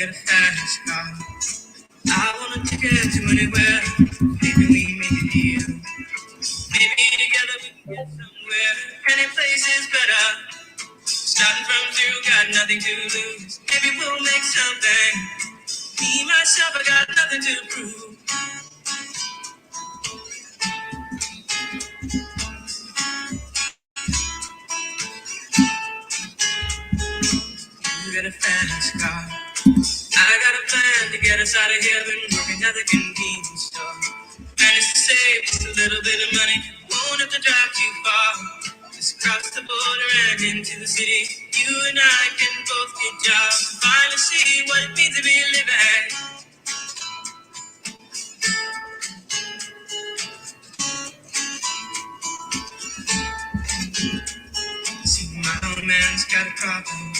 get a fast car. I want a ticket to anywhere. Maybe we make a deal. Maybe together we can get somewhere. Any place is better. Starting from zero, got nothing to lose. Maybe we'll make something. Me, myself, I got nothing to prove. You got a fast car. I got a plan to get us out of here. Been working at the convenience store. Managed to save just a little bit of money. Won't have to drive too far. Just cross the border and into the city. You and I can both get jobs. Finally see what it means to be living. See, my old man's got a problem.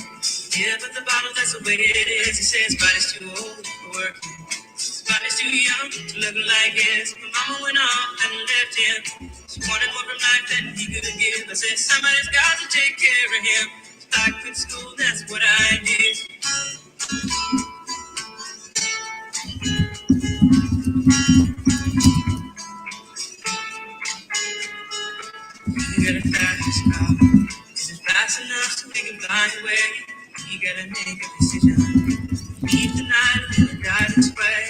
Yeah, but the bottle, that's the way it is. He says his body's too old for working. His body's too young to look like his. My mama went off and left him. She wanted more from life than he could give. I said, somebody's got to take care of him. So I quit school, that's what I did. You got a fast car. Is it fast enough so we can fly away? You gotta make a decision. Leave tonight or then drive this way.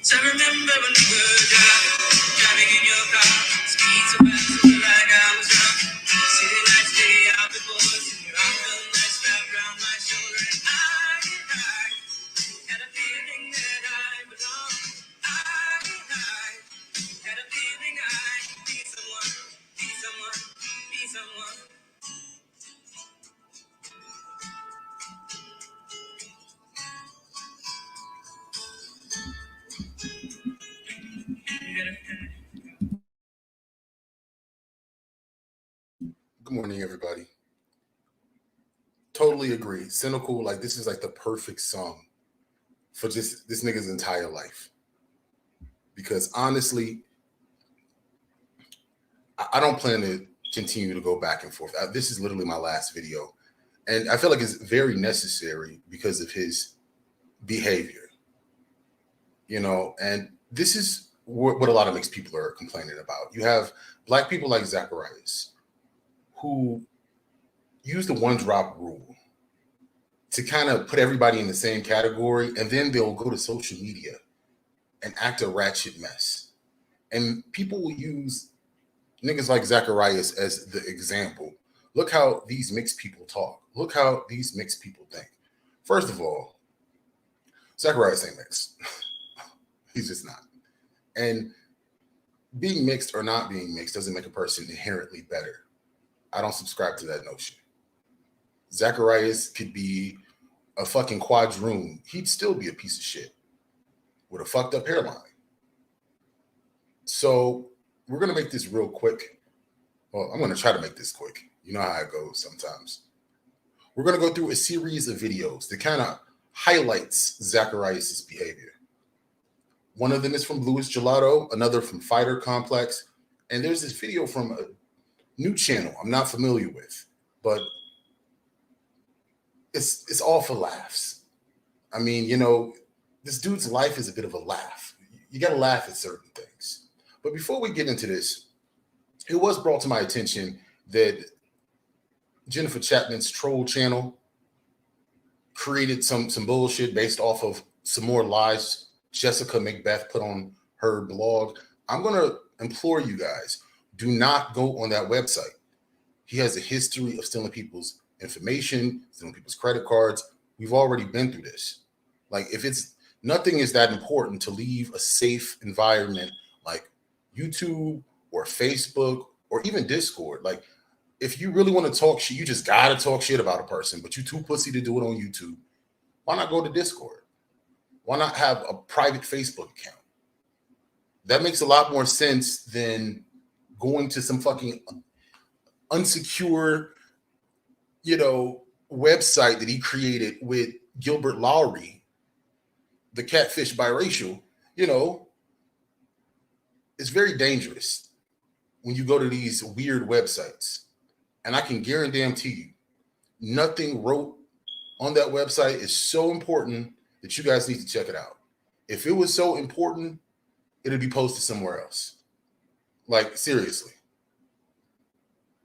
So remember when we were driving in your car. Speed so fast, so like I was drunk. City lights day out before us. And your arm felt nice wrapped around my shoulder. And I had a feeling that I belonged. I had a feeling I could be someone, be someone, be someone. Good morning, everybody. Totally agree. Cynical, like this is like the perfect song for just this nigga's entire life. Because honestly, I don't plan to continue to go back and forth. This is literally my last video. And I feel like it's very necessary because of his behavior. You know, and this is what a lot of mixed people are complaining about. You have black people like Zacarias who use the one drop rule to kind of put everybody in the same category, and then they'll go to social media and act a ratchet mess. And people will use niggas like Zacarias as the example. Look how these mixed people talk. Look how these mixed people think. First of all, Zacarias ain't mixed. He's just not. And being mixed or not being mixed doesn't make a person inherently better. I don't subscribe to that notion. Zacarias could be a fucking quadroon. He'd still be a piece of shit with a fucked up hairline. So we're going to make this real quick. Well, I'm going to try to make this quick. You know how it goes sometimes. We're going to go through a series of videos that kind of highlights Zacarias' behavior. One of them is from Louis Gelato, another from Fighter Complex, and there's this video from a new channel I'm not familiar with, but it's all for laughs. I mean, you know, this dude's life is a bit of a laugh. You got to laugh at certain things. But before we get into this, it was brought to my attention that Jennifer Chapman's troll channel created some bullshit based off of some more lies Jessica Macbeth put on her blog. I'm going to implore you guys, do not go on that website. He has a history of stealing people's information, stealing people's credit cards. We've already been through this. Like, if it's nothing is that important to leave a safe environment like YouTube or Facebook or even Discord. Like, if you really want to talk shit, you just got to talk shit about a person, but you too pussy to do it on YouTube. Why not go to Discord? Why not have a private Facebook account? That makes a lot more sense than going to some fucking unsecure, you know, website that he created with Gilbert Lowry, the catfish biracial. You know, it's very dangerous. when you go to these weird websites. And I can guarantee you, nothing wrote on that website is so important that you guys need to check it out. If it was so important, it'd be posted somewhere else. Like, seriously.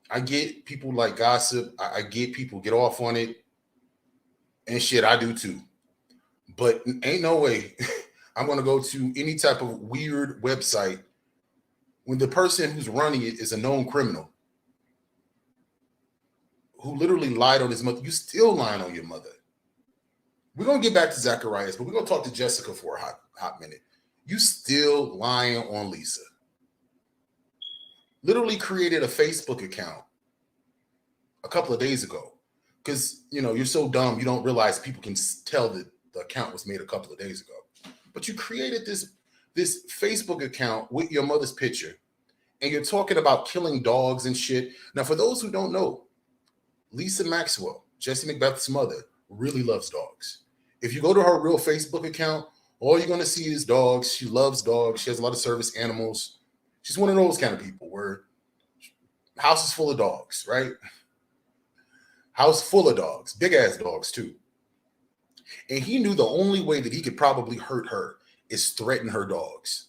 I get people like gossip. I get people get off on it. And shit, I do too. But ain't no way I'm going to go to any type of weird website when the person who's running it is a known criminal who literally lied on his mother. You still lying on your mother. We're going to get back to Zacarias, but we're going to talk to Jessica for a hot minute. You still lying on Lisa. Literally created a Facebook account a couple of days ago because, you're so dumb you don't realize people can tell that the account was made a couple of days ago. But you created this Facebook account with your mother's picture, and you're talking about killing dogs and shit. Now, for those who don't know, Lisa Maxwell, Jesse Macbeth's mother, really loves dogs. If you go to her real Facebook account, all you're going to see is dogs. She loves dogs. She has a lot of service animals. She's one of those kind of people where house is full of dogs, right? House full of dogs, big ass dogs too. And he knew the only way that he could probably hurt her is threaten her dogs.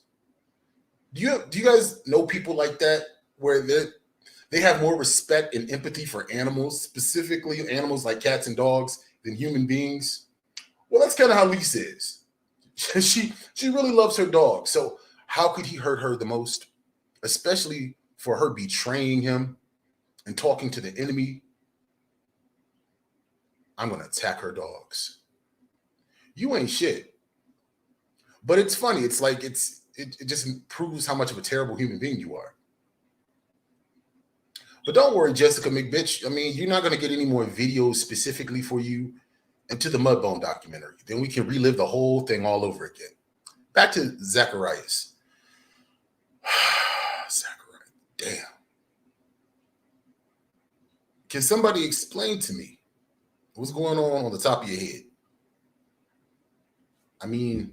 Do you guys know people like that where they have more respect and empathy for animals, specifically animals like cats and dogs, than human beings? Well, that's kind of how Lisa is. She really loves her dog. So how could he hurt her the most? Especially for her betraying him and talking to the enemy. I'm going to attack her dogs. You ain't shit. But it's funny. It's like it just proves how much of a terrible human being you are. But don't worry, Jessica McBitch. I mean, you're not going to get any more videos specifically for you into the Mudbone documentary. Then we can relive the whole thing all over again. Back to Zacarias. Zacarias. Damn. Can somebody explain to me what's going on the top of your head? I mean,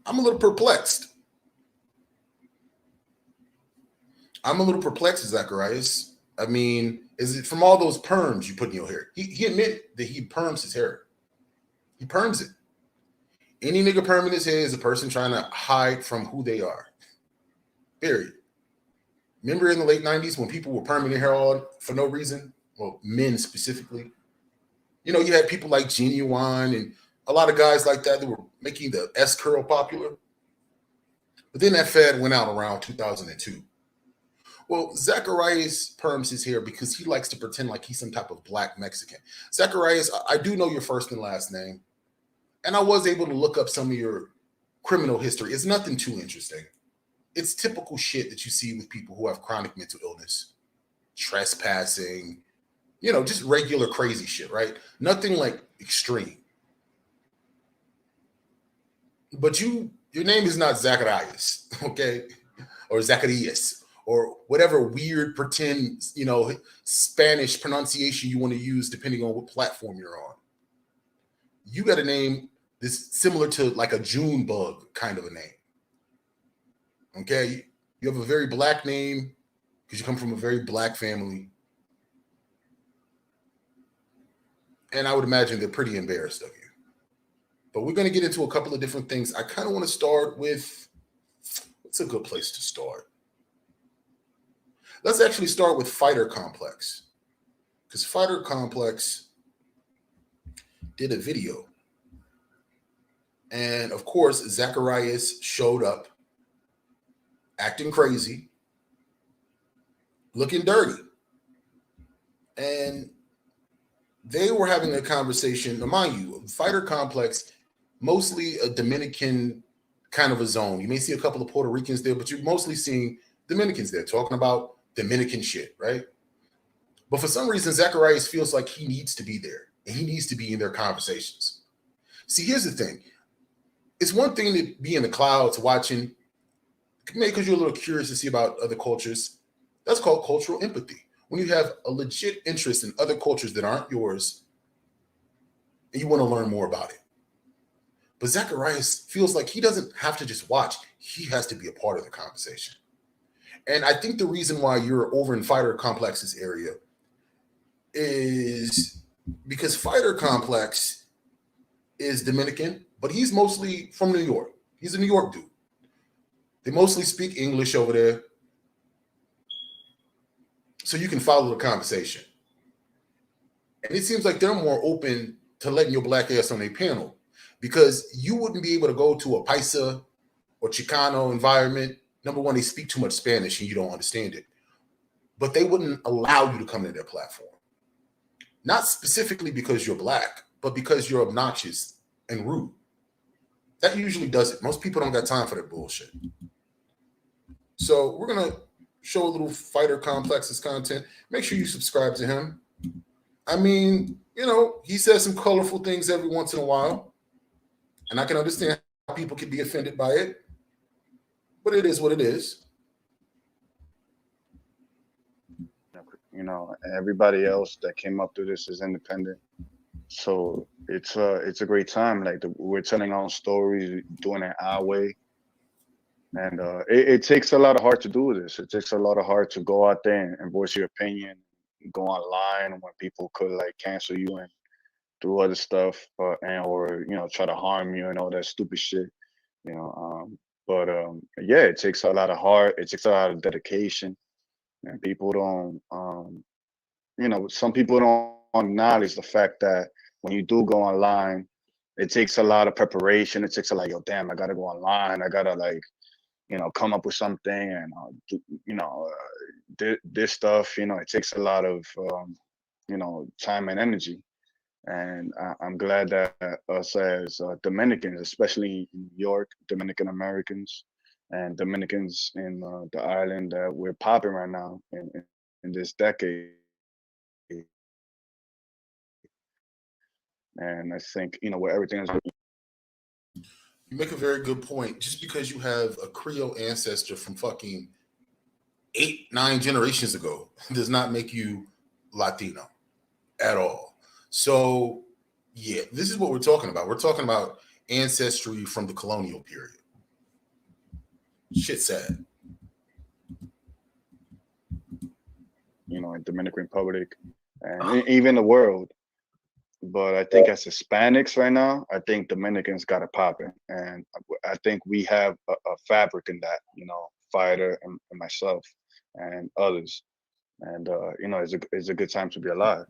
I'm a little perplexed. Zacarias. I mean, is it from all those perms you put in your hair? He admitted that he perms his hair. He perms it. Any nigga perming his hair is a person trying to hide from who they are. Period. Remember in the late 90s when people were perming their hair all for no reason? Well, men specifically. You had people like Genuine and a lot of guys like that were making the S curl popular. But then that fad went out around 2002. Well, Zacarias perms his hair because he likes to pretend like he's some type of black Mexican. Zacarias, I do know your first and last name. And I was able to look up some of your criminal history. It's nothing too interesting. It's typical shit that you see with people who have chronic mental illness, trespassing, just regular crazy shit, right? Nothing like extreme. But your name is not Zacarias, okay? Or Zacarias, or whatever weird pretend, Spanish pronunciation you want to use depending on what platform you're on. You got a name that's similar to like a June bug kind of a name. Okay? You have a very black name because you come from a very black family. And I would imagine they're pretty embarrassed of you. But we're going to get into a couple of different things. I kind of want to start with, what's a good place to start? Let's actually start with Fighter Complex. Because Fighter Complex did a video. And of course, Zacarias showed up acting crazy, looking dirty. And they were having a conversation. Now, mind you, Fighter Complex, mostly a Dominican kind of a zone. You may see a couple of Puerto Ricans there, but you're mostly seeing Dominicans there talking about Dominican shit, right? But for some reason, Zacarias feels like he needs to be there and he needs to be in their conversations. See, here's the thing. It's one thing to be in the clouds watching, maybe because you're a little curious to see about other cultures. That's called cultural empathy. When you have a legit interest in other cultures that aren't yours and you want to learn more about it. But Zacarias feels like he doesn't have to just watch. He has to be a part of the conversation. And I think the reason why you're over in Fighter Complex's area is because Fighter Complex is Dominican, but he's mostly from New York. He's a New York dude. They mostly speak English over there, so you can follow the conversation. And it seems like they're more open to letting your black ass on their panel, because you wouldn't be able to go to a Paisa or Chicano environment. Number one, they speak too much Spanish and you don't understand it. But they wouldn't allow you to come to their platform. Not specifically because you're black, but because you're obnoxious and rude. That usually does it. Most people don't got time for that bullshit. So we're going to show a little Fighter Complex's content. Make sure you subscribe to him. I mean, you know, he says some colorful things every once in a while. And I can understand how people can be offended by it. But it is what it is. You know, everybody else that came up through this is independent. So it's a great time. Like we're telling our own stories, doing it our way. And it takes a lot of heart to do this. It takes a lot of heart to go out there and voice your opinion, go online when people could like cancel you and do other stuff, and or you know try to harm you and all that stupid shit. You know, but yeah, it takes a lot of heart. It takes a lot of dedication, and people don't. You know, some people don't acknowledge the fact that when you do go online, it takes a lot of preparation. It takes a like, yo, damn, I gotta go online. I gotta like you know, come up with something and, you know, this stuff, you know, it takes a lot of, you know, time and energy. And I'm glad that us as Dominicans, especially in New York, Dominican Americans and Dominicans in the island that we're popping right now in this decade. And I think, you know, where everything is. You make a very good point. Just because you have a Creole ancestor from fucking 8, 9 generations ago does not make you Latino at all. So, yeah, this is what we're talking about. We're talking about ancestry from the colonial period. Shit sad. You know, in Dominican Republic and even the world. But I think as Hispanics right now, I think Dominicans got it popping, and I think we have a fabric in that. You know, Fighter and myself and others, and you know, it's a good time to be alive.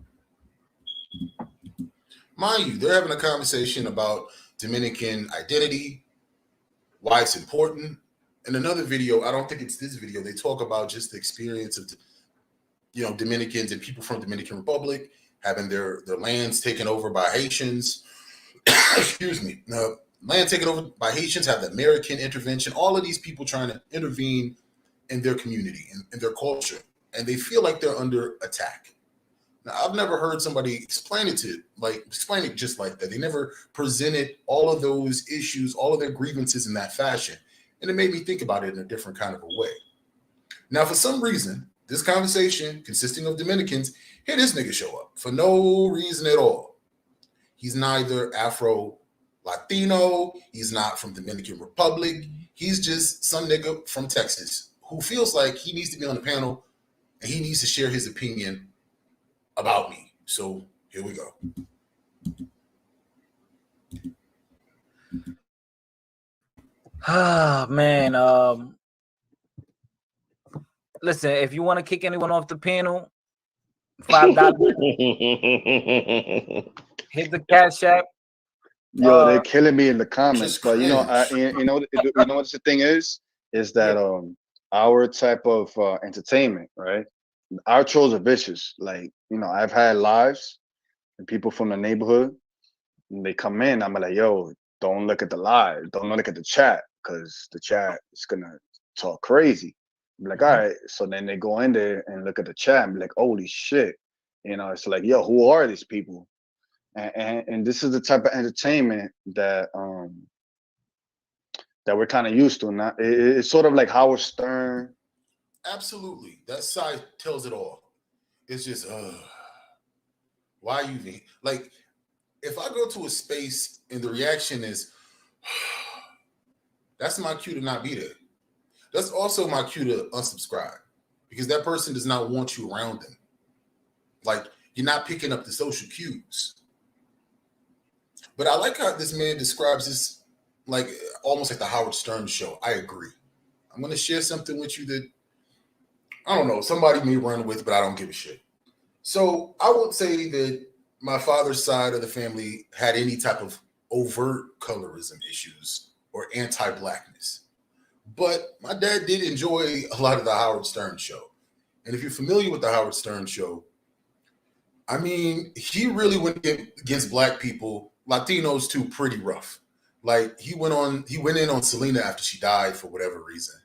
Mind you, they're having a conversation about Dominican identity, why it's important. In another video, I don't think it's this video, they talk about just the experience of, you know, Dominicans and people from Dominican Republic having their lands taken over by Haitians. Excuse me. Land taken over by Haitians, have the American intervention, all of these people trying to intervene in their community, in their culture. And they feel like they're under attack. Now, I've never heard somebody explain it just like that. They never presented all of those issues, all of their grievances in that fashion. And it made me think about it in a different kind of a way. Now, for some reason, this conversation consisting of Dominicans, here this nigga show up for no reason at all. He's neither Afro Latino, he's not from Dominican Republic. He's just some nigga from Texas who feels like he needs to be on the panel and he needs to share his opinion about me. So here we go. Ah, man. Listen, if you want to kick anyone off the panel, $5. Hit the Cash App. Yo, they're killing me in the comments, but you know, cringe. you know what the thing is that our type of entertainment, right? Our trolls are vicious. Like, you know, I've had lives and people from the neighborhood, and they come in. I'm like, yo, don't look at the live, don't look at the chat, because the chat is gonna talk crazy. I'm like, all right. So then they go in there and look at the chat and be like, holy shit. You know, it's like, yo, who are these people? And this is the type of entertainment that that we're kind of used to. Now it's sort of like Howard Stern. Absolutely, that side tells it all. It's just, why you even like? If I go to a space and the reaction is, that's my cue to not be there. that's also my cue to unsubscribe because that person does not want you around them. Like, you're not picking up the social cues. But I like how this man describes this like almost like the Howard Stern show. I agree. I'm going to share something with you that, I don't know, somebody may run with, but I don't give a shit. So I won't say that my father's side of the family had any type of overt colorism issues or anti-blackness. But my dad did enjoy a lot of the Howard Stern show. And if you're familiar with the Howard Stern show, I mean, he really went against black people, Latinos too, pretty rough. Like he went in on Selena after she died for whatever reason.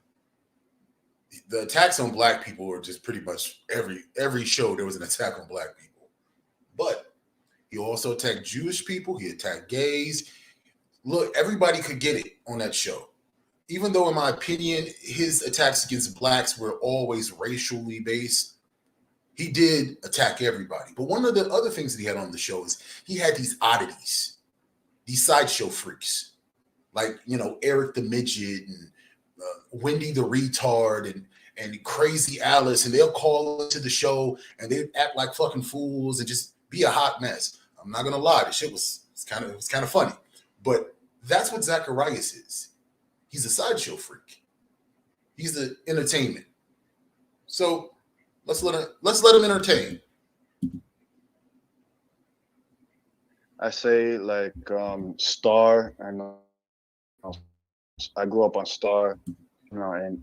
The attacks on black people were just pretty much every show there was an attack on black people. But he also attacked Jewish people. He attacked gays. Look, everybody could get it on that show. Even though, in my opinion, his attacks against blacks were always racially based, he did attack everybody. But one of the other things that he had on the show is he had these oddities, these sideshow freaks, like, you know, Eric the Midget and Wendy the Retard and Crazy Alice, and they'll call into the show and they act like fucking fools and just be a hot mess. I'm not gonna lie, the shit was kind of funny, but that's what Zacarias is. He's a sideshow freak. He's the entertainment. So let's let him entertain. I say like Star. I know I grew up on Star, you know, and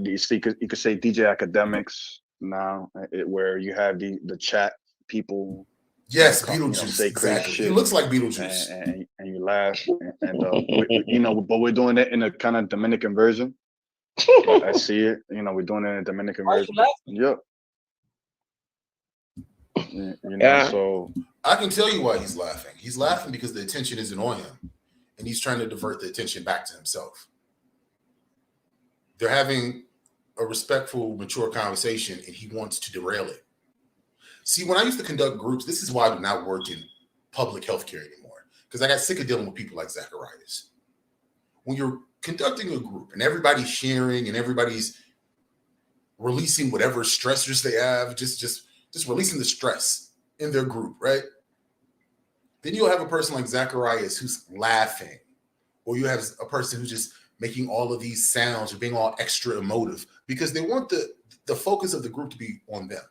you could say DJ Academics now, where you have the chat people. Yes, Beetlejuice. You know, say crazy exactly. shit. He looks like Beetlejuice, and you laugh, you know, but we're doing it in a kind of Dominican version. I see it. You know, we're doing it in a Dominican version. Yep. You know, Yeah. so I can tell you why he's laughing. He's laughing because the attention isn't on him, and he's trying to divert the attention back to himself. They're having a respectful, mature conversation, and he wants to derail it. See, when I used to conduct groups, this is why I do not work in public healthcare anymore, because I got sick of dealing with people like Zacarias. When you're conducting a group and everybody's sharing and everybody's releasing whatever stressors they have, just releasing the stress in their group, right? Then you'll have a person like Zacarias who's laughing, or you have a person who's just making all of these sounds or being all extra emotive because they want the focus of the group to be on them.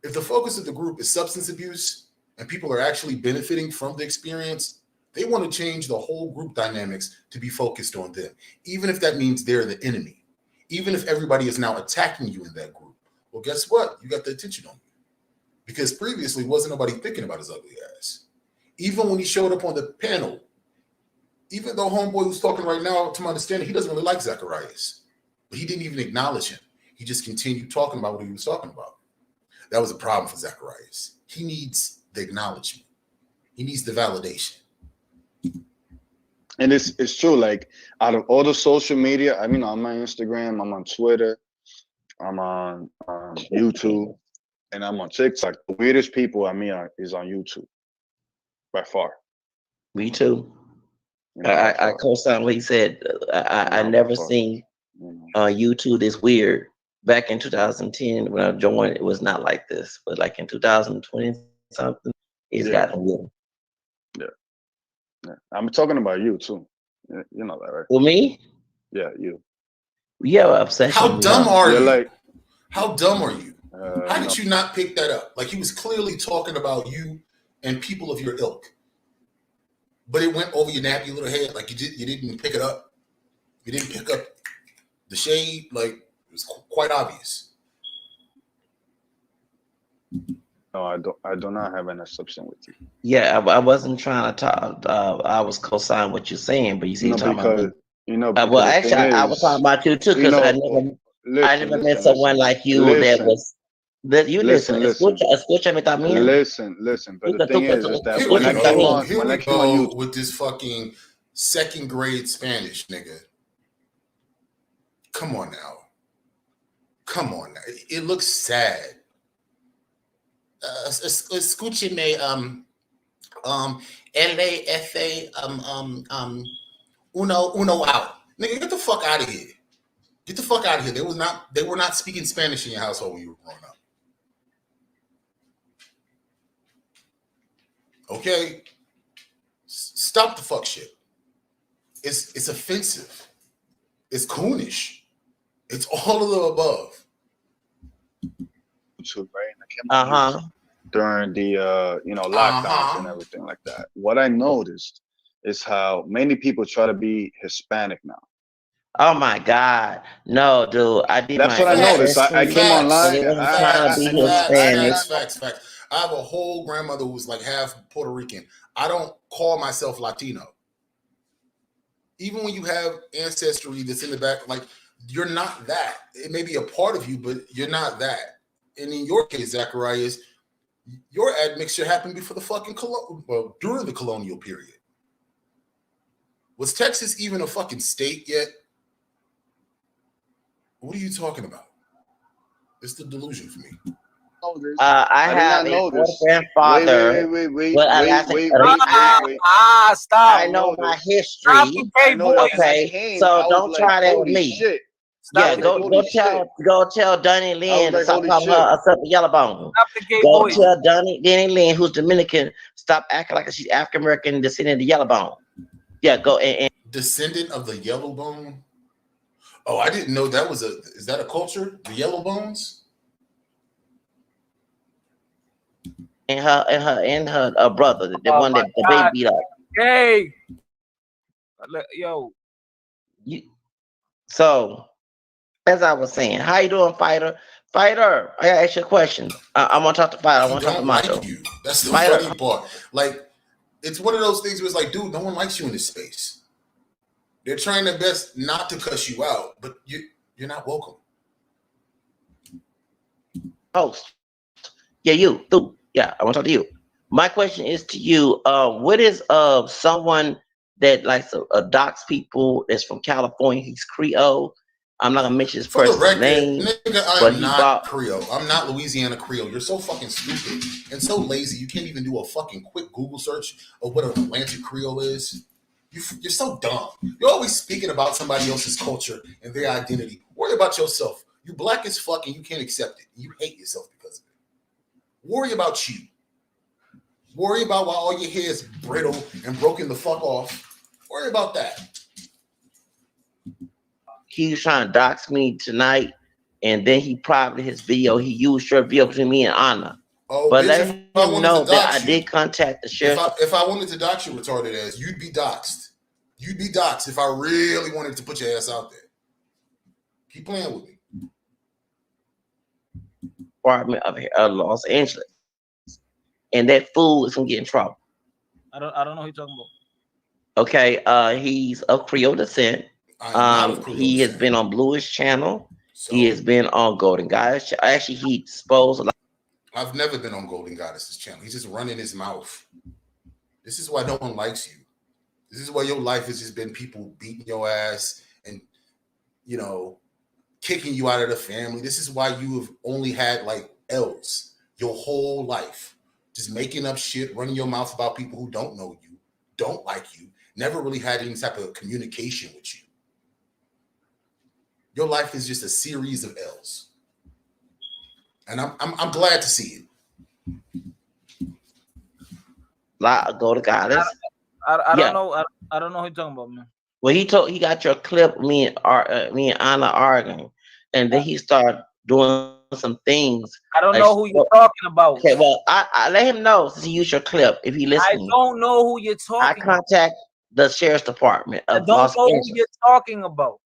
If the focus of the group is substance abuse and people are actually benefiting from the experience, they want to change the whole group dynamics to be focused on them, even if that means they're the enemy, even if everybody is now attacking you in that group. Well, guess what? You got the attention on you because previously wasn't nobody thinking about his ugly ass. Even when he showed up on the panel, even though homeboy who's talking right now, to my understanding, he doesn't really like Zacarias, but he didn't even acknowledge him. He just continued talking about what he was talking about. That was a problem for Zacarias. He needs the acknowledgement. He needs the validation. And it's true. Like out of all the social media, I mean, I'm on Instagram, I'm on Twitter, I'm on YouTube, and I'm on TikTok. The weirdest people I mean is on YouTube, by far. Me too. You know, I co-sign what he said. I never seen YouTube this weird. Back in 2010, when I joined, it was not like this. But like in 2020 something, it's gotten weird. Yeah. I'm talking about you too. You know that, right? Well, me? Yeah, you. We have an obsession. How dumb are you? Like, how dumb are you? How did you not pick that up? Like he was clearly talking about you and people of your ilk, but it went over your nappy little head. Like you didn't pick it up. You didn't pick up the shade. Like it was quite obvious. No, I do not have an exception with you. Yeah, I wasn't trying to talk. I was co-signing what you're saying, but you see, talking about me. Well, actually, I was talking about you too because I never met someone like you that was. You listen. Escúchame también. Listen. But the thing is that when I came on with this fucking second grade Spanish nigga. Come on now. It looks sad. Escúcheme, LAFA, uno out. Nigga, get the fuck out of here. Get the fuck out of here. They were not speaking Spanish in your household when you were growing up. Okay? Stop the fuck shit. It's offensive. It's coonish. It's all of the above. Right? During the lockdowns and everything like that. What I noticed is how many people try to be Hispanic now. Oh my God. No, dude. I did That's what I noticed. I came online. Facts. I have a whole grandmother who's like half Puerto Rican. I don't call myself Latino. Even when you have ancestry that's in the back, like, you're not that. It may be a part of you, but you're not that. And in your case, Zacarias, your admixture happened before the fucking during the colonial period. Was Texas even a fucking state yet? What are you talking about? It's the delusion for me. I have a grandfather. Wait. Stop. I know my history. Okay, so don't try that with me. Shit. Yeah, go tell Donnie Lynn to stop calling her a simple yellow bone. Go tell Danny Lynn, who's Dominican, stop acting like she's African American descendant of the yellow bone. Yeah, go and descendant of the yellow bone. Oh, I didn't know that was is that a culture? The yellow bones? And her brother, the one that the baby beat up. Hey, yo. So, as I was saying, how you doing, Fighter? Fighter, I gotta ask you a question. I want to talk to Fighter. I want to talk to Macho. Like you. That's the funny part. Like, it's one of those things where it's like, dude, no one likes you in this space. They're trying their best not to cuss you out, but you're not welcome. Host. Yeah, you. Yeah, I want to talk to you. My question is to you. What is someone that likes to dox people that's from California? He's Creole. I'm not gonna mention his person's name. Nigga, I am not Creole. I'm not Louisiana Creole. You're so fucking stupid and so lazy. You can't even do a fucking quick Google search of what an Atlantic Creole is. You're so dumb. You're always speaking about somebody else's culture and their identity. Worry about yourself. You black as fuck and you can't accept it. You hate yourself because of it. Worry about you. Worry about why all your hair is brittle and broken the fuck off. Worry about that. He was trying to dox me tonight, and then he probably his video. He used your video between me and Anna. Oh, but let him know that I did contact the sheriff. If I wanted to dox you, retarded ass, you'd be doxed. You'd be doxed if I really wanted to put your ass out there. Keep playing with me. Department of Los Angeles, and that fool is gonna get in trouble. I don't know who you're talking about. Okay, he's of Creole descent. He has been on Bluish Channel. So, he has been on Golden Goddess. Actually, he exposed a lot. I've never been on Golden Goddess's channel. He's just running his mouth. This is why no one likes you. This is why your life has just been people beating your ass and, kicking you out of the family. This is why you have only had like L's your whole life. Just making up shit, running your mouth about people who don't know you, don't like you, never really had any type of communication with you. Your life is just a series of L's. And I'm glad to see it. Go to Goddess. I don't know. I don't know who you're talking about, man. Well, he got your clip, me and Anna arguing, and then he started doing some things. I don't know who you're talking about. Okay, well, I let him know since he used your clip. If he listens, I don't know who you're talking. I contact the sheriff's department of Los Angeles. I don't know who you're talking about.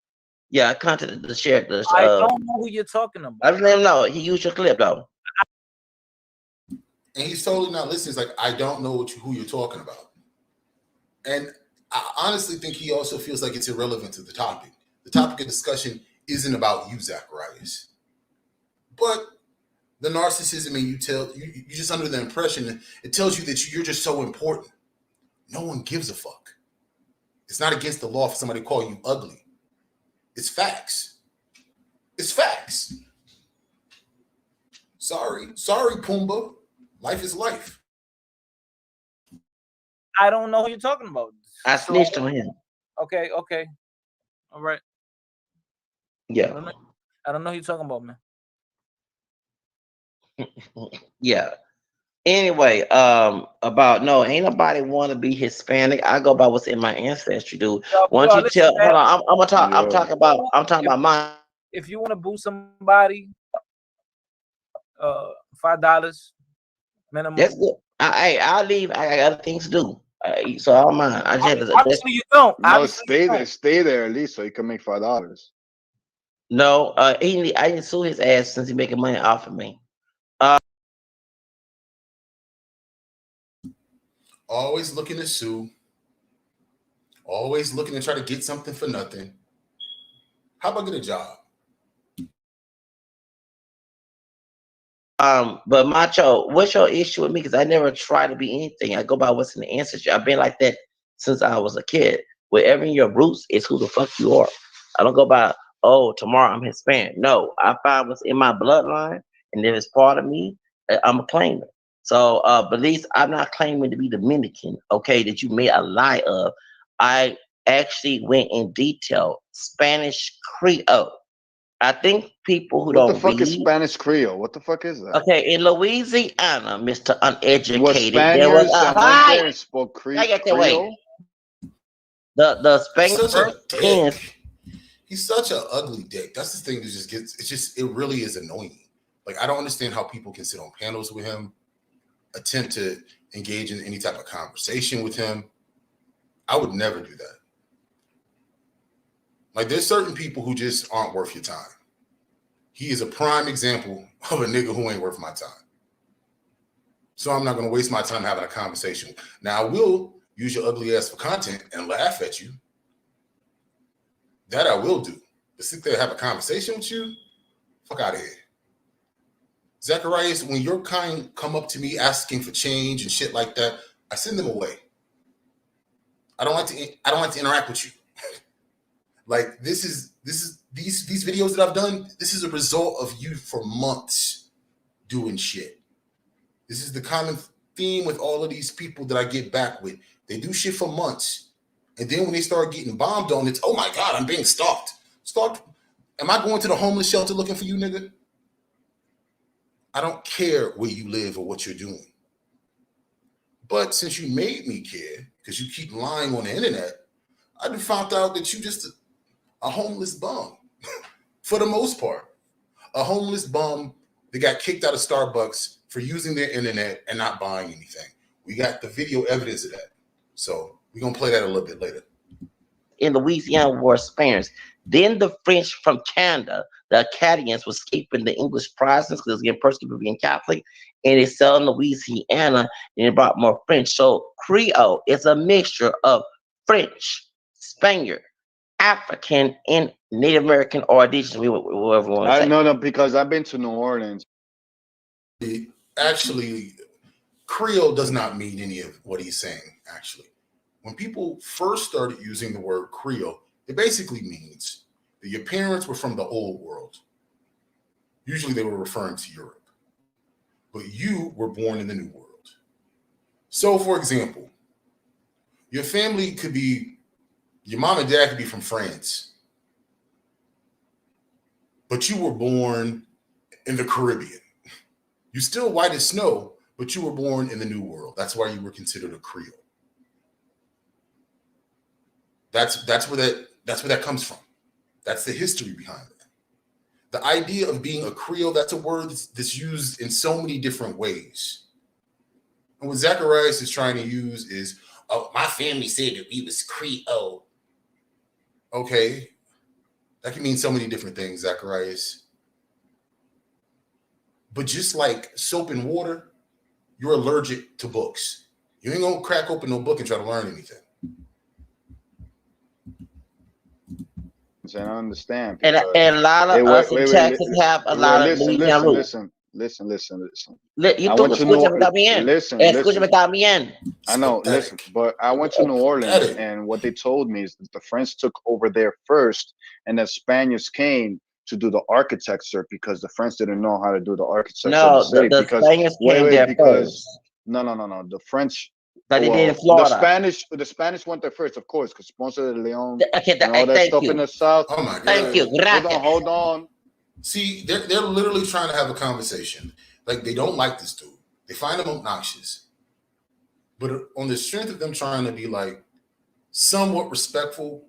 Yeah, I contacted the sheriff. I don't know who you're talking about. I just let him know he used your clip though. And he's totally not listening. He's like, I don't know who you're talking about. And I honestly think he also feels like it's irrelevant to the topic. The topic of discussion isn't about you, Zacarias. But the narcissism and you're just under the impression, it tells you that you're just so important. No one gives a fuck. It's not against the law for somebody to call you ugly. It's facts. It's facts. Sorry, Pumbaa. Life is life. I don't know who you're talking about. I snitched on him. Okay. All right. Yeah. I don't know who you're talking about, man. Yeah. Anyway, about no, ain't nobody want to be Hispanic. I go by what's in my ancestry, dude. Once you Listen, tell, hold man. on, I'm gonna talk. I'm Yo, talking about mine. If you want to boo somebody, $5 minimum. That's good. I'll leave. I got other things to do. So I don't mind. I just have to, Obviously, you don't. no, Obviously, you don't. stay there at least so you can make $5. no. I didn't sue his ass since he making money off of me. Always looking to sue. Always looking to try to get something for nothing. How about get a job? But Macho, what's your issue with me? Because I never try to be anything. I go by what's in the ancestry. I've been like that since I was a kid. Wherever in your roots is who the fuck you are. I don't go by, oh, tomorrow I'm Hispanic. No, I find what's in my bloodline, and if it's part of me, I'm a claimant. So, but at least I'm not claiming to be Dominican, okay, that you made a lie of. I actually went in detail. Spanish Creole. I think people who What the don't fuck is read. Spanish Creole? What the fuck is that? Okay, in Louisiana, Mr. Was Uneducated, there was Spaniards a that went high. there and spoke I get that way. Creole? The He's Spanish such a Europeans. dick. He's such an ugly dick. That's the thing that just gets. It's just. It really is annoying. Like I don't understand how people can sit on panels with him, attempt to engage in any type of conversation with him. I would never do that. Like there's certain people who just aren't worth your time. He is a prime example of a nigga who ain't worth my time. So I'm not going to waste my time having a conversation. Now I will use your ugly ass for content and laugh at you. That I will do. But sit there and have a conversation with you, fuck out of here. Zacarias, when your kind come up to me asking for change and shit like that, I send them away. I don't like to interact with you. Like these videos that I've done, this is a result of you for months doing shit. This is the common theme with all of these people that I get back with. They do shit for months. And then when they start getting bombed on, it's, oh my God, I'm being stalked. Stalked? Am I going to the homeless shelter looking for you, nigga? I don't care where you live or what you're doing. But since you made me care, because you keep lying on the internet, I just found out that you just a homeless bum, for the most part. A homeless bum that got kicked out of Starbucks for using their internet and not buying anything. We got the video evidence of that. So we're going to play that a little bit later. In Louisiana were Spaniards. Then the French from Canada, the Acadians, was escaping the English Protestants because they was getting persecuted for being Catholic, and they settled in Louisiana, and they brought more French. So Creole is a mixture of French, Spaniard, African, and Native American or indigenous, whatever you want to say. No, because I've been to New Orleans. Actually, Creole does not mean any of what he's saying, actually. When people first started using the word Creole, it basically means that your parents were from the old world. Usually they were referring to Europe. But you were born in the new world. So, for example, your family could be, your mom and dad could be from France, but you were born in the Caribbean. You're still white as snow, but you were born in the new world. That's why you were considered a Creole. That's where that comes from. That's the history behind it. The idea of being a Creole, that's a word that's used in so many different ways. And what Zacarias is trying to use is, oh, my family said that we was Creole. Okay. That can mean so many different things, Zacarias. But just like soap and water, you're allergic to books. You ain't gonna crack open no book and try to learn anything. And I understand. And a lot of us in Texas have a lot of Louisiana roots. Listen. You threw the switch up without me in. Switch up without me in. I know, listen, but I went to New Orleans, and what they told me is that the French took over there first, and the Spaniards came to do the architecture because the French didn't know how to do the architecture of the city. The Spaniards came there first. No. The French Like they did in Well, Florida. the Spanish went there first, of course, because Ponce de Leon Okay, and all that thank stuff in you. the South. Oh my Thank you. god. Gracias. Hold on. See, they're literally trying to have a conversation. Like they don't like this dude. They find him obnoxious. But on the strength of them trying to be like somewhat respectful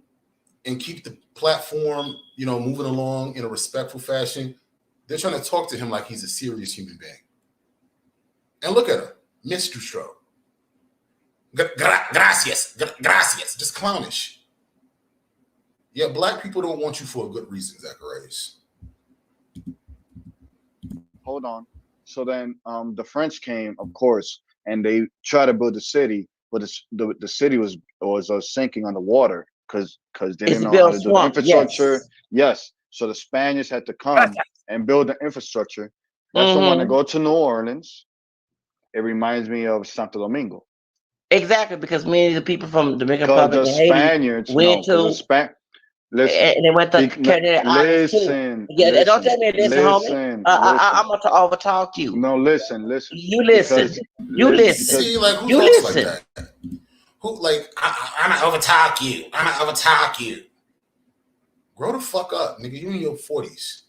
and keep the platform, moving along in a respectful fashion, they're trying to talk to him like he's a serious human being. And look at him, Mr. Stro. Gracias, just clownish. Yeah, black people don't want you for a good reason, Zacarias. Hold on. So then the French came, of course, and they tried to build the city, but the city was sinking underwater because they didn't know how to do the infrastructure. Yes. So the Spaniards had to come and build the infrastructure. That's the one to go to New Orleans. It reminds me of Santo Domingo. Exactly, because many of the people from Dominican Because Republic the and Haiti Spaniards, went to, listen, and they went to Caribbean Islands too. Yeah, don't tell me this, homie. I'm going to overtalk you. No, listen. You listen. You listen. See, like who you talks listen. like that? Who like I'm gonna overtalk you. I'm gonna overtalk you. Grow the fuck up, nigga. You in your 40s.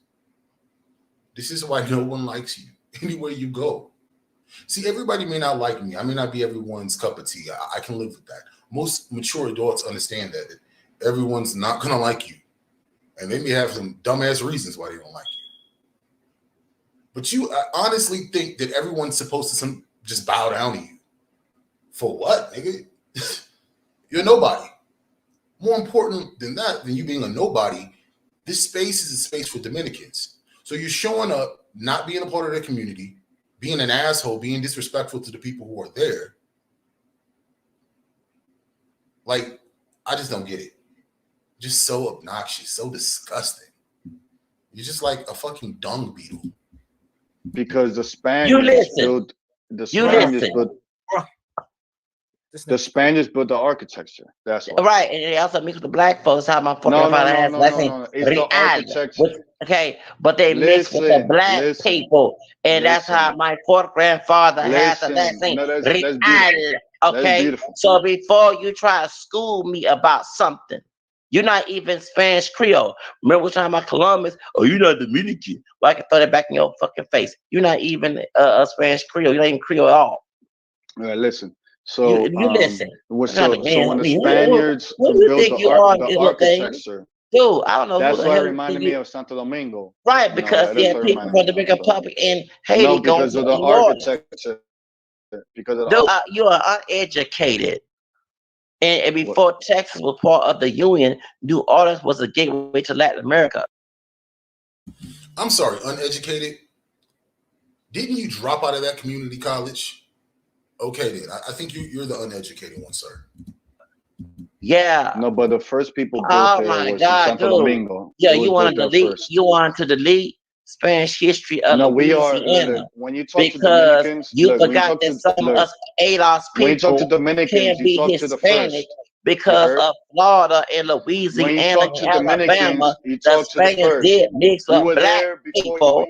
This is why no one likes you anywhere you go. See, everybody may not like me. I may not be everyone's cup of tea. I can live with that. Most mature adults understand that everyone's not going to like you. And they may have some dumbass reasons why they don't like you. But I honestly think that everyone's supposed to just bow down to you. For what, nigga? You're nobody. More important than that, than you being a nobody, this space is a space for Dominicans. So you're showing up, not being a part of their community, being an asshole, being disrespectful to the people who are there. Like, I just don't get it. Just so obnoxious, so disgusting. You're just like a fucking dung beetle. Because the Spaniards built the Spaniards built the architecture. That's why. Right, and they also mixed with the black folks. How my fucking no. It's the architecture. Okay, but they mixed with the black people, and that's how my fourth grandfather had the last name. That's beautiful. Okay, beautiful. So before you try to school me about something, you're not even Spanish Creole. Remember what time about Columbus? Oh, you're not Dominican. Well, I can throw that back in your fucking face. You're not even a Spanish Creole. You're not even Creole at all. All right, listen. So you listen. So when the Spaniards built the architecture, dude, I don't know. That's why it reminded me of Santo Domingo. Right, because people from the Dominican Republic and Haiti no, because of the architecture. Because of the you are uneducated. And before Texas was part of the Union, New Orleans was a gateway to Latin America. I'm sorry, uneducated? Didn't you drop out of that community college? Okay, then. I think you're the uneducated one, sir. Yeah. No, but the first people built there was Santo Domingo. Yeah, you wanted to delete Spanish history of Louisiana. When you talk to Dominicans, you forgot that some of us ALOS people when you talk to Dominicans, can be Hispanic because of Florida and Louisiana and Alabama. The Spaniards did mix up black people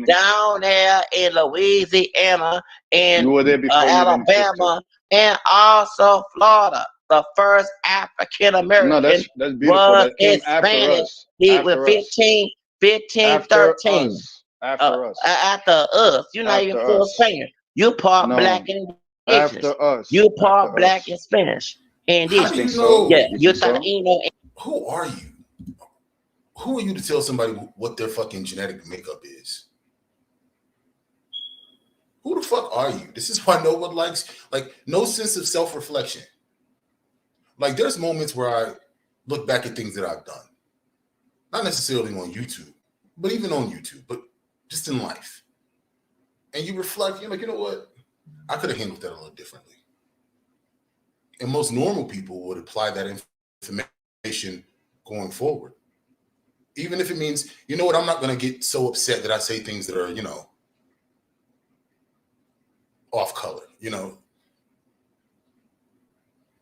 down there in Louisiana and Alabama and also Florida. The first African American was Hispanic. He was 13. After us. You're not even full Spanish. You part black and indigenous. You part black and Spanish. Indigenous. Yeah, you know. Who are you? Who are you to tell somebody what their fucking genetic makeup is? Who the fuck are you? This is why no one likes, no sense of self-reflection. Like, there's moments where I look back at things that I've done. Not necessarily on YouTube, but even on YouTube, but just in life. And you reflect, you're like, you know what? I could have handled that a little differently. And most normal people would apply that information going forward. Even if it means, you know what, I'm not going to get so upset that I say things that are, off color,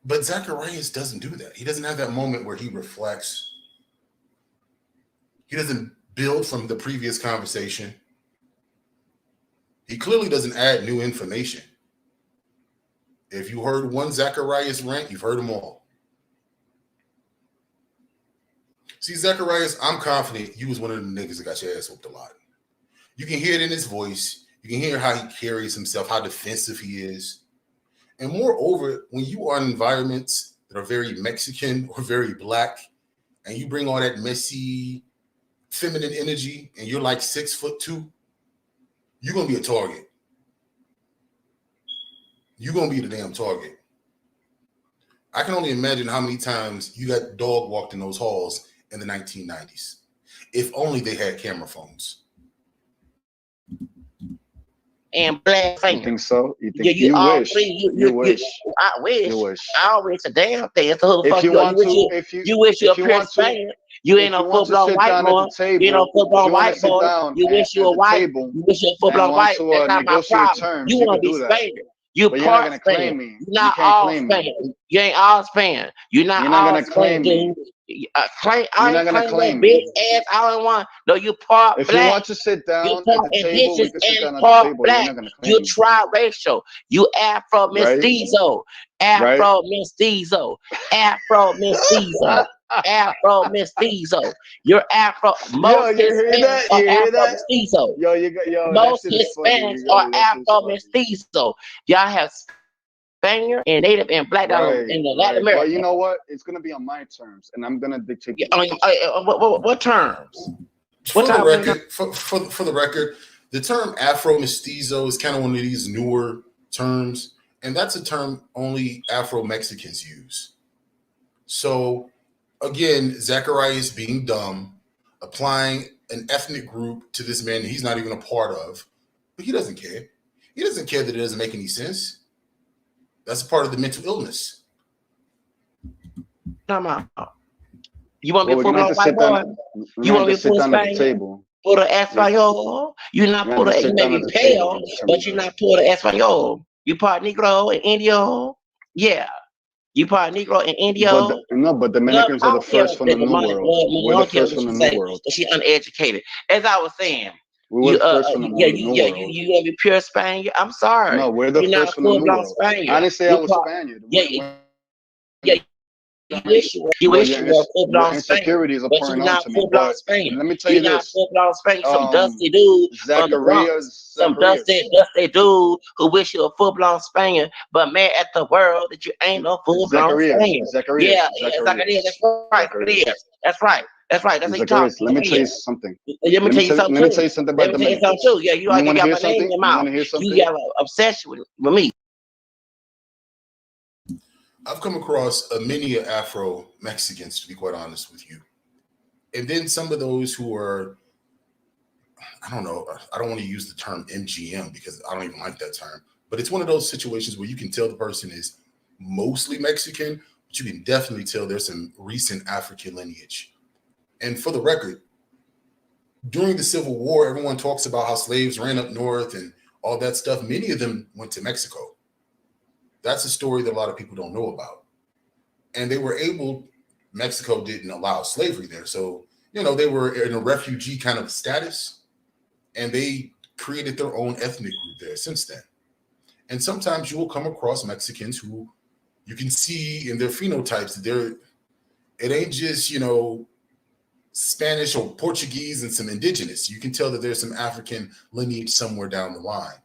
But Zacarias doesn't do that. He doesn't have that moment where he reflects. He doesn't build from the previous conversation. He clearly doesn't add new information. If you heard one Zacarias rant, you've heard them all. See, Zacarias, I'm confident you was one of the niggas that got your ass whooped a lot. You can hear it in his voice. You can hear how he carries himself, how defensive he is. And moreover, when you are in environments that are very Mexican or very black, and you bring all that messy, feminine energy, and you're like 6'2", you're going to be a target. You're going to be the damn target. I can only imagine how many times you got dog walked in those halls in the 1990s. If only they had camera phones. And black You finger. think so? You think You you all wish? three. You wish. I wish. You wish. I wish a damn thing. So who the If fuck you you are? want to, You wish you a if you pure want to, Spaniard. You ain't if no you full want to blown sit white down at boy. the table, You ain't no full if blown you want white to sit boy. down You wish you at a the white. table You wish you a full and blown want white. to That's not my negotiate problem. terms, You you want to could be do that. Spaniard. You But you're not part gonna claim Spaniard. me. You're You not can't all claim me. Spaniard. You ain't all Spaniard. You're not You're not all gonna claim Spaniard, me. dude. You're I not ain't gonna claim claim that bitch me. ass. I don't want. No, you part If you black. want to sit You down at part the table, we indigenous can sit and down at the part table. You're black. not gonna You claim me, tri-racial. You Afro right? mestizo. Right? Afro mestizo. Afro mestizo. Afro mestizo. You're Afro. Yo, Most you hear Hispanics that? are You hear Afro that? mestizo. Yo, that Most shit is funny. Hispanics Yo, are that shit is Afro funny. mestizo. Y'all have Spaniard and Native and Black down Right, in the Latin right. But America. you know what? It's gonna be on my terms, and I'm gonna dictate the On, rules. what terms? What For the time? record, for the record, the term Afro mestizo is kind of one of these newer terms, and that's a term only Afro Mexicans use. So again, Zacarias being dumb, applying an ethnic group to this man he's not even a part of, but he doesn't care. He doesn't care that it doesn't make any sense. That's a part of the mental illness. Come on. You want to Well, be a we're full gonna have blown to white sit down. boy? We're You gonna want have to to be full sit down at the Spaniard? table. Put a We're español. You not gonna put have to a. You sit may down at be the table pale, to determine but you that. not put a español. You part Negro and Indio. Yeah. You part Negro and But Indio. no, but No, Dominicans I are the don't care first what from the the New money. World. I We're the don't care first what from she the New say. World. But she uneducated. As I was saying, We were the first from the New World. you gonna be pure Spaniard. I'm sorry. No, we're the You're not first from the full New blown World. Spaniard. I didn't say I You was part. Spaniard. Yeah, yeah. You wish you Well, were full your blown Spaniard, insecurities are but pouring you're not onto me. full blown But Spaniard. let me tell you You're not this. full blown Spaniard. Some dusty dude from the Bronx. Some dusty dude who wish you a full blown Spaniard, but mad at the world that you ain't no full blown Spaniard. Yeah, Zacarias. That's right. Zacarias. That's right. That's right. That's how you talk. Zacarias, let me tell you something. Let me tell you something Let me too. tell you something Let about me tell you something Dominicans. too. Yeah, you You like you want to got hear my name in something? your You mouth. want to hear something? You got an obsession with me. I've come across many Afro Mexicans, to be quite honest with you. And then some of those who are, I don't know, I don't want to use the term MGM because I don't even like that term, but it's one of those situations where you can tell the person is mostly Mexican, but you can definitely tell there's some recent African lineage. And for the record, during the Civil War, everyone talks about how slaves ran up north and all that stuff. Many of them went to Mexico. That's a story that a lot of people don't know about. And they were able, Mexico didn't allow slavery there. So, they were in a refugee kind of status, and they created their own ethnic group there since then. And sometimes you will come across Mexicans who you can see in their phenotypes that it ain't just, Spanish or Portuguese and some indigenous. You can tell that there's some African lineage somewhere down the line.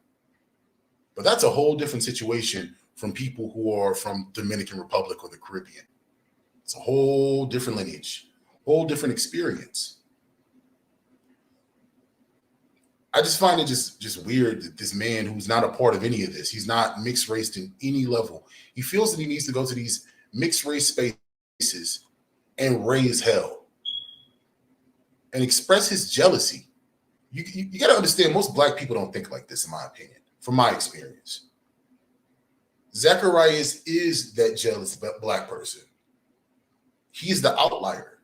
But that's a whole different situation from people who are from Dominican Republic or the Caribbean. It's a whole different lineage, whole different experience. I just find it just weird that this man who's not a part of any of this, he's not mixed race in any level. He feels that he needs to go to these mixed race spaces and raise hell and express his jealousy. You got to understand, most Black people don't think like this, in my opinion, from my experience. Zacarias is that jealous Black person. He's the outlier.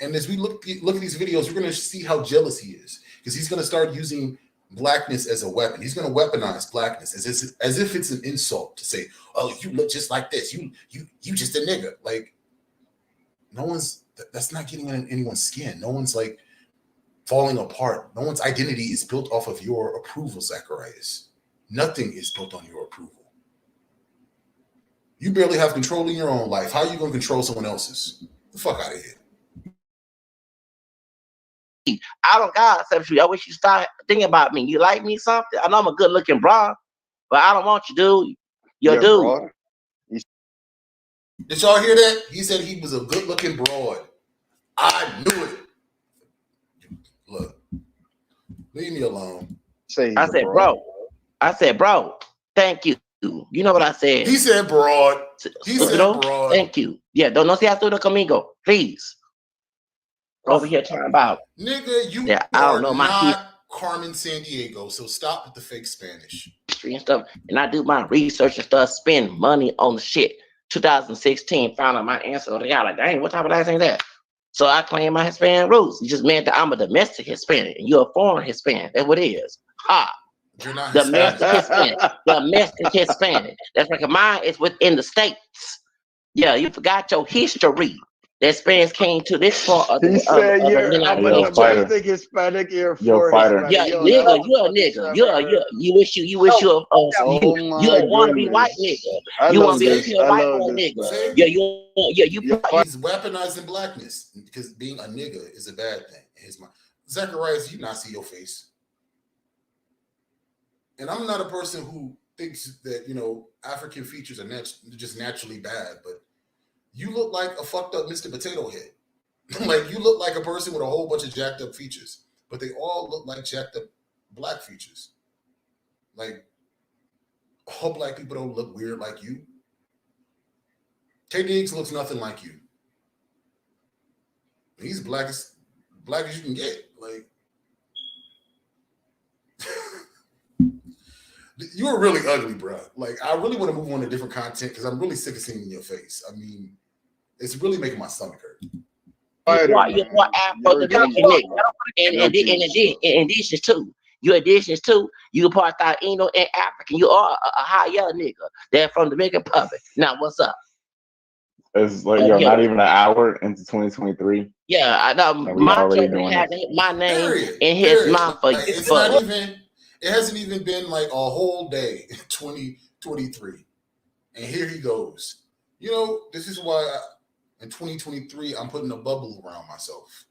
And as we look at these videos, we're going to see how jealous he is, because he's going to start using Blackness as a weapon. He's going to weaponize Blackness as if it's an insult to say, "Oh, you look just like this. You just a nigga." Like, that's not getting in anyone's skin. No one's like falling apart. No one's identity is built off of your approval, Zacarias. Nothing is built on your approval. You barely have control in your own life. How are you going to control someone else's? Get the fuck out of here. I don't got accept you. I wish you start thinking about me. You like me something? I know I'm a good looking bro, but I don't want you, dude. You're a dude. Broad. Did y'all hear that? He said he was a good looking broad. I knew it. Look, leave me alone. I said, bro, thank you. You know what I said? He said broad. He said broad. Thank you. Yeah, don't se haciendo conmigo, please. Over here talking about nigga, you I don't know my not Carmen Sandiego, so stop with the fake Spanish and stuff. And I do my research and stuff, spend money on the shit. 2016, found out my answer. Like, dang, what type of last thing that? So I claim my Hispanic roots. You just meant that I'm a domestic Hispanic and you're a foreign Hispanic. That's what it is. Ha. You're not domestic Hispanic. Domestic Hispanic. That's like mine is within the states. Yeah, you forgot your history. The Hispanics came to this part of the He said you're a fighter. Hispanic, you're a fighter. Yeah, nigga, you're a nigga. You wish you want to be white nigga. You want to be a pure white boy nigga. Yeah, you he's weaponizing blackness because being a nigga is a bad thing in his mind. Zacarias, you not see your face. And I'm not a person who thinks that, you know, African features are just naturally bad, but you look like a fucked up Mr. Potato Head. Like, you look like a person with a whole bunch of jacked up features, but they all look like jacked up black features. Like, all black people don't look weird like you. K Diggs looks nothing like you. He's black as you can get. Like, you were really ugly, bro. Like, I really want to move on to different content because I'm really sick of seeing your face. I mean, it's really making my stomach hurt. You're more Afro than nigga. In addition to, you part Taino and African. You are a higher nigga. They're from the Dominican Republic. Now, what's up? It's like you're not even an hour into 2023. Yeah, I know. Macho had my name in his mouth for like, it's not even. It hasn't even been like a whole day, 2023, and here he goes. You know, this is why in 2023 I'm putting a bubble around myself.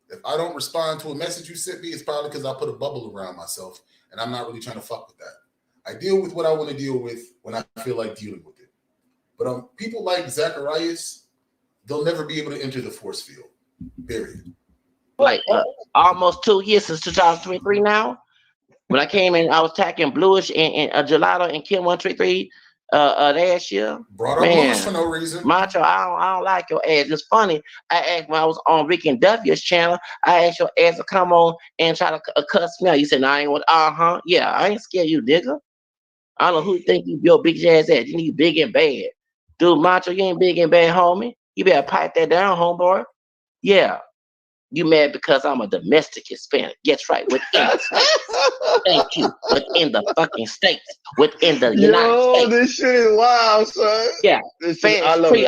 If I don't respond to a message you sent me, it's probably because I put a bubble around myself, and I'm not really trying to fuck with that. I deal with what I want to deal with when I feel like dealing with it. But people like Zacarias, they'll never be able to enter the force field. Period. Like almost 2 years since 2023 now. When I came in, I was attacking Bluish and Gelato and Kim 133 last year. Brought up Bluish for no reason. Macho, I don't like your ass. It's funny. I asked when I was on Rick and Duffy's channel, I asked your ass to come on and try to cuss me out. You said, "No, I ain't want." Yeah, I ain't scared you, nigga. I don't know who you think you your big ass at. You need big and bad, dude. Macho, you ain't big and bad, homie. You better pipe that down, homeboy. Yeah. You mad because I'm a domestic Hispanic. That's right. Within the states. Thank you. Within the fucking states. Within the United States. This shit is wild, son. Yeah. I love it.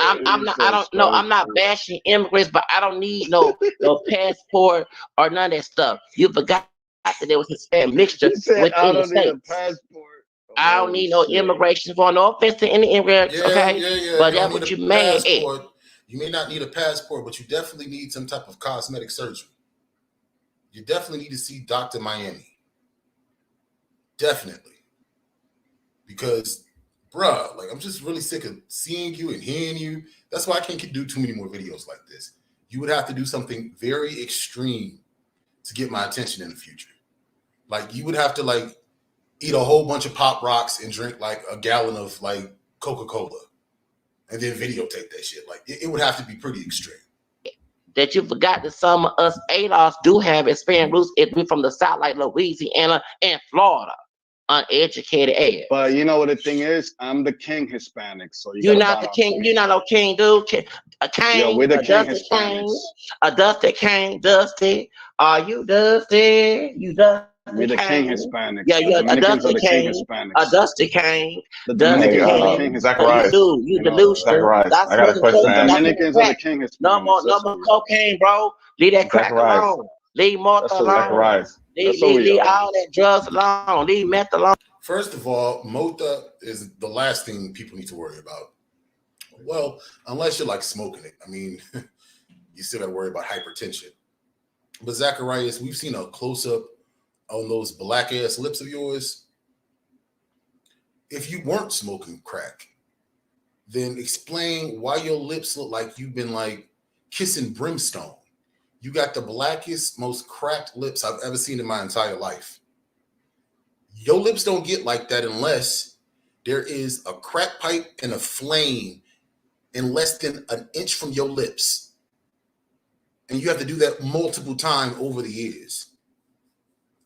I'm not bashing immigrants, but I don't need no passport or none of that stuff. You forgot that there was Hispanic mixture within the states. I don't need no immigration for no offense to any immigrants, okay? Yeah. But that's what you mad at. You may not need a passport, but you definitely need some type of cosmetic surgery. You definitely need to see Dr. Miami. Definitely. Because, bruh, like, I'm just really sick of seeing you and hearing you. That's why I can't do too many more videos like this. You would have to do something very extreme to get my attention in the future. Like, you would have to, like, eat a whole bunch of Pop Rocks and drink, like, a gallon of, like, Coca-Cola. And then videotape that shit. Like, it would have to be pretty extreme. That you forgot that some of us ADOS do have Hispanic roots. If we from the South, like Louisiana and Florida. Uneducated ass. But you know what the thing is? I'm the king Hispanic. So you're not the king. You're not no king, dude. A king. Yeah, we're the king Hispanics. A Dusty King. Dusty. Are you Dusty? You Dusty. We're the king Hispanics. Yeah, you're a Dusty King. A Dusty King. The Dominicans are the king Hispanics. You delusional. Zacharias, I got a question. The Dominicans are the king Hispanics. No more cocaine, bro. Leave that crack alone. Leave Martha alone. That's what we Leave are. all that drugs alone. Leave meth alone. First of all, Mota is the last thing people need to worry about. Well, unless you're like smoking it. I mean, you still got to worry about hypertension. But Zacarias, we've seen a close up on those black ass lips of yours. If you weren't smoking crack, then explain why your lips look like you've been like kissing brimstone. You got the blackest, most cracked lips I've ever seen in my entire life. Your lips don't get like that unless there is a crack pipe and a flame in less than an inch from your lips. And you have to do that multiple times over the years.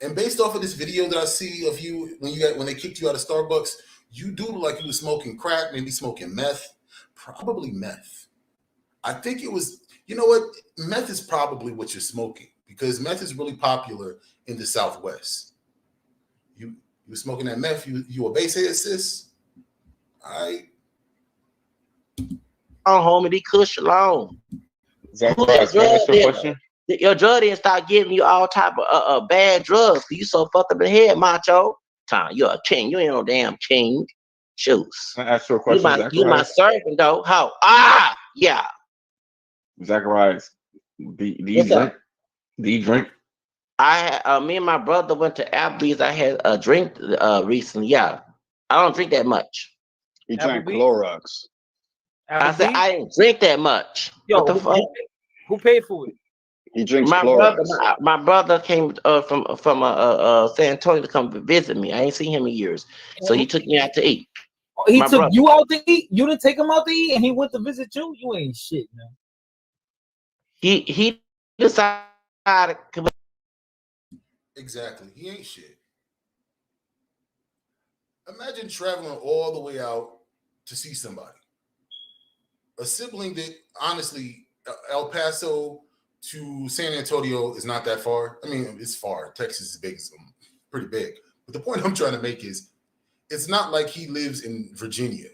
And based off of this video that I see of you when they kicked you out of Starbucks, you do look like you were smoking crack, maybe smoking meth, probably meth. I think it was, you know what? Meth is probably what you're smoking because meth is really popular in the Southwest. You were smoking that meth, you a bass head, sis? All right. On homie, they cush alone. Zacarias, can I ask you a question? Your drug didn't start giving you all type of bad drugs. You so fucked up in the head, macho. Tom, you're a king. You ain't no damn king. Shoes. Can I ask you a question, You my Zacarias? servant though. How? Yeah. Zacarias, do you What's drink? up? Do you drink? Me and my brother went to Applebee's. I had a drink recently. Yeah, I don't drink that much. He drank Applebee's? Clorox. I said Applebee's? I didn't drink that much. Yo, What the fuck? who paid for it? He drinks My Clorox. brother came from San Antonio to come visit me. I ain't seen him in years, so he took me out to eat. He My took brother. you out to eat. You didn't take him out to eat, and he went to visit you. You ain't shit, man. He decided. Exactly. He ain't shit. Imagine traveling all the way out to see somebody. A sibling that, honestly, El Paso to San Antonio is not that far. I mean, it's far. Texas is big, so pretty big. But the point I'm trying to make is it's not like he lives in Virginia.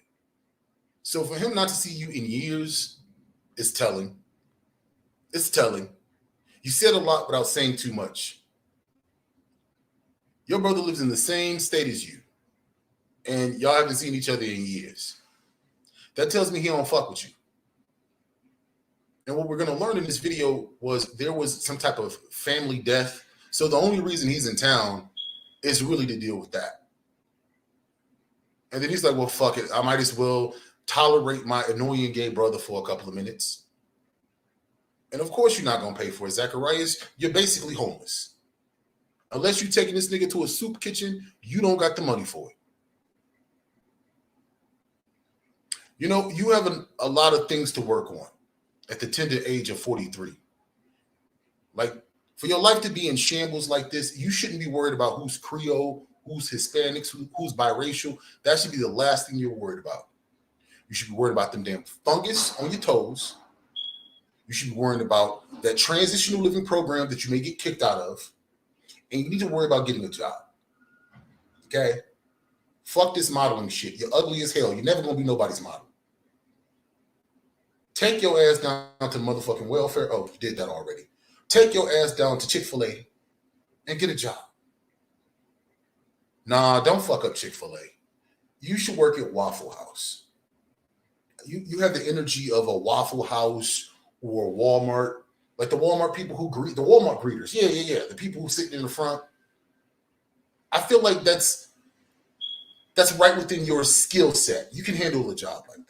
So for him not to see you in years is telling. It's telling. You said a lot without saying too much. Your brother lives in the same state as you, and y'all haven't seen each other in years. That tells me he don't fuck with you. And what we're going to learn in this video was there was some type of family death. So the only reason he's in town is really to deal with that. And then he's like, well, fuck it. I might as well tolerate my annoying gay brother for a couple of minutes. And of course you're not going to pay for it, Zacarias. You're basically homeless. Unless you're taking this nigga to a soup kitchen, you don't got the money for it. You know, you have a lot of things to work on at the tender age of 43. Like, for your life to be in shambles like this, you shouldn't be worried about who's Creole, who's Hispanics, who's biracial. That should be the last thing you're worried about. You should be worried about them damn fungus on your toes. You should be worrying about that transitional living program that you may get kicked out of. And you need to worry about getting a job. Okay? Fuck this modeling shit. You're ugly as hell. You're never going to be nobody's model. Take your ass down to motherfucking welfare. Oh, you did that already. Take your ass down to Chick-fil-A and get a job. Nah, don't fuck up Chick-fil-A. You should work at Waffle House. You have the energy of a Waffle House or Walmart. Like the Walmart people who greet, the Walmart greeters. Yeah. The people who sit in the front. I feel like that's right within your skill set. You can handle a job like that.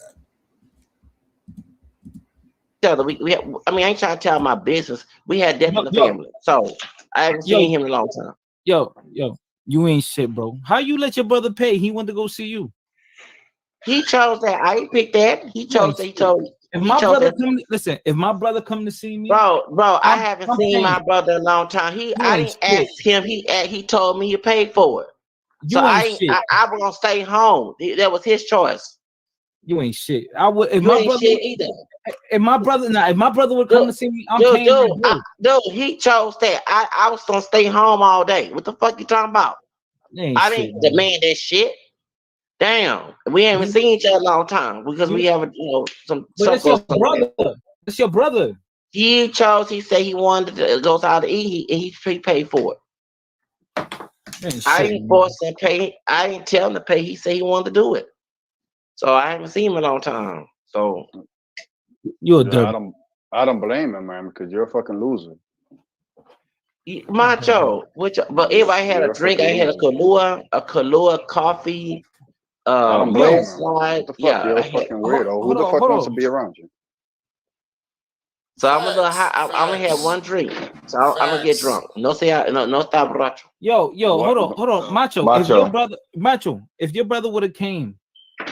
We have, I mean, I ain't trying to tell my business. We had death in the family, so I haven't seen him in a long time. Yo, you ain't shit, bro. How you let your brother pay? He went to go see you. He chose that. I ain't picked that. He chose that. He chose. If my brother come, listen. If my brother come to see me, bro, I haven't seen my brother in a long time. I didn't ask him. He told me he paid for it. So I was gonna stay home. That was his choice. You ain't shit. I would if my brother either. If my brother would come to see me, I'm paying. Dude, he chose that. I was gonna stay home all day. What the fuck you talking about? I didn't demand that shit. Damn, we haven't seen each other in a long time because we haven't, some. But it's your brother. It's your brother. He chose. He said he wanted to go out to eat. He paid for it. I ain't forced him to pay. I ain't tell him to pay. He said he wanted to do it. So I haven't seen him in a long time. So you're a Yeah, dirty. I don't blame him, man, because you're a fucking loser. Macho, but if I had a You're a drink, I fucking had loser. a Kahlua coffee, I don't blame him. mudslide. What the fuck? Yeah, You're I a had. fucking weirdo. Who the fuck wants to be around you? So I'm a little high. I'm gonna have Facts. one drink. So I'm gonna get Facts. drunk. No say no stop borracho. Yo, What? hold on, Macho. If your brother would have came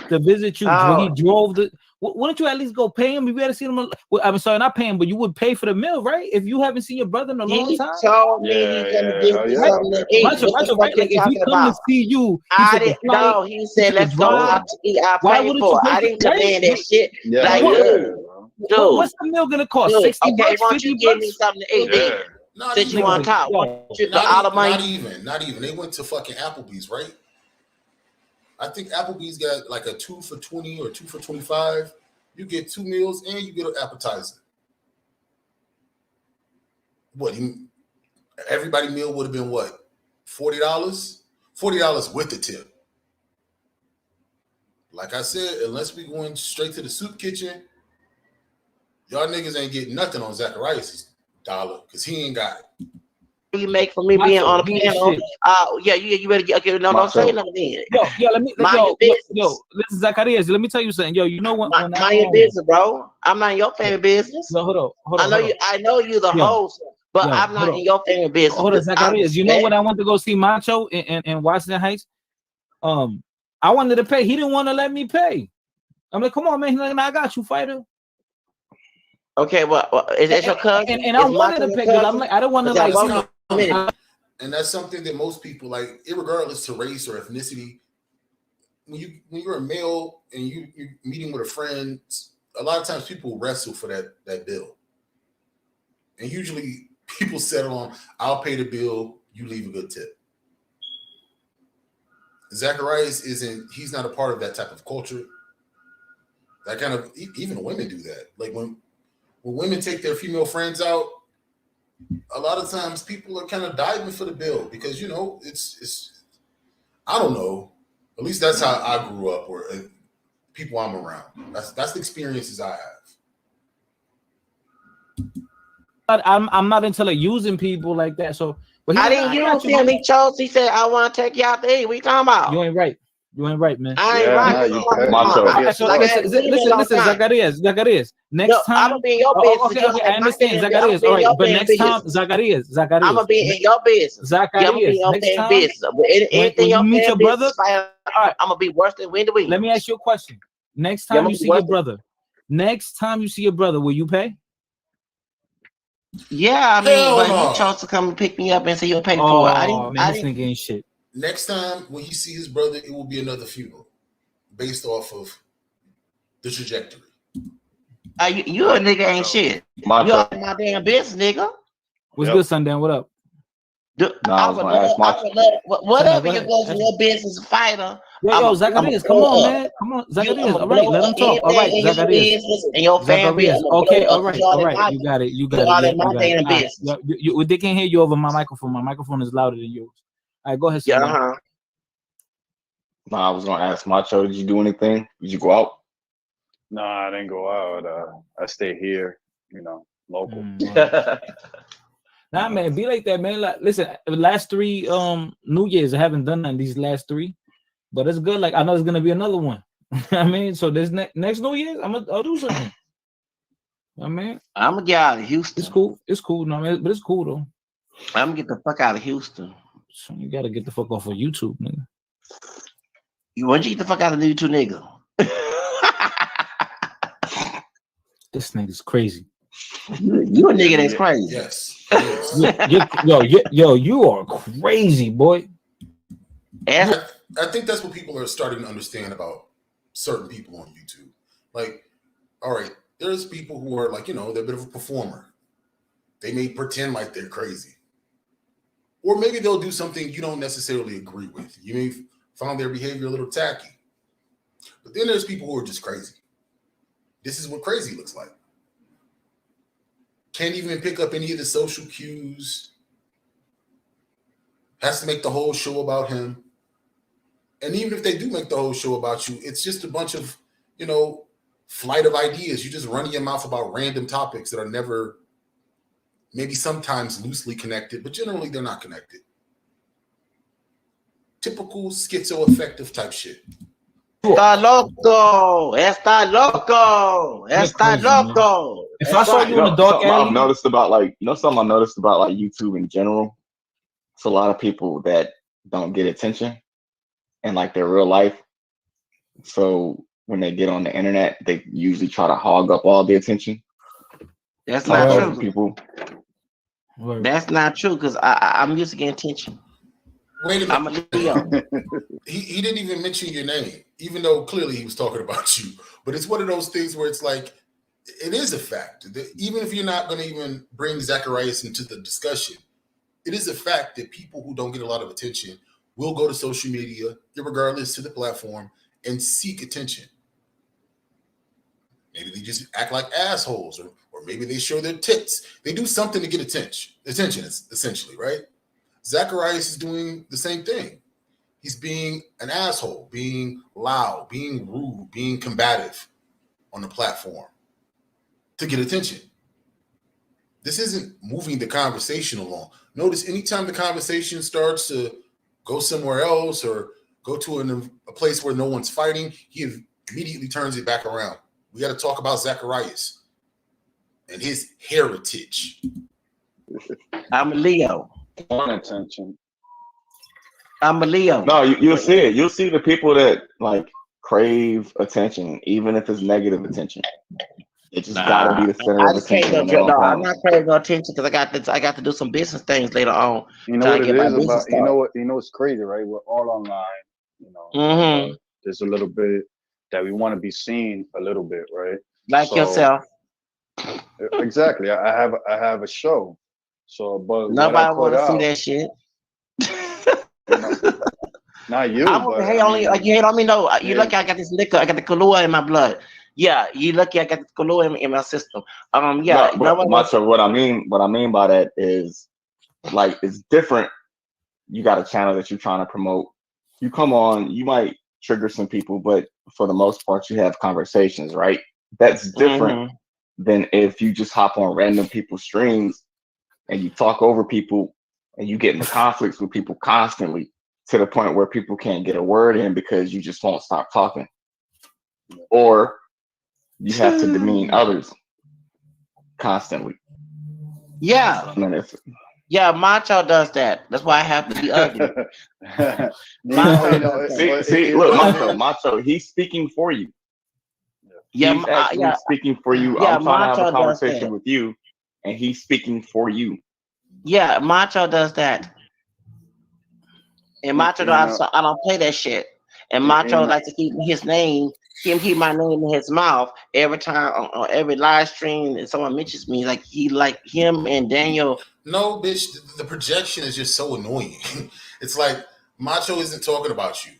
to visit you when he Oh, drove wouldn't you at least go pay him? If you had seen him, I'm sorry, not pay him, but you would pay for the meal, right? If you haven't seen your brother in a long he time, told me Yeah, he's gonna yeah, give hell me yeah, right? I'll something pay to for eat. that. Macho, What the right? fuck Like you if he talking come to about? see you, he I took the didn't flight, know. He he said, took the let's go drive. out to eat. I Why pay wouldn't for you it. pay I for didn't right? demand that shit. Yeah, Like, hell What, yeah, dude, bro. what's the meal gonna cost? dude, 60 okay, bucks, why don't 50 you give me bucks? something to eat Yeah. then? Not Since you even. want to talk, why Yo, don't you, all the money. Not even. They went to fucking Applebee's, right? I think Applebee's got like a 2 for $20 or 2 for $25. You get 2 meals and you get an appetizer. What? Everybody meal would have been what? $40? $40 with the tip. Like I said, unless we going straight to the soup kitchen, y'all niggas ain't getting nothing on Zacarias' dollar because he ain't got it. You make for me being Macho, on the he ain't panel. shit. Yeah, you better get okay. No, don't say Macho. nothing then. Let me Mind your business. listen, Zacarias, let me tell you something. Yo, you know when I Mind your business, bro. I'm not in your family business. no, hold on. I know you the Yo, host, but I'm hold not on. in your family business. Hold on, Because I Zacarias. You know when respect. I went to go see Macho in Washington Heights? I wanted to pay. He didn't want to let me pay. I'm like, come on, man. He's like, nah, I got you, fighter. Okay, well, is that your cousin? And I Is wanted Macho to your pay because I'm cousin? like, I don't want to Because y'all like, That's you know, both and that's something that most people like, irregardless to race or ethnicity. When you're a male and you're meeting with a friend, a lot of times people wrestle for that bill, and usually people settle on, "I'll pay the bill, you leave a good tip." Zacharias he's not a part of that type of culture. That kind of, even women do that. Like when women take their female friends out, a lot of times people are kind of diving for the bill because it's I don't know. At least that's how I grew up, or people I'm around. That's the experiences I have. I'm not into like using people like that. So, but he's I like, didn't I got use you, him. man. He chose. He said, I want to take you out to eat. What you talking about? You ain't right. You ain't right, man. I ain't Yeah, right. nah, What you you talking pay. You about? Macho. pay So Like I yourself. haven't seen him in a long listen, time. Zacarias. No, Next I'm time, gonna be in your business. okay, Just I like my understand, damn. I'm gonna Zacarias. be All in right, your but damn next time, business. I'm gonna Zacarias, be in your business. Yeah, I'm gonna be in your next damn time, business. But anything when you your meet damn your brother, business, like, all right, I'm gonna be worse than Wendy let me Williams. ask you a question. Next Yeah, I'm time you gonna be see worse. next time you see your brother, will you pay? Yeah, I mean, Hell but he no. chose to come and pick me up and say you'll pay for it. Oh man, I this didn't. nigga ain't shit. Next time when you see his brother, it will be another funeral based off of the trajectory. You a nigga ain't shit. You Macho. out of my damn business, nigga. What's Yep. good, Sundown? What up? Nah, I was gonna ask Macho. Whatever Go you ahead. go to your business fighter. Yo, I'm Zacarias, a come on, blow up. man. Come on, I'm Zacarias. gonna All right, blow let up him talk. All right, anything in your Zacarias. business and your family. Zacarias. I'm gonna Okay, blow all up right, y'all all in right. my You got it. y'all in You my got it. damn All right. business. They can't hear you over my microphone. My microphone is louder than yours. All right, go ahead, Yeah, Sundown. Nah, I was gonna ask Macho. Did you do anything? Did you go out? Nah, I didn't go out. I stay here. Local. Wow. Nah, man, be like that, man. Like, listen, the last 3 New Year's, I haven't done none these last 3, but it's good. Like I know there's gonna be another one. I mean, so this next New Year's, I'll do something. I mean, I'm gonna get out of Houston. it's cool. It's cool, no, man, but it's cool though. I'm gonna get the fuck out of Houston. So you gotta get the fuck off of YouTube, nigga. When'd you get the fuck out of YouTube, nigga? This nigga's crazy. You a nigga that's crazy. Yes. You are crazy, boy. I think that's what people are starting to understand about certain people on YouTube. Like, all right, there's people who are like, they're a bit of a performer. They may pretend like they're crazy. Or maybe they'll do something you don't necessarily agree with. You may find their behavior a little tacky. But then there's people who are just crazy. This is what crazy looks like. Can't even pick up any of the social cues. has to make the whole show about him. And even if they do make the whole show about you, it's just a bunch of, flight of ideas. You just running your mouth about random topics that are never, maybe sometimes loosely connected, but generally they're not connected. Typical schizoaffective type shit. Está loco. Está loco. Está crazy, man. loco. If I saw right. you in a dark something I've alley, noticed about something I noticed about like YouTube in general. It's a lot of people that don't get attention in like their real life. So when they get on the internet, they usually try to hog up all the attention. That's Talk not over true. people. Word. That's not true because I'm used to getting attention. Wait a I'm a minute. Leo. He didn't even mention your name, even though clearly he was talking about you. But it's one of those things where it's like, it is a fact that even if you're not going to even bring Zacarias into the discussion, it is a fact that people who don't get a lot of attention will go to social media, irregardless to the platform, and seek attention. Maybe they just act like assholes, or maybe they show their tits. They do something to get attention. Attention, essentially, right? Zacarias is doing the same thing. He's being an asshole, being loud, being rude, being combative on the platform to get attention. This isn't moving the conversation along. Notice anytime the conversation starts to go somewhere else or go to a place where no one's fighting, he immediately turns it back around. We got to talk about Zacarias and his heritage. I'm a Leo. Want attention. I'm a Leo. No, you'll see it. You'll see the people that like crave attention, even if it's negative attention. It just gotta be the center I of just can't attention. go. No, I'm not craving no attention because I got to do some business things later on. You know Trying what to it get my is business about. started. You know what's crazy, right? We're all online. Mhm. There's a little bit that we want to be seen a little bit, right? Like So, yourself. Exactly. I have a show. So, but what I Nobody put want to see out, that shit. you know, not you, I'm but over hate I on you. mean, You hate on me? No, you yeah, lucky I got this liquor. I got the Kahlua in my blood. Yeah, you lucky I got the Kahlua in my system. Yeah, No, but nobody wants. Macho, what I mean by that is like it's different. You got a channel that you're trying to promote. You come on, you might trigger some people, but for the most part, you have conversations, right? That's different than if you just hop on random people's streams and you talk over people and you get into conflicts with people constantly to the point where people can't get a word in because you just won't stop talking. Or you have to demean others constantly. Yeah, And then it's, yeah. Macho does that. That's why I have to be ugly. no, Macho does that. look, what it is. Macho, he's speaking for you. Yeah, He's actually speaking for you. yeah. I'm trying to have a Macho does conversation that. with you, and he's speaking for you. Yeah, Macho does that. And Macho, You know, I don't play that shit. And in Macho my, likes to keep his name, keep my name in his mouth every time on every live stream and someone mentions me. Like him and Daniel. No, bitch, the projection is just so annoying. It's like Macho isn't talking about you.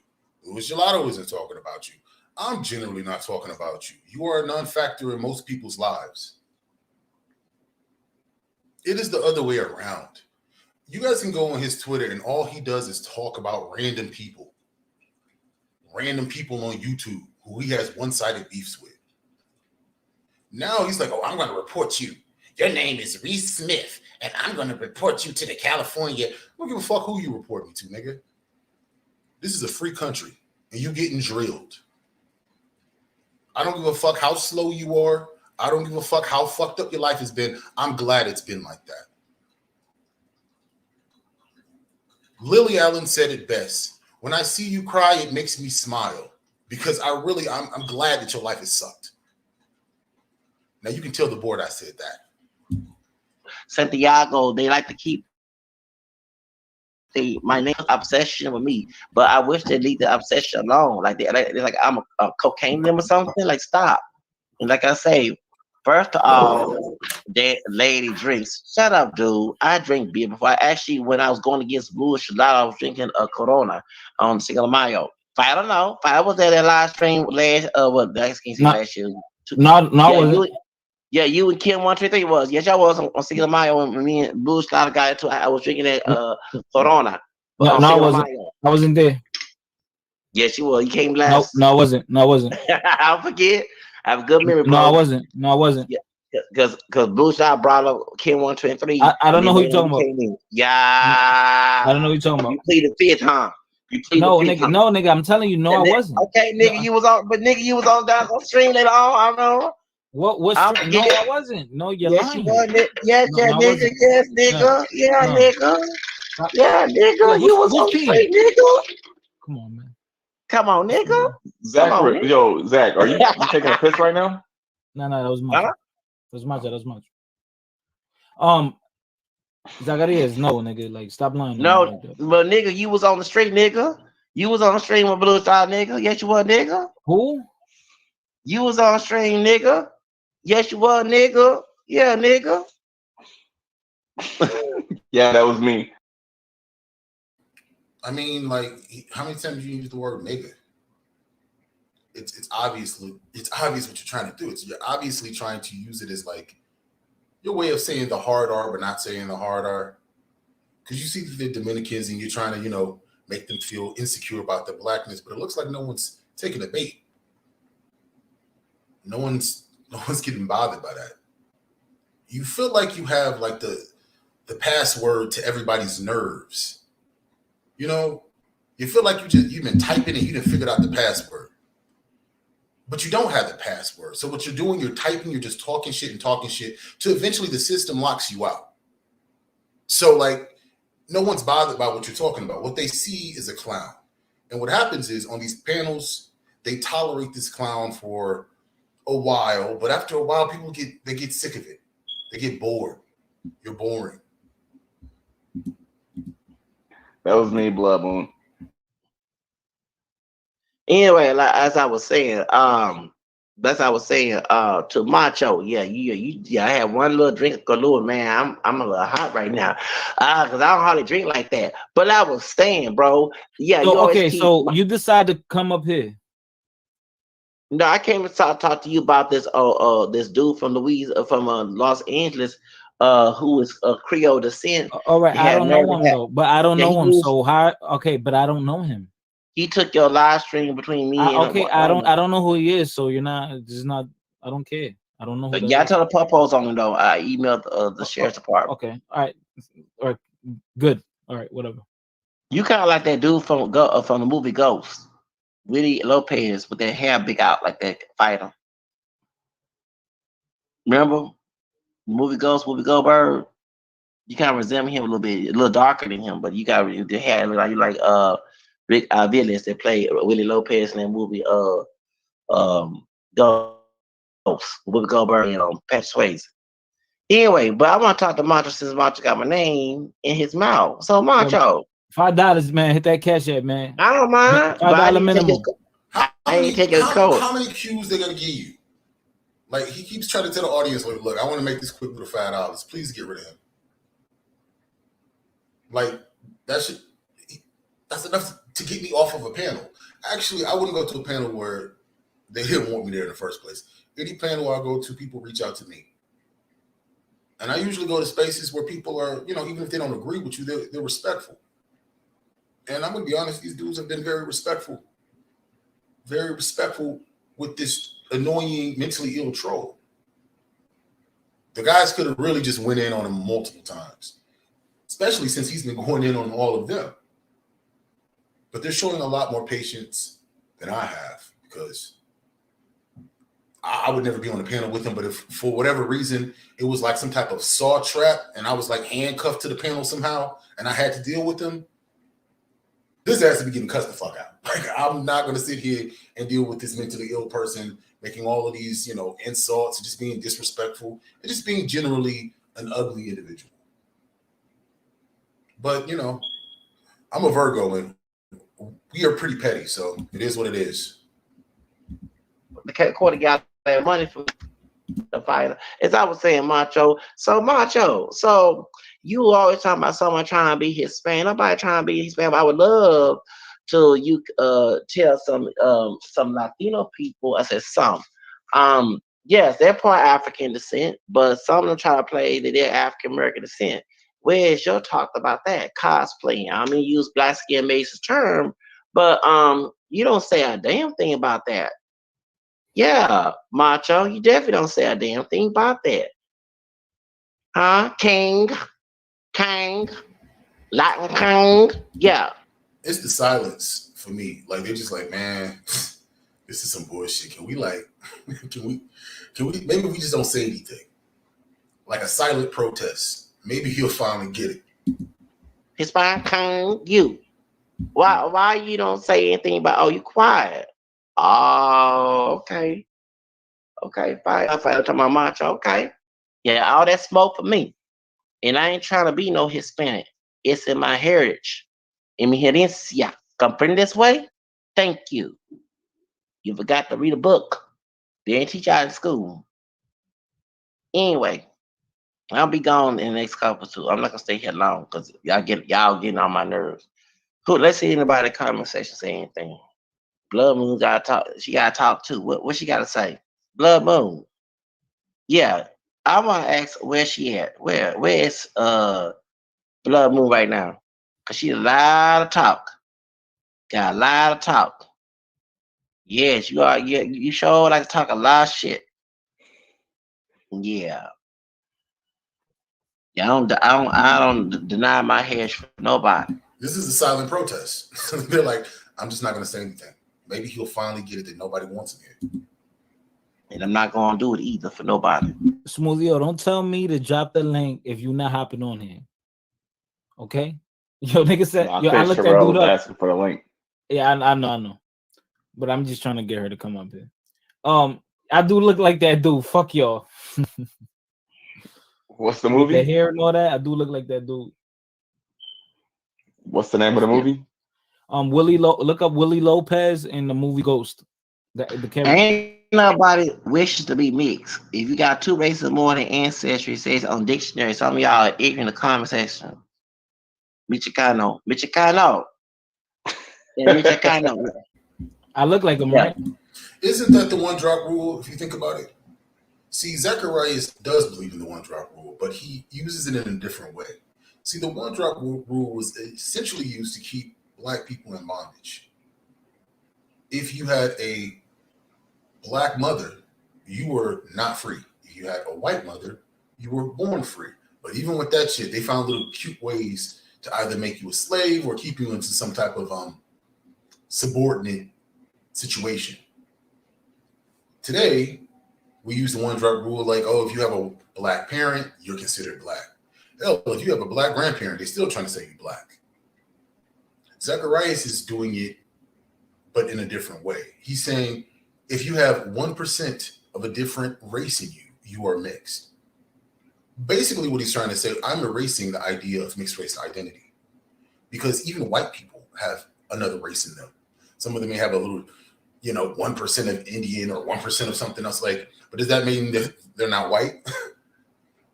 Luis Gelato isn't talking about you. I'm generally not talking about you. You are a non-factor in most people's lives. It is the other way around. You guys can go on his Twitter and all he does is talk about random people on YouTube who he has one-sided beefs with. Now he's like, oh, I'm going to report you. Your name is Reese Smith, and I'm going to report you to the California. I don't give a fuck who you report me to, nigga. This is a free country, and you getting drilled. I don't give a fuck how slow you are. I don't give a fuck how fucked up your life has been. I'm glad it's been like that. Lily Allen said it best. When I see you cry, it makes me smile because I'm glad that your life has sucked. Now you can tell the board I said that. Santiago, they like to keep my name obsession with me, but I wish they leave the obsession alone. Like they're like I'm a cocaine limb or something. Like stop. And like I say, first of all, that lady drinks. Shut up, dude. I drink beer before. When I was going against Blue Gelato, I was drinking a Corona on Cinco de Mayo. I don't know. I was at that live stream last. Last year. You and Kim 123 was. Yes, y'all was on Cinco de Mayo when me and Blue Gelato got into. I was drinking that Corona. No, on no, I Cinco de wasn't. Mayo. I wasn't there. Yes, you were. You came No, last. no, I wasn't. No, I wasn't. I'll forget. I have a good memory, No, I bro. wasn't. No, I wasn't. Yeah, because Blue Shot brought up King 1, 2, and 3. I don't and know then who you're when talking you about. came in. I Yeah. don't know what you're talking about. You pleaded fifth, huh? You pleaded No, fifth, nigga. huh? No, nigga. I'm telling you, no, I wasn't. Okay, No, nigga, you was on, but nigga, you was on down on stream later on. I know. what? I No, forget. I wasn't. No, you're Yes, you lying. was. Yes, No, yeah, no, I nigga. wasn't. Yes, No, nigga. Yeah, no. nigga. Yeah, Yeah, nigga. You was who's on peeing? stream, nigga. Come on, man. Come on, nigga. Come Zach, on, nigga. yo, Zach, are you taking a piss right now? No, that was Huh? much. That was much. That was much. Zacarias, no, nigga. Like, stop lying. No, Like that. but nigga, you was on the street, nigga. You was on the stream with Blue Star, nigga. Yes, you was, nigga. Who? You was on stream, nigga. Yes, you was, nigga. Yeah, nigga. Yeah, that was me. I mean, like, how many times you use the word nigga? It's obvious what you're trying to do. You're obviously trying to use it as like your way of saying the hard R, but not saying the hard R. Because you see the Dominicans and you're trying to, make them feel insecure about their blackness, but it looks like no one's taking the bait. No one's getting bothered by that. You feel like you have like the password to everybody's nerves. You feel like you've been typing and you didn't figure out the password. But you don't have the password. So what you're doing, you're typing, you're just talking shit to eventually the system locks you out. So like no one's bothered by what you're talking about. What they see is a clown. And what happens is on these panels, they tolerate this clown for a while, but after a while, people get sick of it. They get bored. You're boring. That was me, Blood Moon. Anyway, like as I was saying, to Macho, I had one little drink of Kahlua, man. I'm a little hot right now, cause I don't hardly drink like that. But I was saying, bro, yeah, you So always okay, keep. so you decide to come up here. No, I came to talk to you about this. This dude from Los Angeles, who is a Creole descent. All right, He I had don't know nerve to him have. though, but I don't Yeah, know him. So how? Okay, but I don't know him. he took your live stream between me and Okay, I don't know who he is. So you're not. This is not. I don't care. I don't know who that Yeah, I is. tell the purpose on him though. I emailed the sheriff's department. Okay, all right, good. All right, whatever. You kind of like that dude from the movie Ghost, Willie Lopez, with that hair big out like that fighter. Remember the movie Ghost, Whoopi Goldberg? You kind of resemble him a little bit, a little darker than him, but you got the hair look like you like Rick Villas that played Willie Lopez in that movie Ghost, Whoopi Goldberg and Patrick Swayze. Anyway, but I want to talk to Macho since Macho got my name in his mouth. So Macho, $5, man. Hit that cash app, man. I don't mind. $5 minimum. How ain't taking his code. How many cues they gonna give you? Like he keeps trying to tell the audience, like, look, I want to make this quick with $5. Please get rid of him. Like that's enough to get me off of a panel. Actually, I wouldn't go to a panel where they didn't want me there in the first place. Any panel I go to, people reach out to me. And I usually go to spaces where people are, even if they don't agree with you, they're respectful. And I'm going to be honest, these dudes have been very respectful with this annoying, mentally ill troll. The guys could have really just went in on him multiple times, especially since he's been going in on all of them. But they're showing a lot more patience than I have because I would never be on a panel with him. But if for whatever reason, it was like some type of saw trap and I was like handcuffed to the panel somehow and I had to deal with him, this has to be getting cussed the fuck out. Like, I'm not going to sit here and deal with this mentally ill person making all of these, insults and just being disrespectful and just being generally an ugly individual. But, I'm a Virgo and we are pretty petty, so it is what it is. The court got that money for the fighter. As I was saying, Macho. So you always talking about someone trying to be Hispanic. Nobody trying to be Hispanic. I would love to you tell some Latino people. I said some. Yes, they're part African descent, but some of them try to play that they're African American descent. Where's your talk about that cosplaying? I mean, use black skin Mace's term, but you don't say a damn thing about that. Yeah, Macho, you definitely don't say a damn thing about that, huh? King, Latin King, yeah. It's the silence for me. Like they're just like, man, this is some bullshit. Can we like, can we? Maybe we just don't say anything. Like a silent protest. Maybe he'll finally get it. Hispanic King, you. Why you don't say anything about? Oh, you quiet. Oh, okay. Okay, fine. I'm talking about Macho. Okay. Yeah, all that smoke for me. And I ain't trying to be no Hispanic. It's in my heritage. En mi herencia. Comprende this way? Thank you. You forgot to read a book. They ain't teach you out in school. Anyway, I'll be gone in the next couple two. I'm not gonna stay here long because y'all getting on my nerves. Cool. Let's see anybody in the comment section say anything. Blood Moon gotta talk. She gotta talk too. What she gotta say? Blood Moon. Yeah. I wanna ask where she at. Where is Blood Moon right now? Cause she a lot of talk. Got a lot of talk. Yes, you are. Yeah, you sure like to talk a lot of shit. Yeah. Yeah, I don't deny my hash for nobody. This is a silent protest. They're like, I'm just not going to say anything. Maybe he'll finally get it that nobody wants him here. And I'm not going to do it either for nobody. Smoothio, don't tell me to drop the link if you're not hopping on here. Okay? Yo, nigga said, No, I yo, I think looked that Sherelle dude was up. asking for the link. Yeah, I know. But I'm just trying to get her to come up here. I do look like that dude. Fuck y'all. What's the With the movie? hair and all that, I do look like that dude. What's the name of the movie? Look up Willie Lopez in the movie Ghost. The character. Ain't nobody wishes to be mixed. If you got two races or more than ancestry, it says on dictionary. Some of y'all are ignorant in the comment section. Michicano. Yeah, Michicano. I look like him, Yeah. right? Isn't that the one drop rule, if you think about it? See, Zacarias does believe in the one drop rule, but he uses it in a different way. See, the one drop rule was essentially used to keep black people in bondage. If you had a black mother, you were not free. If you had a white mother, you were born free. But even with that shit, they found little cute ways to either make you a slave or keep you into some type of subordinate situation. Today, we use the one drop rule like, oh, if you have a black parent, you're considered black. Hell, if you have a black grandparent, they're still trying to say you black. Zacarias is doing it, but in a different way. He's saying if you have 1% of a different race in you, you are mixed. Basically, what he's trying to say, I'm erasing the idea of mixed race identity because even white people have another race in them. Some of them may have a little, 1% of Indian or 1% of something else. Like, but does that mean that they're not white?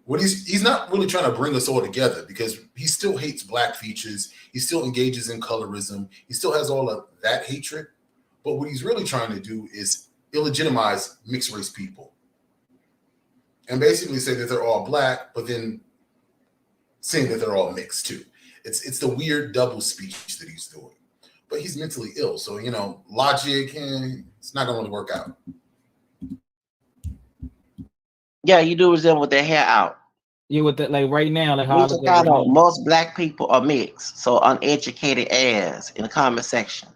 What he's not really trying to bring us all together because he still hates black features. He still engages in colorism. He still has all of that hatred. But what he's really trying to do is illegitimize mixed race people and basically say that they're all black, but then saying that they're all mixed too. It's the weird double speech that he's doing. But he's mentally ill. So, logic, it's not going to really work out. Yeah, you do resemble with their hair out. Yeah, with that, like right now, like how I look like right now. Most black people are mixed, so uneducated as in the comment section.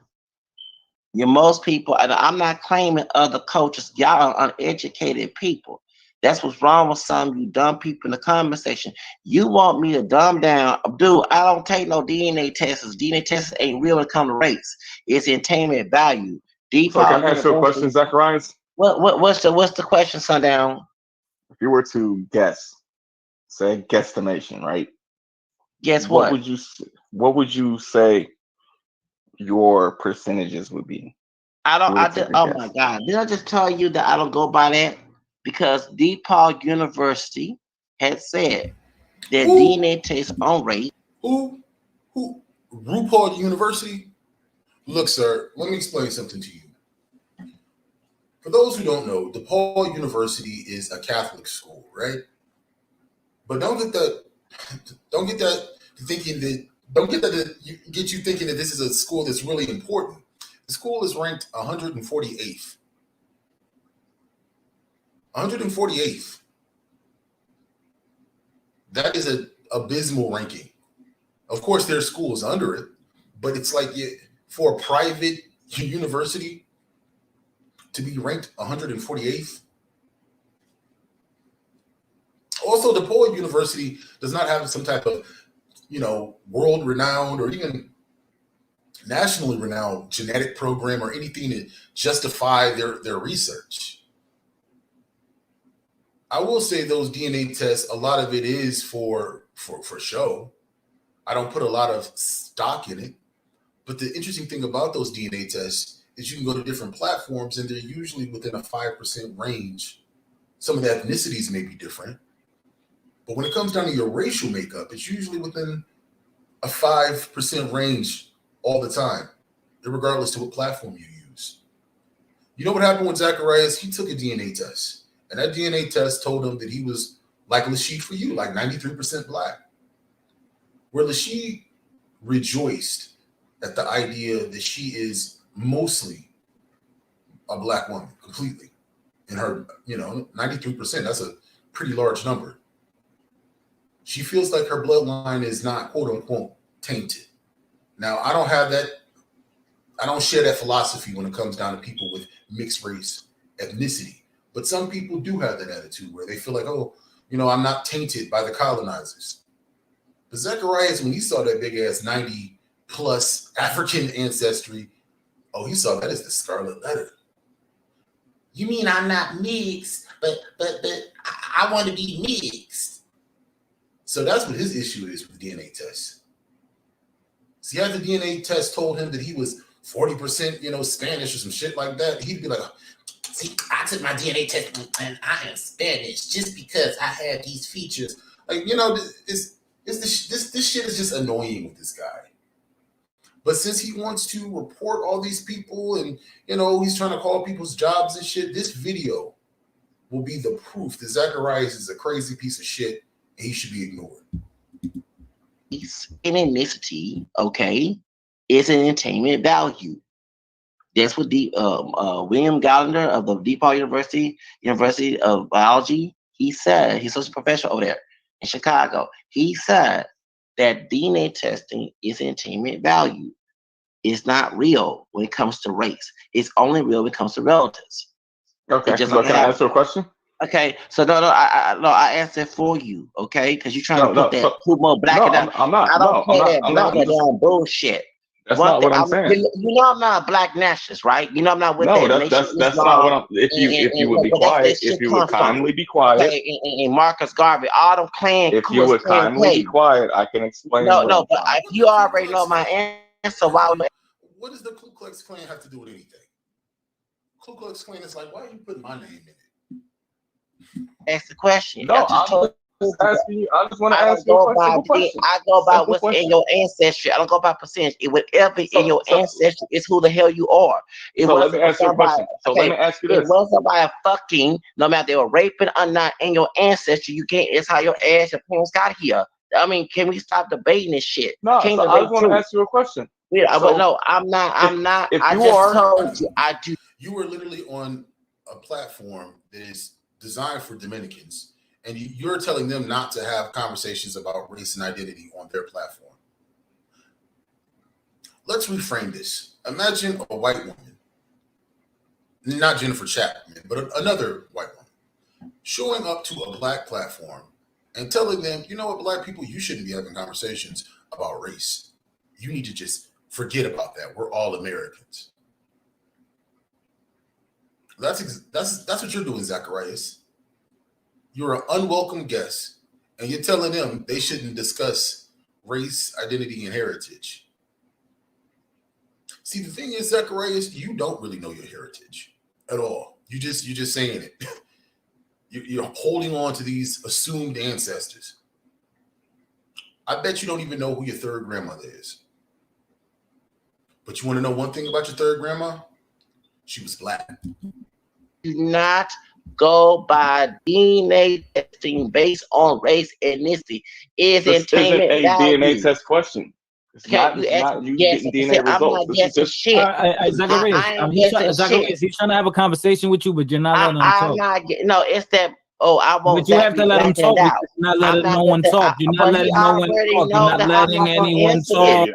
Most people, and I'm not claiming other cultures. Y'all are uneducated people. That's what's wrong with some of you dumb people in the comment section. You want me to dumb down, dude? I don't take no DNA tests. DNA tests ain't real when it comes to race. It's entertainment value. So can I ask you a question, Zacarias? What's the question, Sundown? If you were to guess, say guesstimation, right? Guess what? What would you say your percentages would be? Oh my God! Did I just tell you that I don't go by that? Because DePaul University has said that DNA tests on race. Who? RuPaul University? Look, sir, let me explain something to you. For those who don't know, DePaul University is a Catholic school, right? But don't get that Don't get that thinking that. Don't get that get you thinking that this is a school that's really important. The school is ranked 148th. 148th. That is an abysmal ranking. Of course, there's schools under it, but it's like for a private university to be ranked 148th. Also, DePaul University does not have some type of, world-renowned or even nationally renowned genetic program or anything to justify their research. I will say those DNA tests, a lot of it is for show. I don't put a lot of stock in it. But the interesting thing about those DNA tests is you can go to different platforms and they're usually within a 5% range. Some of the ethnicities may be different. But when it comes down to your racial makeup, it's usually within a 5% range all the time, regardless to what platform you use. You know what happened with Zacarias? He took a DNA test. And that DNA test told him that he was like Lashid for you, like 93% black. Where Lashid rejoiced at the idea that she is mostly a black woman, completely. In her, 93%, that's a pretty large number. She feels like her bloodline is not, quote unquote, tainted. Now, I don't have that. I don't share that philosophy when it comes down to people with mixed race ethnicity. But some people do have that attitude where they feel like, I'm not tainted by the colonizers. But Zacarias, when he saw that big ass 90 plus African ancestry, he saw that as the scarlet letter. You mean I'm not mixed, but I want to be mixed. So that's what his issue is with DNA tests. See, how the DNA test told him that he was 40%, Spanish or some shit like that, he'd be like, see, I took my DNA test and I am Spanish just because I have these features. Like, this shit is just annoying with this guy. But since he wants to report all these people and, he's trying to call people's jobs and shit, this video will be the proof that Zacarias is a crazy piece of shit and he should be ignored. In ethnicity, okay, is an entertainment value. That's what the William Gallagher of the DePaul University of Biology, he said, he's a professor over there in Chicago. He said that DNA testing is entertainment value. It's not real when it comes to race. It's only real when it comes to relatives. Okay, so can I answer a question? Okay, so no, I answered for you, okay? Because you're trying to put more black in that. I'm not. I don't care that black down bullshit. That's not what I'm saying. I'm not a black nationalist, right? I'm not with that. No, that's not what I'm. If you would be quiet, if you would kindly be quiet. Okay, and Marcus Garvey, all them Klan. If you would kindly be quiet, I can explain. No, but if you already know my answer, why would? What does the Ku Klux Klan have to do with anything? Ku Klux Klan is like, why are you putting my name in it? Ask the question. No, I just want to ask you a question. I go by what's in your ancestry. I don't go by percentage. Whatever in your ancestry is who the hell you are. Let me ask you a question. So let me ask you this. It wasn't by fucking, no matter they were raping or not in your ancestry, you can't, it's how your ass, your parents got here. I mean, can we stop debating this shit? No, I just want to ask you a question. Yeah, but no, I'm not. I just told you, I do. You were literally on a platform that is designed for Dominicans, and you're telling them not to have conversations about race and identity on their platform. Let's reframe this. Imagine a white woman, not Jennifer Chapman, but another white woman, showing up to a black platform and telling them, you know what, black people, you shouldn't be having conversations about race. You need to just forget about that. We're all Americans. That's what you're doing, Zacarias. You're an unwelcome guest, and you're telling them they shouldn't discuss race, identity, and heritage. See, the thing is, Zacarias, you don't really know your heritage at all. You're just saying it. You're holding on to these assumed ancestors. I bet you don't even know who your third grandmother is. But you want to know one thing about your third grandma? She was black. Do not go by DNA testing based on race and ethnicity. Is This isn't entertainment a DNA value? test question. It's Okay, not. you It's asked not me you guessing. getting DNA I'm results. not This is guessing just. shit. Zacharias, I ain't guessing shit. Zacharias, he's trying to have a conversation with you, but you're not letting him I'm talk. not getting no. It's that. Oh, I want But you Zach have to to be let him black and talk out. because you're not I'm letting not no with one that. talk. You're not But he letting no one already talk. You're know not that I'm letting not gonna anyone answer Yeah, it. talk. yeah,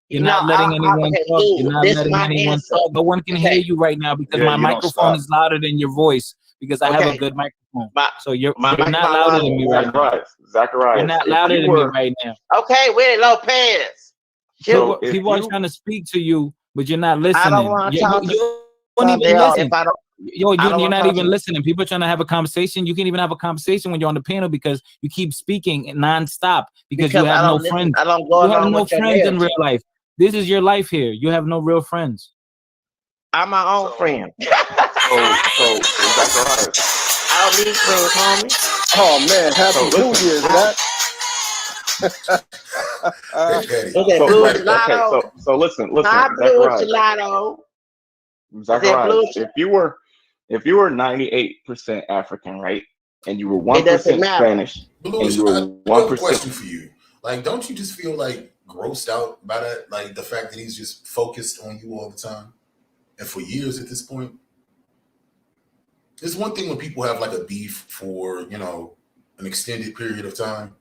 You're You know, not letting anyone okay, talk. You're cool. not This letting my anyone answer. talk. No one can hear Okay, you right now because yeah. my You don't microphone stop. is louder than your voice because I have a okay. good microphone. My So you're not microphone louder loud. than me right now. You're Zacharias. not If louder you than me were, right now. Okay, Willie Lopez. Shoot. so if People are you, trying to speak to you, but you're not I don't listening. want to talk to You won't Sunday even if listen. I don't. I don't You're want to not talk even to. listening. People are trying to have a conversation. You can't even have a conversation when you're on the panel because you keep speaking nonstop because you Because I have no don't listen. friends. I don't go You have along no with your friends in real narrative. life. This is your life here. You have no real friends. I'm my own friend. so Zacharias. I don't need friends, homie. Oh man, So happy New listen. Year's, I, Big Daddy. is that So blue okay. gelato? So listen. Hi, blue Zacharias. gelato. Is that blue? If you were 98% African, right, and you were It doesn't 1% matter. Spanish, and Bluish, you I were do have a 1%. question for you. Like, don't you just feel like grossed out by that? Like the fact that he's just focused on you all the time and for years at this point? It's one thing when people have like a beef for, an extended period of time.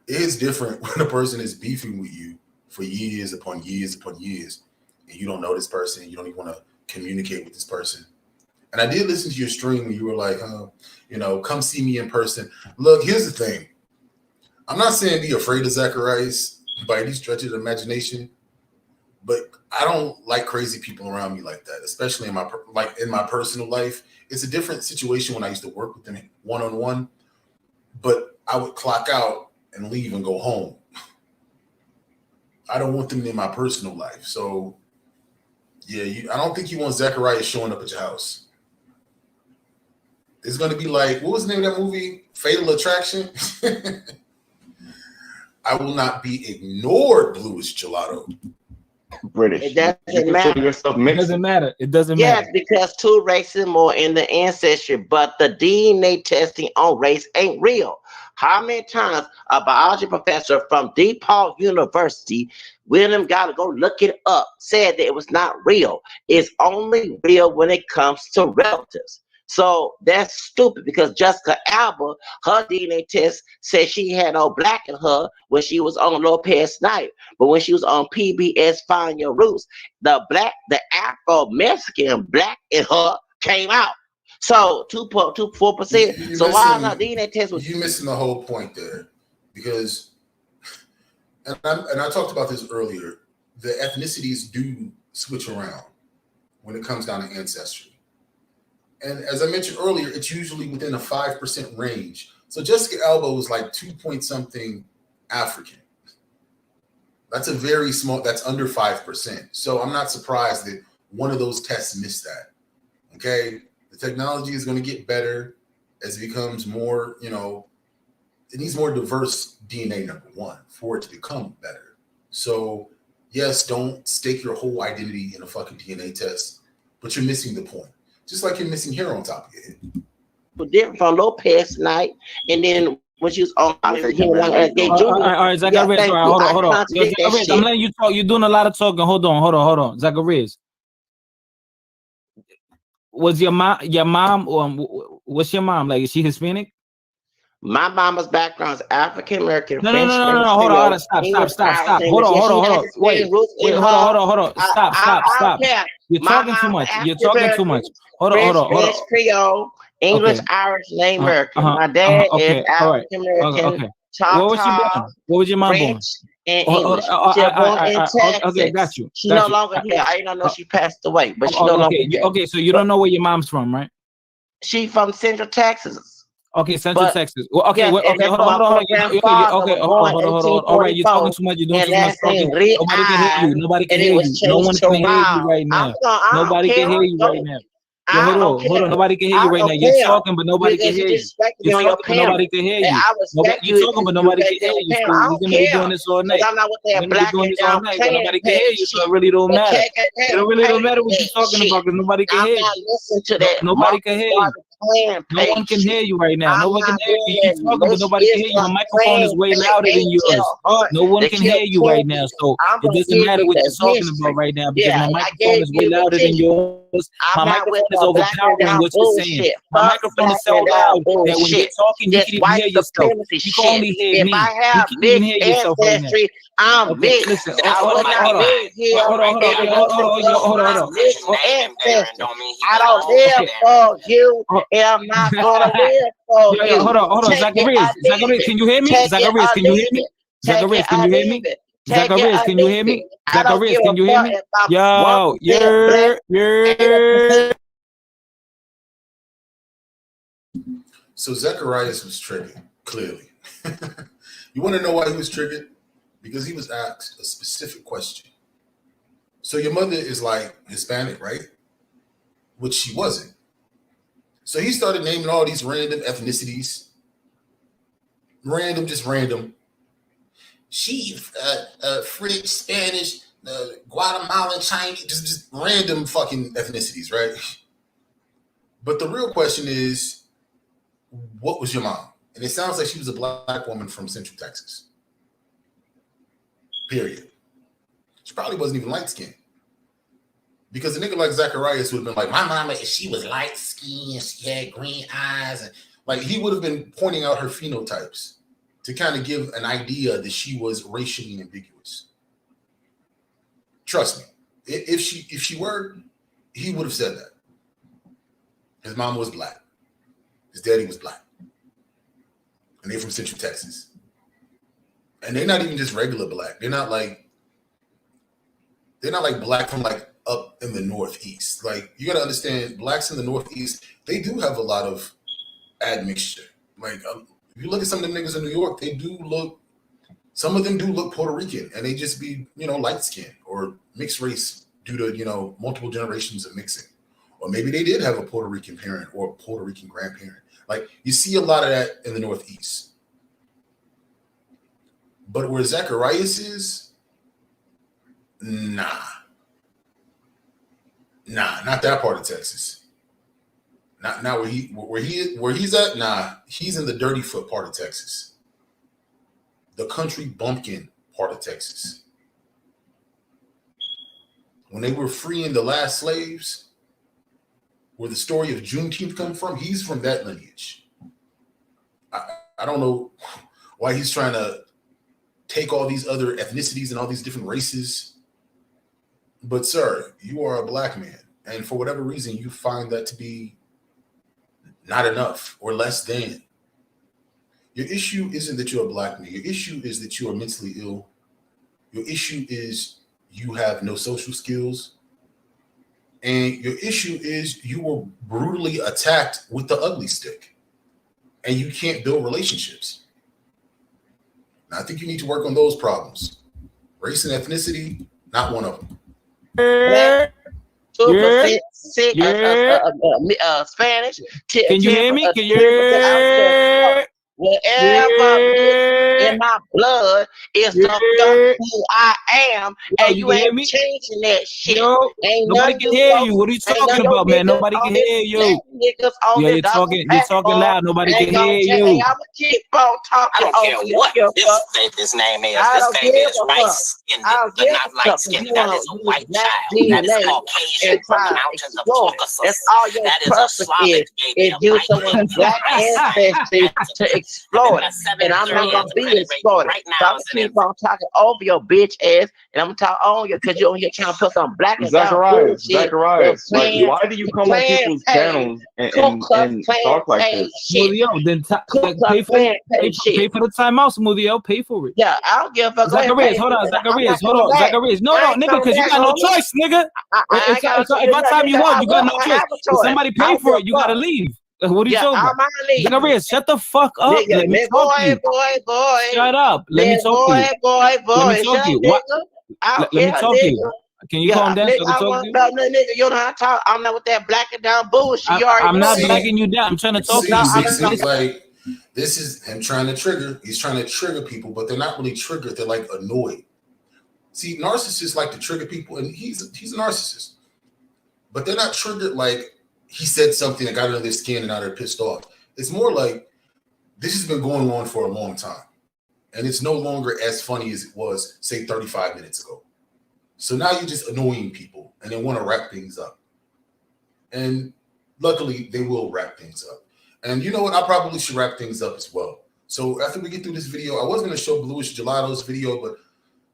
It is different when a person is beefing with you for years upon years upon years, and you don't know this person, you don't even want to communicate with this person. And I did listen to your stream when you were like, come see me in person. Look, here's the thing. I'm not saying be afraid of Zacarias by any stretch of the imagination, but I don't like crazy people around me like that, especially in my personal life. It's a different situation when I used to work with them one-on-one, but I would clock out and leave and go home. I don't want them in my personal life. So, yeah, I don't think you want Zacarias showing up at your house. It's going to be like, what was the name of that movie? Fatal Attraction? I will not be ignored, Bluish Gelato. British. It You doesn't consider matter. yourself It mixed? doesn't matter. It doesn't Yes, matter. because two races more in the ancestry, but the DNA testing on race ain't real. How many times a biology professor from DePaul University, William got to go look it up, said that it was not real. It's only real when it comes to relatives. So that's stupid because Jessica Alba, her DNA test said she had no black in her when she was on Lopez Snipe. But when she was on PBS Find Your Roots, the Afro-Mexican black in her came out. So 2.24%. You're So why is her missing. DNA test was You're missing the whole point there, because, and I talked about this earlier. The ethnicities do switch around when it comes down to ancestry. And as I mentioned earlier, it's usually within a 5% range. So Jessica Alba was like 2 point something African. That's a very small, that's under 5%. So I'm not surprised that one of those tests missed that. Okay. The technology is going to get better as it becomes more, it needs more diverse DNA, number one, for it to become better. So yes, don't stake your whole identity in a fucking DNA test, but you're missing the point. Just like you're missing hair on top of your head. different from Lopez night, and then when she was on Hey, here Carmelo, like how you Gay doing? Jr. All right, Yeah, Zacarias. thank All right, you. hold I on. Yo, contradict that Zacarias, I'm shit. letting you talk. You're doing a lot of talking. Hold on. Zacarias, was your mom? What's your mom like? Is she Hispanic? My mama's background is African American, No. French, Spanish, Hold Creole, on. Stop. English, Irish, Hold English. on. Yes, she has Wait. Hispanic roots in Hold her. on. Stop. I don't care. You're My talking too mama much. You're African talking too much. American, Hold French, on. Spanish, Creole, English, Okay. Irish, and American. My dad is Okay. All right. African American, Okay. What was she Choctaw, born? What was your mom born? French, and English. She was born in Okay. Got Texas. you. She no longer here. I didn't know she passed away, but she no longer here. Okay. So you But don't know where your mom's from, right? she from Central Texas. Okay, Central But Texas. Well, okay, yes, and okay, that's hold my on. grandfather was born in Hold on. All right, you're talking 1844, too much. You're doing and too much last talking. name Red Nobody can hear you. Eyes, Nobody can and it hear was you. No changed one to can hear you Wild. right now. I don't Nobody can care. hear you right now. Yo, I hold don't on. care. Nobody can hear I you right now. don't You're care talking, but nobody can because you hear you. disrespect me You're on your talking, but panel. nobody can hear And you. I respect You're you talking, but if you nobody can respect me hear on you. your panel. So I we're don't gonna be care doing this all because night. I'm not with We're that gonna be black doing and this all down night, but playing nobody can hear that you. So shit. it really don't The matter. KKK It don't really pay don't matter for what you're that talking shit. about because nobody can I'm hear not you. listening to No, that nobody can hear you. garbage. playing No one can hear you right now. No one can hear you. You talking, but nobody can hear you. The microphone is way louder than yours. No one can hear you right now. So it doesn't matter what you're talking about right now because my microphone is way louder than yours. My microphone is overpowering what you're saying. My microphone is so loud that when you're talking, you can even hear yourself. You can only hear me. You can't even hear yourself right now. I'm Okay, mixed. listen. I was not made here. Hold on. I don't live for you, and I'm not gonna live for you. Hold on. Zacarias, can you hear me? Zacarias, can you hear me? Zacarias, can you hear me? Zacarias, can you hear me? Zacarias, can you hear me? Yo, you're. So Zacarias was triggered, clearly. You want to know why he was triggered? Because he was asked a specific question. So your mother is like Hispanic, right? Which she wasn't. So he started naming all these random ethnicities. Just random. She, French, Spanish, Guatemalan, Chinese, just random fucking ethnicities, right? But the real question is, what was your mom? And it sounds like she was a black woman from Central Texas. Period. She probably wasn't even light skinned. Because a nigga like Zacarias would have been like, my mama, she was light skinned, she had green eyes. And like he would have been pointing out her phenotypes to kind of give an idea that she was racially ambiguous. Trust me. If she were, he would have said that. His mom was black. His daddy was black. And they're from Central Texas. And they're not even just regular black. They're not like black from like up in the Northeast. Like you gotta understand, blacks in the Northeast, they do have a lot of admixture. Like if you look at some of them niggas in New York, some of them do look Puerto Rican, and they just be, light skinned or mixed race due to, multiple generations of mixing. Or maybe they did have a Puerto Rican parent or a Puerto Rican grandparent. Like you see a lot of that in the Northeast. But where Zacarias is, nah, not that part of Texas. Not where he's at. Nah, he's in the dirty foot part of Texas, the country bumpkin part of Texas. When they were freeing the last slaves, where the story of Juneteenth come from, he's from that lineage. I don't know why he's trying to take all these other ethnicities and all these different races. But sir, you are a black man. And for whatever reason, you find that to be not enough or less than. Your issue isn't that you're a black man. Your issue is that you are mentally ill. Your issue is you have no social skills. And your issue is you were brutally attacked with the ugly stick. And you can't build relationships. Now, I think you need to work on those problems. Race and ethnicity, not one of them. Spanish. Can you hear me? Whatever in my blood is the fuck who I am, and you ain't changing that shit. Nobody can hear you. What are you talking about, man? Nobody can hear you. Yeah, you're talking loud. Nobody can hear you. I'ma keep on talking. I don't care what this name is. This baby is light-skinned, but not light-skinned. That is a white child. That is Caucasian from the mountains of Caucasus. That's all your that is a Slavic baby. Is use some black ancestry to explore it. And I'm not gonna be exploited. Right now, so I'm gonna keep on talking over your bitch ass, and I'm gonna talk on you because you're on here trying to put some black and Zacharias, like, why do you come on people's channels and talk like this? Smoothio, then pay for the timeout, Smoothio. Pay for it. Yeah, I don't give a fuck. Zacarias, hold on. Zacarias. No, nigga, because you got no choice, nigga. If I time you out, you got no choice. If somebody pay for it, you gotta leave. What are you talking about? Zacarias, shut the fuck up. Let me talk to you. Boy. Shut up. Let me talk to you. Let me talk to you. Let me talk to you. Can you calm down so I can talk to you? Nigga, you know how to talk. I'm not with that blacking down bullshit. I'm not blacking you down. I'm trying to talk to you. Like, this is him trying to trigger. He's trying to trigger people, but they're not really triggered. They're like annoyed. See, narcissists like to trigger people, and he's a narcissist. But they're not triggered like he said something that got under their skin and now they're pissed off. It's more like this has been going on for a long time. And it's no longer as funny as it was, say, 35 minutes ago. So now you're just annoying people and they want to wrap things up. And luckily, they will wrap things up. And you know what? I probably should wrap things up as well. So after we get through this video, I was going to show Bluish Gelato's video, but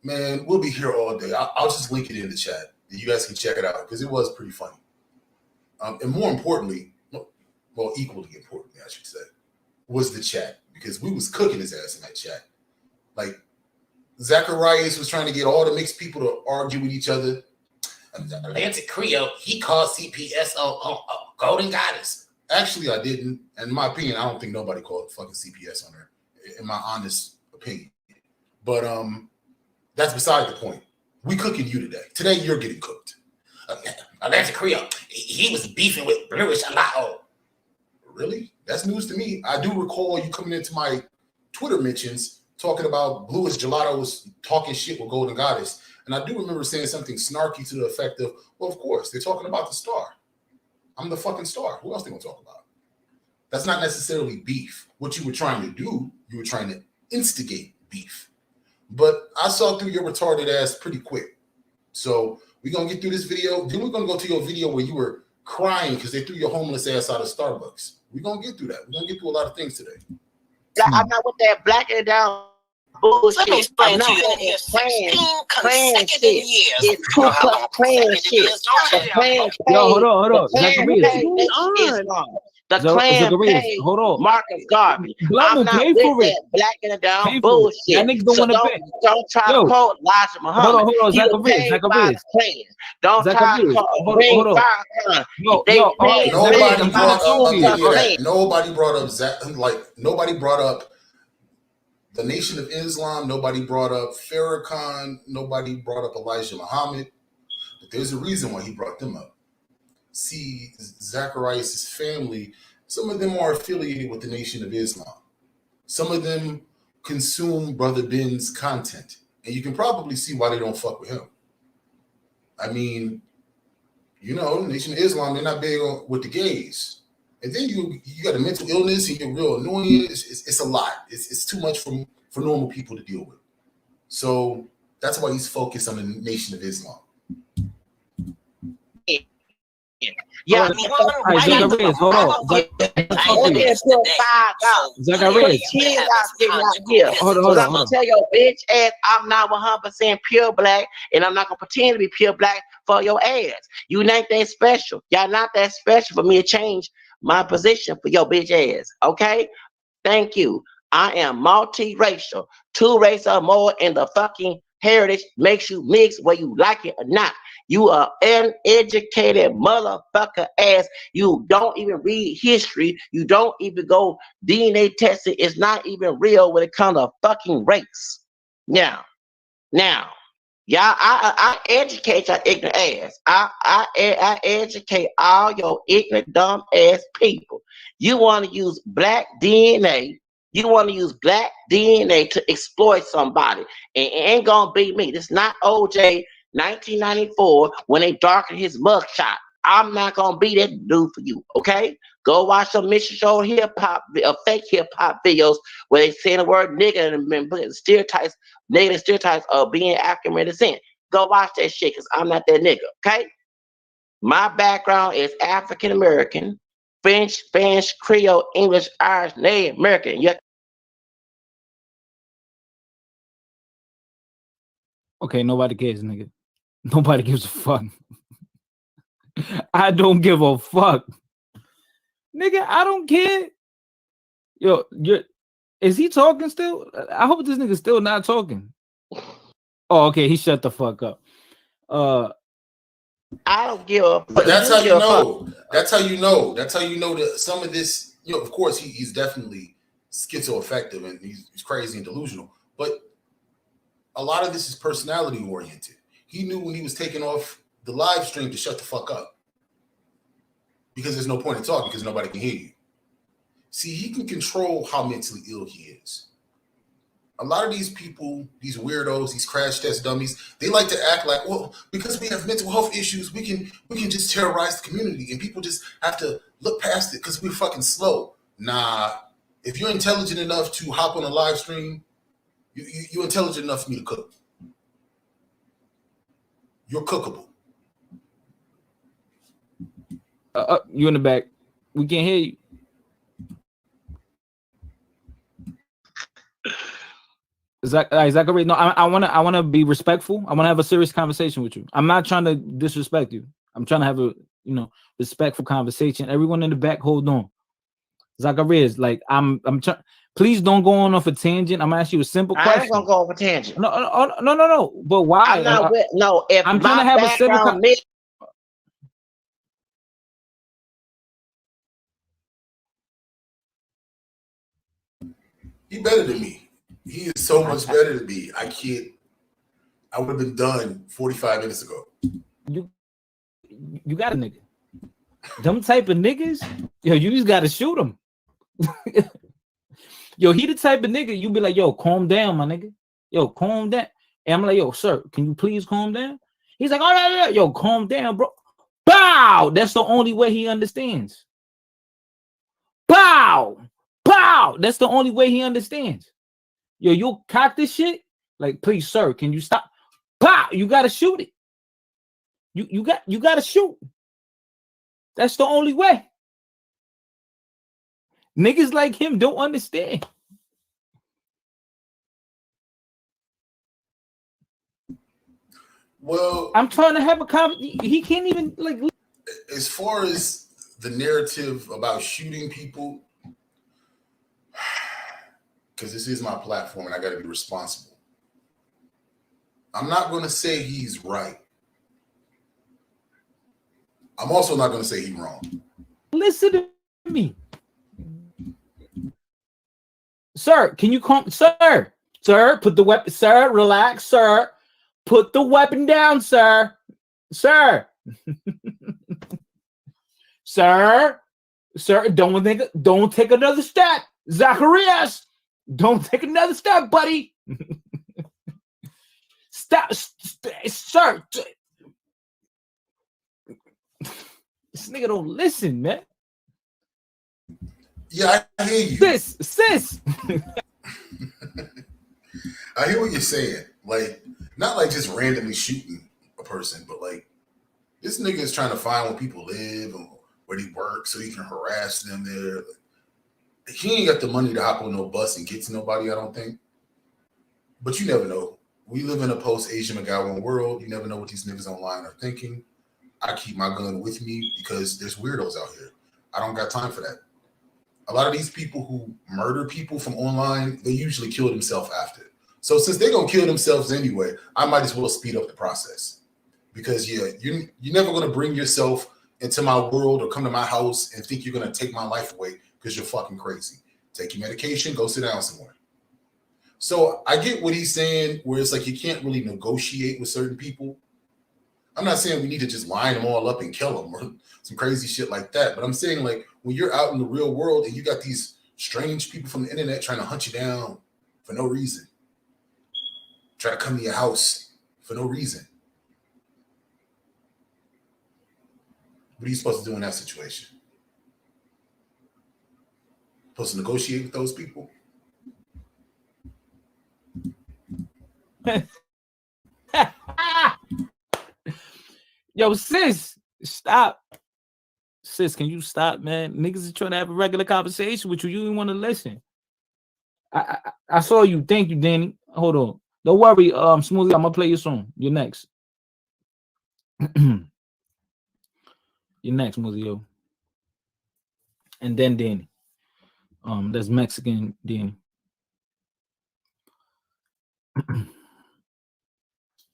man, we'll be here all day. I'll just link it in the chat. You guys can check it out because it was pretty funny. And more importantly, well, equally importantly, I should say, was the chat, because we was cooking his ass in that chat. Like, Zacarias was trying to get all the mixed people to argue with each other. Atlantic Creole, he called CPS on Golden Goddess. Actually, I didn't. In my opinion, I don't think nobody called fucking CPS on her, in my honest opinion. But that's beside the point. We cooking you today. Today, you're getting cooked. Atlantic Creole, he was beefing with Bluish Gelato. Really? That's news to me. I do recall you coming into my Twitter mentions talking about Bluish Gelato was talking shit with Golden Goddess. And I do remember saying something snarky to the effect of, well, of course, they're talking about the star. I'm the fucking star. Who else they gonna talk about? That's not necessarily beef. What you were trying to do, you were trying to instigate beef. But I saw through your retarded ass pretty quick. So we're gonna get through this video. Then we're gonna go to your video where you were crying because they threw your homeless ass out of Starbucks. We're gonna get through that. We're gonna get through a lot of things today. I'm not with that blacking it down bullshit. Let me explain to you I'm in here. playing 16 consecutive shit. years. It's Ku Klux Klan shit. The Klan paid. Yo, hold on. The Klan Zacarias. paid Islam. The Klan Zacarias, paid hold on. Marcus Garvey. Black I'm man, not pay with for it. that blacking it down Pay for it. bullshit. Y'all niggas don't So wanna pay. don't try Yo. to quote Elijah Muhammad. Hold on, He was paid by Zacarias. the Klan. Don't try to Zacarias, quote bring hold on. fire. Yo, They all right, paid Nobody Zacarias, I'm brought trying up to any of talk to that. you. Nobody brought up nobody brought up the Nation of Islam. Nobody brought up Farrakhan. Nobody brought up Elijah Muhammad. But there's a reason why he brought them up. See, Zacarias' family, some of them are affiliated with the Nation of Islam. Some of them consume Brother Ben's content. And you can probably see why they don't fuck with him. I mean, you know, Nation of Islam, they're not big with the gays. And then you got a mental illness and you're real annoying. It's a lot. It's too much for normal people to deal with. So that's why he's focused on the Nation of Islam. Yeah, Zacarias, hold on. Zacarias. Hold on. I'm gonna tell your bitch ass I'm not 100% pure black, and I'm not gonna pretend to be pure black for your ass. You ain't that special. Y'all not that special for me to change my position for your bitch ass. Okay? Thank you. I am multiracial. 2 races or more in the fucking heritage makes you mix whether you like it or not. You are uneducated motherfucker ass. You don't even read history. You don't even go DNA testing. It's not even real when it comes to fucking race. Now, y'all, I educate your ignorant ass. I educate all your ignorant, dumb ass people. You want to use black DNA. You want to use black DNA to exploit somebody. And it ain't going to be me. This is not OJ 1994 when they darkened his mugshot. I'm not going to be that dude for you, okay? Go watch some Mission Show hip-hop, fake hip-hop videos where they say the word nigga and put stereotypes, negative stereotypes of being African descent. Go watch that shit because I'm not that nigga, okay? My background is African American, French, Spanish, Creole, English, Irish, Native American. Okay, nobody cares, nigga. Nobody gives a fuck. I don't give a fuck. Nigga, I don't care. Yo, is he talking still? I hope this nigga's still not talking. Oh, okay, he shut the fuck up. I don't give a fuck. But that's how you know. That's how you know. That's how you know that some of this, you know, of course, he's definitely schizoaffective and he's crazy and delusional. But a lot of this is personality oriented. He knew when he was taking off the live stream to shut the fuck up. Because there's no point in talking because nobody can hear you. See, he can control how mentally ill he is. A lot of these people, these weirdos, these crash test dummies, they like to act like, well, because we have mental health issues, we can just terrorize the community, and people just have to look past it because we're fucking slow. Nah, if you're intelligent enough to hop on a live stream, you're intelligent enough for me to cook. You're cookable. You in the back? We can't hear you. Zacarias, no, I wanna be respectful. I wanna have a serious conversation with you. I'm not trying to disrespect you. I'm trying to have a respectful conversation. Everyone in the back, hold on. Zacarias, like I'm trying. Please don't go on off a tangent. I'm gonna ask you a simple question. I ain't gonna go off a tangent. No. But why? I'm not with, no. If I'm trying to have a simple. He better than me. He is so much better than me. I would have been done 45 minutes ago. You got a nigga. Them type of niggas, yo, you just gotta shoot them. Yo, he the type of nigga you be like, yo, calm down, my nigga. Yo, calm down. And I'm like, yo, sir, can you please calm down? He's like, oh, no. Yo, calm down, bro. Bow. That's the only way he understands. Bow. That's the only way he understands. Yo, you cock this shit? Like, please, sir, can you stop? Pow! You gotta shoot it. You gotta shoot. That's the only way. Niggas like him don't understand. Well, I'm trying to have a conversation. He can't even like. As far as the narrative about shooting people, because this is my platform and I got to be responsible. I'm not going to say he's right. I'm also not going to say he's wrong. Listen to me. Sir, can you come? Sir, put the weapon. Sir, relax, sir. Put the weapon down, sir. Sir. Sir, don't take another step. Zacarias, don't take another step, buddy. Stop, sir. This nigga don't listen, man. Yeah, I hear you. Sis. I hear what you're saying. Like, not like just randomly shooting a person, but like this nigga is trying to find where people live and where they work so he can harass them there. He ain't got the money to hop on no bus and get to nobody, I don't think. But you never know. We live in a post-Asian McGowan world. You never know what these niggas online are thinking. I keep my gun with me because there's weirdos out here. I don't got time for that. A lot of these people who murder people from online, they usually kill themselves after. So since they're going to kill themselves anyway, I might as well speed up the process. Because, yeah, you're never going to bring yourself into my world or come to my house and think you're going to take my life away because you're fucking crazy. Take your medication, go sit down somewhere. So I get what he's saying, where it's like you can't really negotiate with certain people. I'm not saying we need to just line them all up and kill them or some crazy shit like that. But I'm saying, like, when you're out in the real world and you got these strange people from the internet trying to hunt you down for no reason, try to come to your house for no reason. What are you supposed to do in that situation? Supposed to negotiate with those people? Yo, sis, stop. Sis, can you stop, man? Niggas is trying to have a regular conversation with you. You didn't want to listen. I saw you. Thank you, Danny. Hold on. Don't worry, Smoothie. I'm gonna play your song. You're next. You're next, Smoothie, yo. And then Danny. That's Mexican Danny.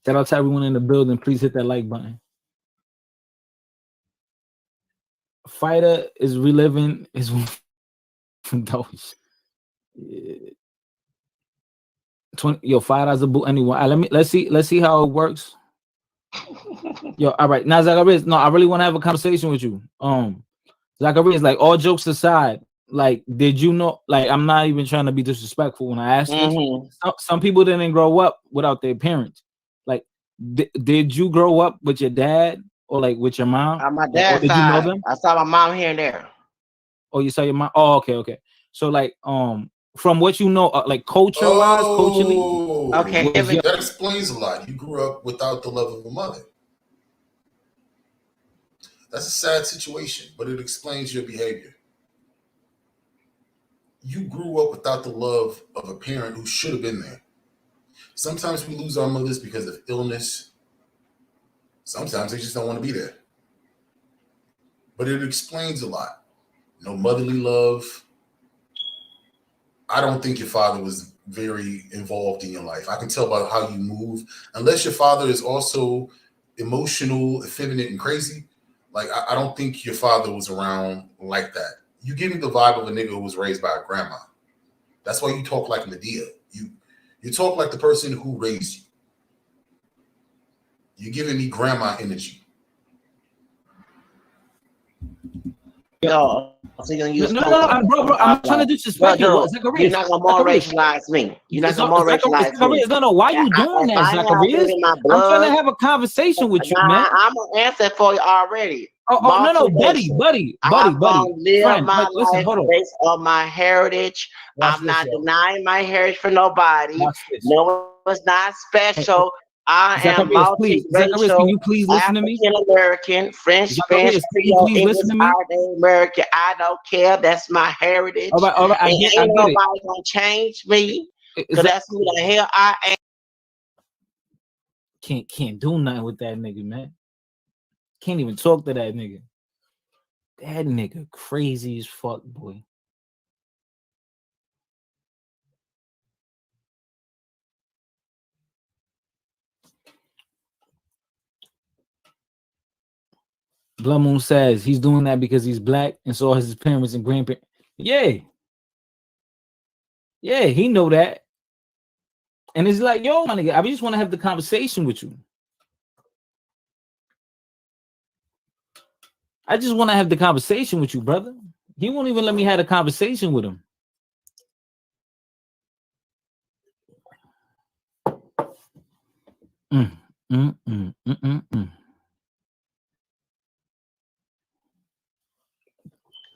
Shout out to everyone in the building. Please hit that like button. Fighter is reliving his those. Yeah. 20, yo, $5 a boot anyway. Let's see how it works. Yo, all right. Now, Zacarias, no, I really want to have a conversation with you. Zacarias, like, all jokes aside, like, did you know? Like, I'm not even trying to be disrespectful when I ask this. Mm-hmm. Some people didn't grow up without their parents. Like, did you grow up with your dad or like with your mom? On my Like, or dad's did you know side, them? I saw my mom here and there. Or you saw your mom? Oh, okay. So like, from what you know, like culturally, Oh, Okay, was your that explains a lot. You grew up without the love of a mother. That's a sad situation, but it explains your behavior. You grew up without the love of a parent who should have been there. Sometimes we lose our mothers because of illness. Sometimes they just don't want to be there. But it explains a lot. No motherly love. I don't think your father was very involved in your life. I can tell by how you move. Unless your father is also emotional, effeminate, and crazy, like I don't think your father was around like that. You give me the vibe of a nigga who was raised by a grandma. That's why you talk like Medea. You talk like the person who raised you. You're giving me grandma energy. No, so you're gonna use no, bro, I'm not trying to disrespect you. No, you're Zacharias, not gonna more racialize me. You're not gonna more racialize me. Zacharias, no, why you doing If that, I have it Zacharias? in my I'm trying to blood, have a conversation with you, man. I'm gonna answer for you already. Oh, no, buddy, I'm gonna live friend. my Listen, life hold on. based on my heritage. Watch I'm this, not yo. denying my heritage for nobody. Watch this. No, it's not special. I am Zacharias, can multiracial, you please listen to me? African American, French, Spanish, Zacharias, can you Creole, please English, listen to me? Irish, American. I don't care. That's my heritage. All right, I And get ain't it. nobody gonna change me. Is Cause that, that's who the hell I am. can't do nothing with that nigga, man. Can't even talk to that nigga. That nigga crazy as fuck, boy. Blood Moon says he's doing that because he's black and so are his parents and grandparents. Yeah, he know that. And it's like, yo, my nigga, I just want to have the conversation with you. I just want to have the conversation with you, brother. He won't even let me have a conversation with him.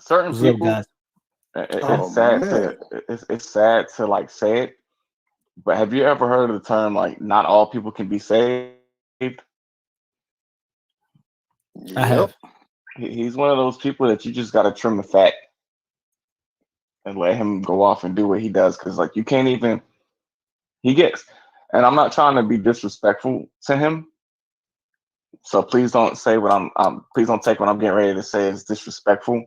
Certain What's up, people, guys? it's sad to like say it, but have you ever heard of the term like not all people can be saved? I have. He's one of those people that you just got to trim the fat and let him go off and do what he does, because like you can't even, he gets, and I'm not trying to be disrespectful to him, so please don't say what please don't take what I'm getting ready to say as disrespectful,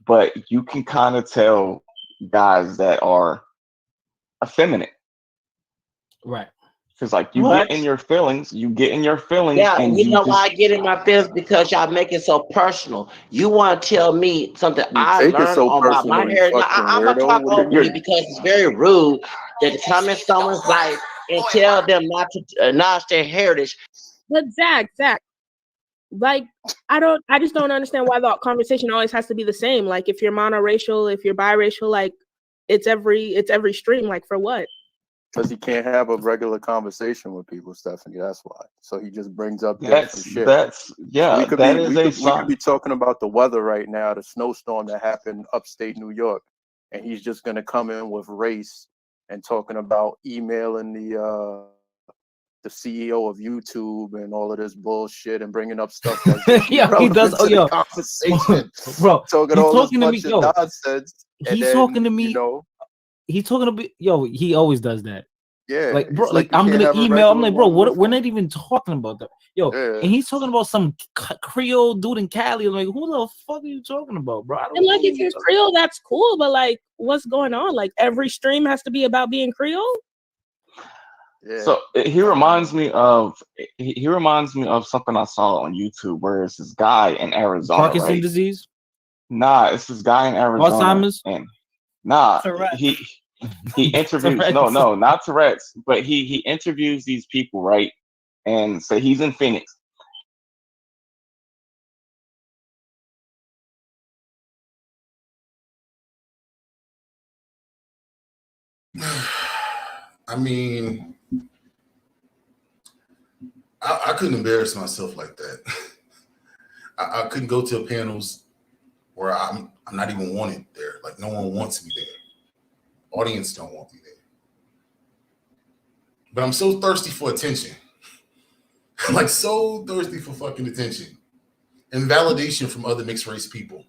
but you can kind of tell guys that are effeminate, right? because like you get in your feelings, Yeah, and you you know why I just, get in my feelings? Because y'all make it so personal. You want to tell me something You I take it learned so about my personal, you heritage. Now, fucking I'm gonna weirdo. talk What over do you you mean? because it's very rude that to come in someone's life and tell them not to acknowledge their heritage. But Zach, like I just don't understand why the conversation always has to be the same. Like if you're monoracial, if you're biracial, like it's every stream. Like for what? Because he can't have a regular conversation with people, Stephanie. That's why. So he just brings up different shit. We could be talking about the weather right now, the snowstorm that happened upstate New York, and he's just gonna come in with race and talking about emailing the CEO of YouTube and all of this bullshit and bringing up stuff that's yeah, he does. Oh, yo, conversation, bro, talking he's all talking this to me, bunch yo. of nonsense. He's talking to me. You know, he's talking to me. Yo, he always does that. Yeah, like bro, like I'm gonna email. I'm like, bro, what? We're not even talking about that. Yo, and he's talking about some Creole dude in Cali. I'm like, who the fuck are you talking about, bro? And like, if you're Creole, that's cool. But like, what's going on? Like, every stream has to be about being Creole. Yeah. So he reminds me of something I saw on YouTube where it's this guy in Arizona. Parkinson's disease? Nah, it's this guy in Arizona. Alzheimer's? And nah, he interviews no, not Tourette's, but he interviews these people, right? And so he's in Phoenix. I mean, I couldn't embarrass myself like that. I couldn't go to panels where I'm not even wanted there. Like no one wants me there. Audience don't want me there. But I'm so thirsty for attention. Like so thirsty for fucking attention and validation from other mixed race people.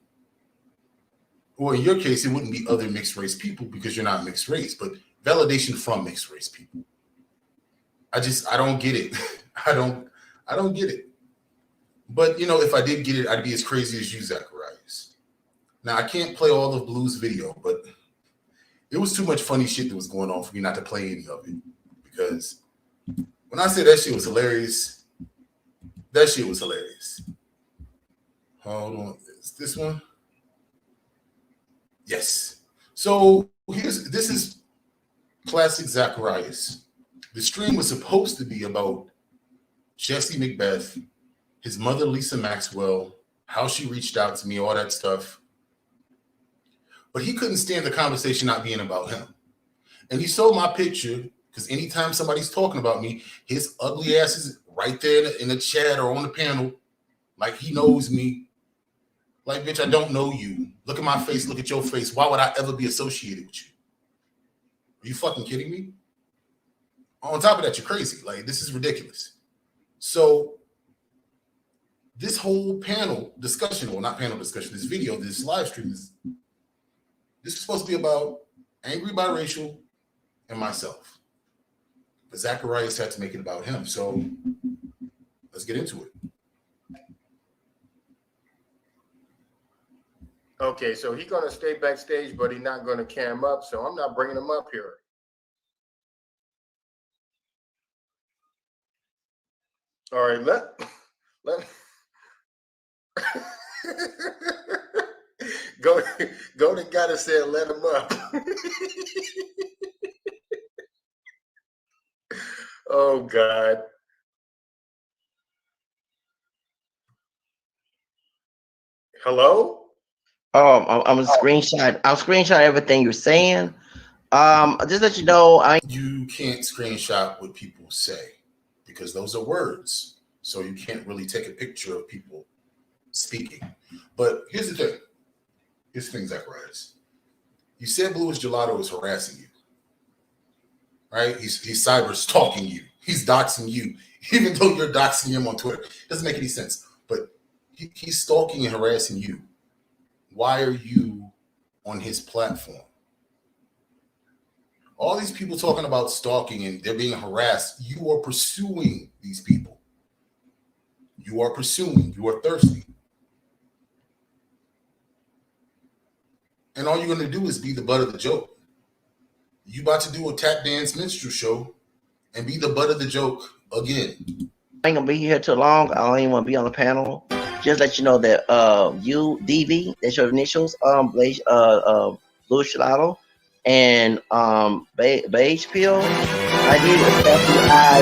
Or in your case, it wouldn't be other mixed race people because you're not mixed race, but validation from mixed race people. I don't get it. I don't get it. But if I did get it, I'd be as crazy as you, Zacarias. Now I can't play all of Blue's video, but it was too much funny shit that was going on for me not to play any of it. Because when I say that shit was hilarious, that shit was hilarious. Hold on, is this one? Yes. So this is classic Zacarias. The stream was supposed to be about Jesse Macbeth, his mother Lisa Maxwell, how she reached out to me, all that stuff. But he couldn't stand the conversation not being about him. And he saw my picture because anytime somebody's talking about me, his ugly ass is right there in the chat or on the panel, like he knows me. Like, bitch, I don't know you. Look at my face. Look at your face. Why would I ever be associated with you? Are you fucking kidding me? On top of that, you're crazy. Like, this is ridiculous. So this whole panel discussion, well, not panel discussion, this video, this live stream, this is supposed to be about angry biracial and myself. But Zacarias had to make it about him. So let's get into it. Okay, so he's going to stay backstage, but he's not going to cam up, so I'm not bringing him up here. All right, let go to guy that said let him up. Oh God. Hello? I'm a screenshot. I'll screenshot everything you're saying. Just let you know, You can't screenshot what people say because those are words. So you can't really take a picture of people speaking. But here's the thing. Here's the thing, Zacarias. You said Blue is Gelato is harassing you. Right? He's cyber stalking you. He's doxing you, even though you're doxing him on Twitter. Doesn't make any sense. But he's stalking and harassing you. Why are you on his platform? All these people talking about stalking and they're being harassed. You are pursuing these people. You are pursuing. You are thirsty. And all you're going to do is be the butt of the joke. You about to do a tap dance minstrel show and be the butt of the joke again. I ain't gonna be here too long. I don't even want to be on the panel. Just let you know that UDV, that's your initials, Blue Gelato, and Beige Pill. I did an FBI.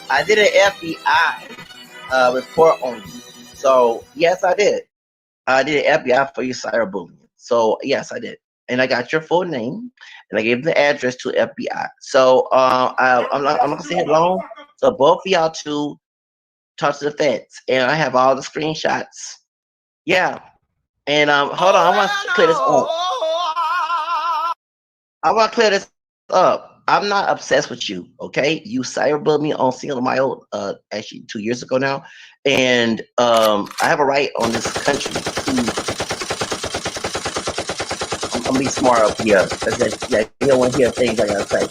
I did an FBI report on you. So yes, I did. I did an FBI for your cyberbullying. So yes, I did, and I got your full name, and I gave the address to FBI. So I'm not gonna stay here long. So both of y'all two talk to the feds, and I have all the screenshots. Yeah, and hold on, I want to clear this up. I want to clear this up. I'm not obsessed with you, okay? You cyberbullied me on Cinco de Mayo, actually 2 years ago now, and I have a right on this country to. I'm gonna be smart up here. You don't want to hear things I gotta say.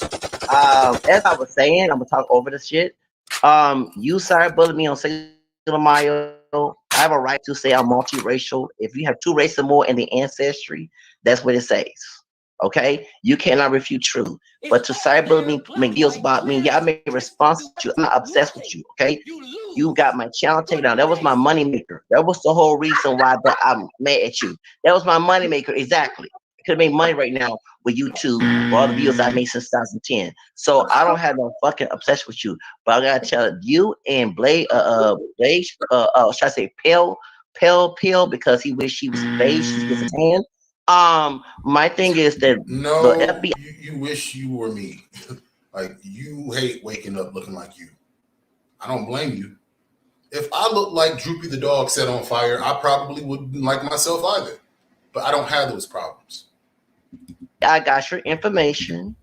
As I was saying, I'm gonna talk over this shit. You cyberbullied me on Cinco de Mayo. I have a right to say I'm multiracial. If you have 2 races or more in the ancestry, that's what it says. Okay, you cannot refute truth. But to cyber me, make deals about me, yeah, I made a response to you. I'm not obsessed with you. Okay, you got my channel taken down. That was my money maker. That was the whole reason why I'm mad at you. That was my money maker. Exactly. I could have made money right now with YouTube for all the videos I made since 2010. So I don't have no fucking obsession with you. But I gotta tell you and Blade, should I say Pale, because he wished he was beige, he was tan. My thing is that the No, FBI. you wish you were me. Like, you hate waking up looking like you. I don't blame you. If I looked like Droopy the dog set on fire, I probably wouldn't like myself either. But I don't have those problems. I got your information.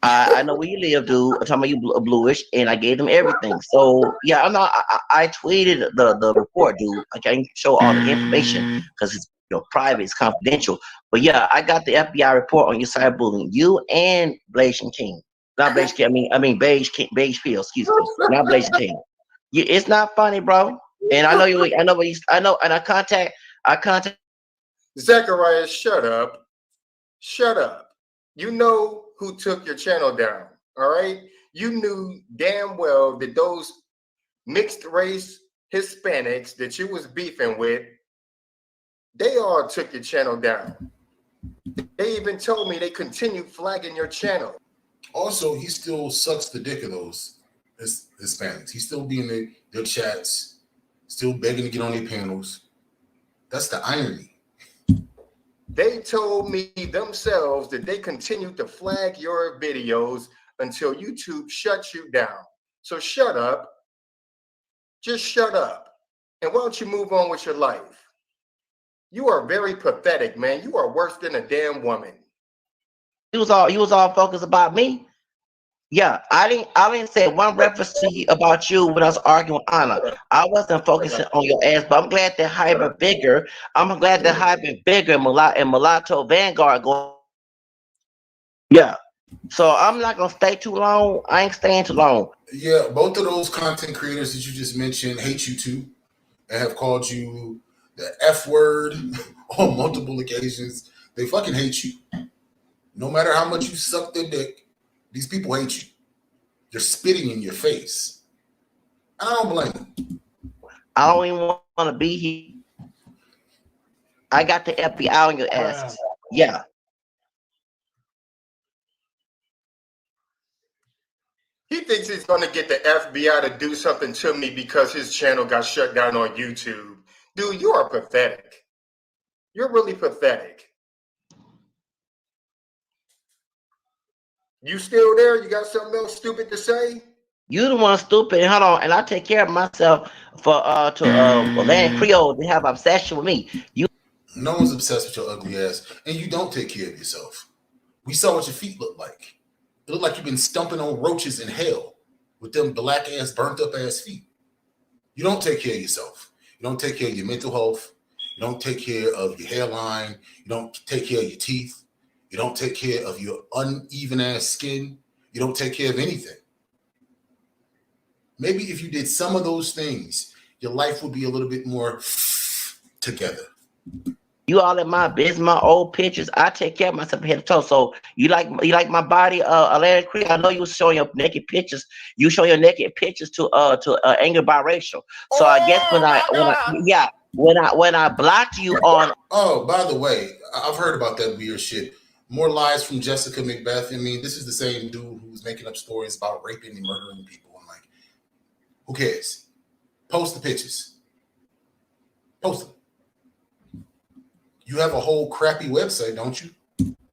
I know where you live, dude. I'm talking about you bluish, and I gave them everything. So yeah, I'm not. I tweeted the report, dude. I can't show all the information because it's private, it's confidential. But yeah, I got the FBI report on your cyberbullying. You and Blasian King, not Blasian King. I mean Beige King, Beige Peel. Excuse me, not Blasian King. It's not funny, bro. And I know you. I know what you. I know, and I contact. Zacarias, shut up. Shut up. You know who took your channel down, all right? You knew damn well that those mixed race Hispanics that you was beefing with, they all took your channel down. They even told me they continued flagging your channel. Also, he still sucks the dick of those Hispanics. He's still being in their chats, still begging to get on their panels. That's the irony. They told me themselves that they continued to flag your videos until YouTube shuts you down. So shut up. Just shut up. And why don't you move on with your life? You are very pathetic, man. You are worse than a damn woman. You was all focused about me. Yeah, I didn't say one reference to you about you when I was arguing with Anna. I wasn't focusing on your ass, but I'm glad that Hyper Bigger. I'm glad that Hyper Bigger and Mulatto Vanguard going. Yeah. So I'm not gonna stay too long. I ain't staying too long. Yeah, both of those content creators that you just mentioned hate you too, and have called you the F word on multiple occasions. They fucking hate you. No matter how much you suck their dick, these people hate you. They're spitting in your face. I don't blame them. I don't even want to be here. I got the FBI on your ass. Yeah. He thinks he's going to get the FBI to do something to me because his channel got shut down on YouTube. Dude, you are pathetic. You're really pathetic. You still there? You got something else stupid to say? You the one stupid. Hold on, and I take care of myself for Land Creole to have obsession with me. No one's obsessed with your ugly ass, and you don't take care of yourself. We saw what your feet look like. It looked like you've been stumping on roaches in hell with them black ass, burnt up ass feet. You don't take care of yourself. You don't take care of your mental health. You don't take care of your hairline. You don't take care of your teeth. You don't take care of your uneven ass skin. You don't take care of anything. Maybe if you did some of those things, your life would be a little bit more together. You all in my business, my old pictures. I take care of myself head to toe. So you like my body, Larry Creek. I know you was showing your naked pictures. You show your naked pictures to anger biracial. So I guess when I blocked you on. Oh, by the way, I've heard about that weird shit. More lies from Jessica Macbeth. I mean, this is the same dude who's making up stories about raping and murdering people. I'm like, who cares? Post the pictures. Post them. You have a whole crappy website, don't you?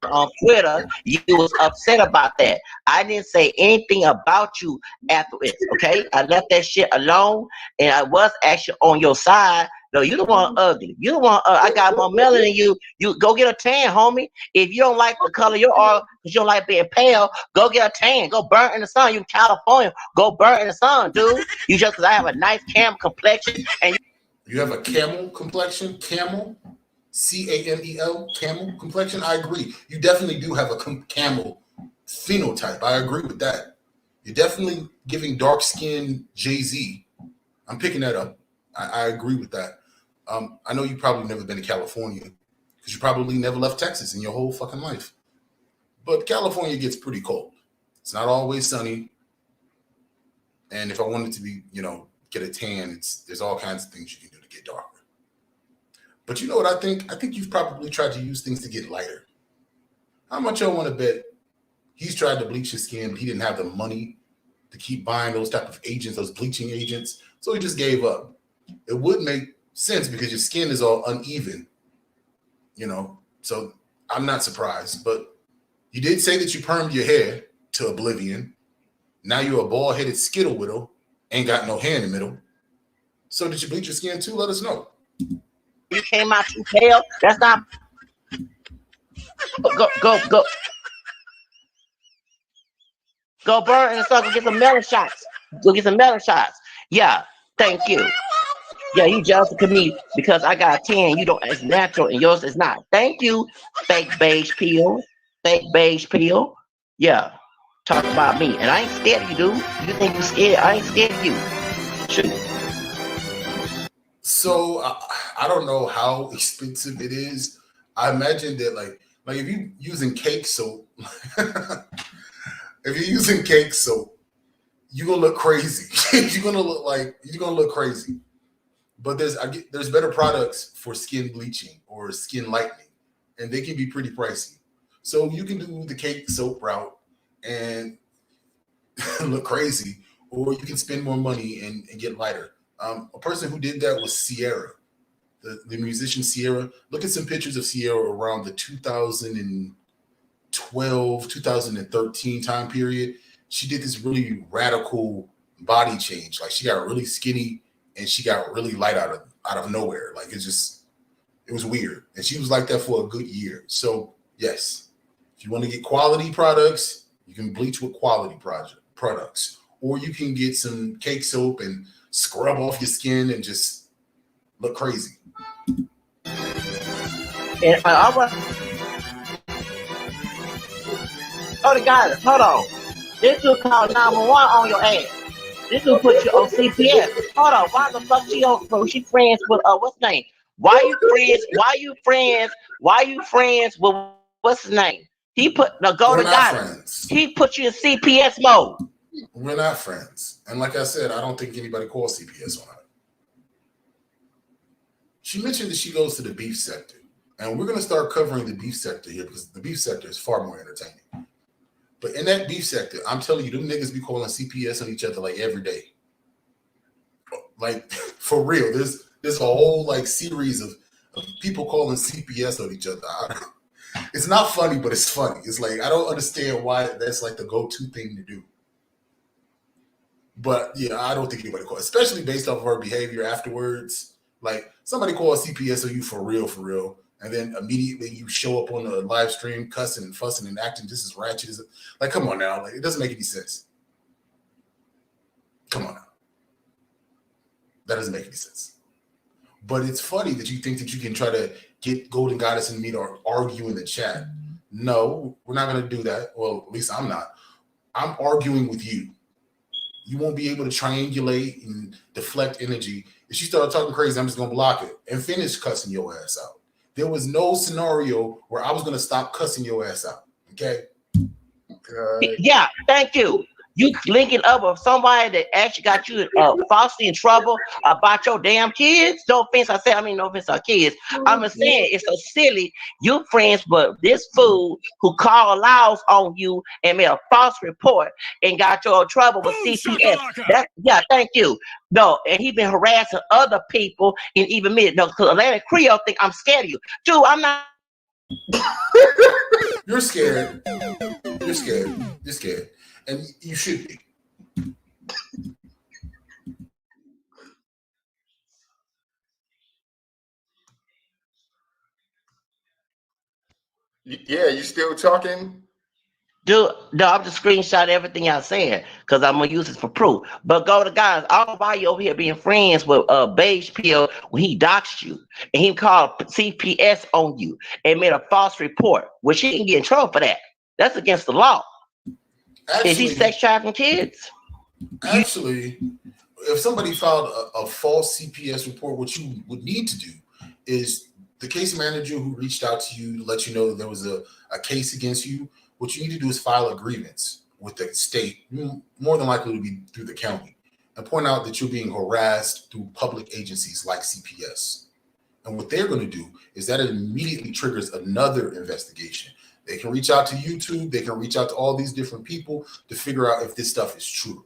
On Twitter, you was upset about that. I didn't say anything about you after it. Okay, I left that shit alone, and I was actually on your side. No, you the one ugly. You the one. I got more melanin than you. You go get a tan, homie. If you don't like the color of your oil, because you don't like being pale, go get a tan. Go burn in the sun. You in California, go burn in the sun, dude. You just because I have a nice camel complexion and you have a camel complexion, camel. CAMEL, camel complexion. I agree. You definitely do have a camel phenotype. I agree with that. You're definitely giving dark skin Jay-Z. I'm picking that up. I agree with that. I know you've probably never been to California because you probably never left Texas in your whole fucking life. But California gets pretty cold. It's not always sunny. And if I wanted to be, get a tan, there's all kinds of things you can do to get darker. But you know what I think? I think you've probably tried to use things to get lighter. How much y'all want to bet he's tried to bleach his skin, but he didn't have the money to keep buying those type of agents, those bleaching agents, so he just gave up. It would make sense because your skin is all uneven, so I'm not surprised, but you did say that you permed your hair to oblivion. Now you're a bald-headed skittle widow, ain't got no hair in the middle. So did you bleach your skin too? Let us know. You came out too pale. That's not. Go burn in the sun. Go get some melon shots. Go get some melon shots. Yeah, thank you. Yeah, you jealous of me because I got a tan. You don't. It's natural and yours is not. Thank you, fake beige peel. Fake beige peel. Yeah, talk about me, and I ain't scared of you, dude. You think you scared? I ain't scared of you. Shoot. So I don't know how expensive it is. I imagine that like if you using cake soap, if you're using cake soap, you're gonna look crazy. you're gonna look crazy. But there's better products for skin bleaching or skin lightening, and they can be pretty pricey. So you can do the cake soap route and look crazy, or you can spend more money and get lighter. A person who did that was Sierra, the musician Sierra. Look at some pictures of Sierra around the 2012, 2013 time period. She did this really radical body change. Like she got really skinny and she got really light out of nowhere. Like it was weird. And she was like that for a good year. So yes, if you want to get quality products, you can bleach with quality products, or you can get some cake soap and scrub off your skin and just look crazy. And I want. Oh, the guy, hold on. This will call 911 on your ass. This will put you on CPS. Hold on. Why the fuck she friends with what's his name? Why you friends with what's his name? He put the go to God. He put you in CPS mode. We're not friends. And like I said, I don't think anybody calls CPS on her. She mentioned that she goes to the beef sector. And we're going to start covering the beef sector here because the beef sector is far more entertaining. But in that beef sector, I'm telling you, them niggas be calling CPS on each other like every day. Like, for real. There's a whole like series of people calling CPS on each other. It's not funny, but it's funny. It's like, I don't understand why that's like the go-to thing to do. But yeah, I don't think anybody calls, especially based off of her behavior afterwards. Like somebody calls CPS on you for real. And then immediately you show up on the live stream cussing and fussing and acting just as ratchet as like, come on now. Like, it doesn't make any sense. Come on now. That doesn't make any sense. But it's funny that you think that you can try to get Golden Goddess and me to argue in the chat. No, we're not going to do that. Well, at least I'm not. I'm arguing with you. You won't be able to triangulate and deflect energy. If she started talking crazy, I'm just going to block it and finish cussing your ass out. There was no scenario where I was going to stop cussing your ass out. Okay? Yeah, thank you. You linking up with somebody that actually got you falsely in trouble about your damn kids. No offense, no offense to our kids. I'm just saying it's so silly. You friends, but this fool who called Laos on you and made a false report and got you in trouble with CPS. Yeah, thank you. No, and he been harassing other people and even me. No, because Atlanta Creole think I'm scared of you. Dude, I'm not. You're scared. You're scared. You're scared. And you should be. Yeah, you still talking? Dude, no, I'm just screenshot everything I said because I'm gonna use this for proof. But go to guys, I don't know why you over here being friends with Beige Pill when he doxed you and he called CPS on you and made a false report, which he can get in trouble for that. That's against the law. Actually, is he sex trafficking kids? Actually, if somebody filed a false CPS report, what you would need to do is the case manager who reached out to you to let you know that there was a case against you. What you need to do is file a grievance with the state, more than likely to be through the county, and point out that you're being harassed through public agencies like CPS. And what they're going to do is that it immediately triggers another investigation. They can reach out to YouTube. They can reach out to all these different people to figure out if this stuff is true.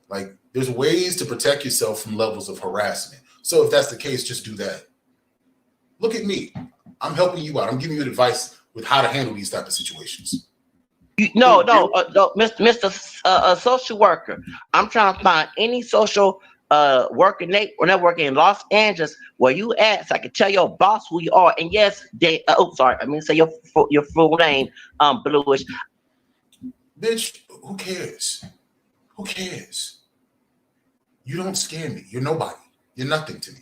Like, there's ways to protect yourself from levels of harassment. So if that's the case, just do that. Look at me. I'm helping you out. I'm giving you advice with how to handle these type of situations. No, Mr. Social worker. I'm trying to find any social worker or networking in Los Angeles where you at, so I can tell your boss who you are. And yes, they. Sorry, I mean say your full name, Bluish. Bitch, who cares? Who cares? You don't scare me. You're nobody. You're nothing to me.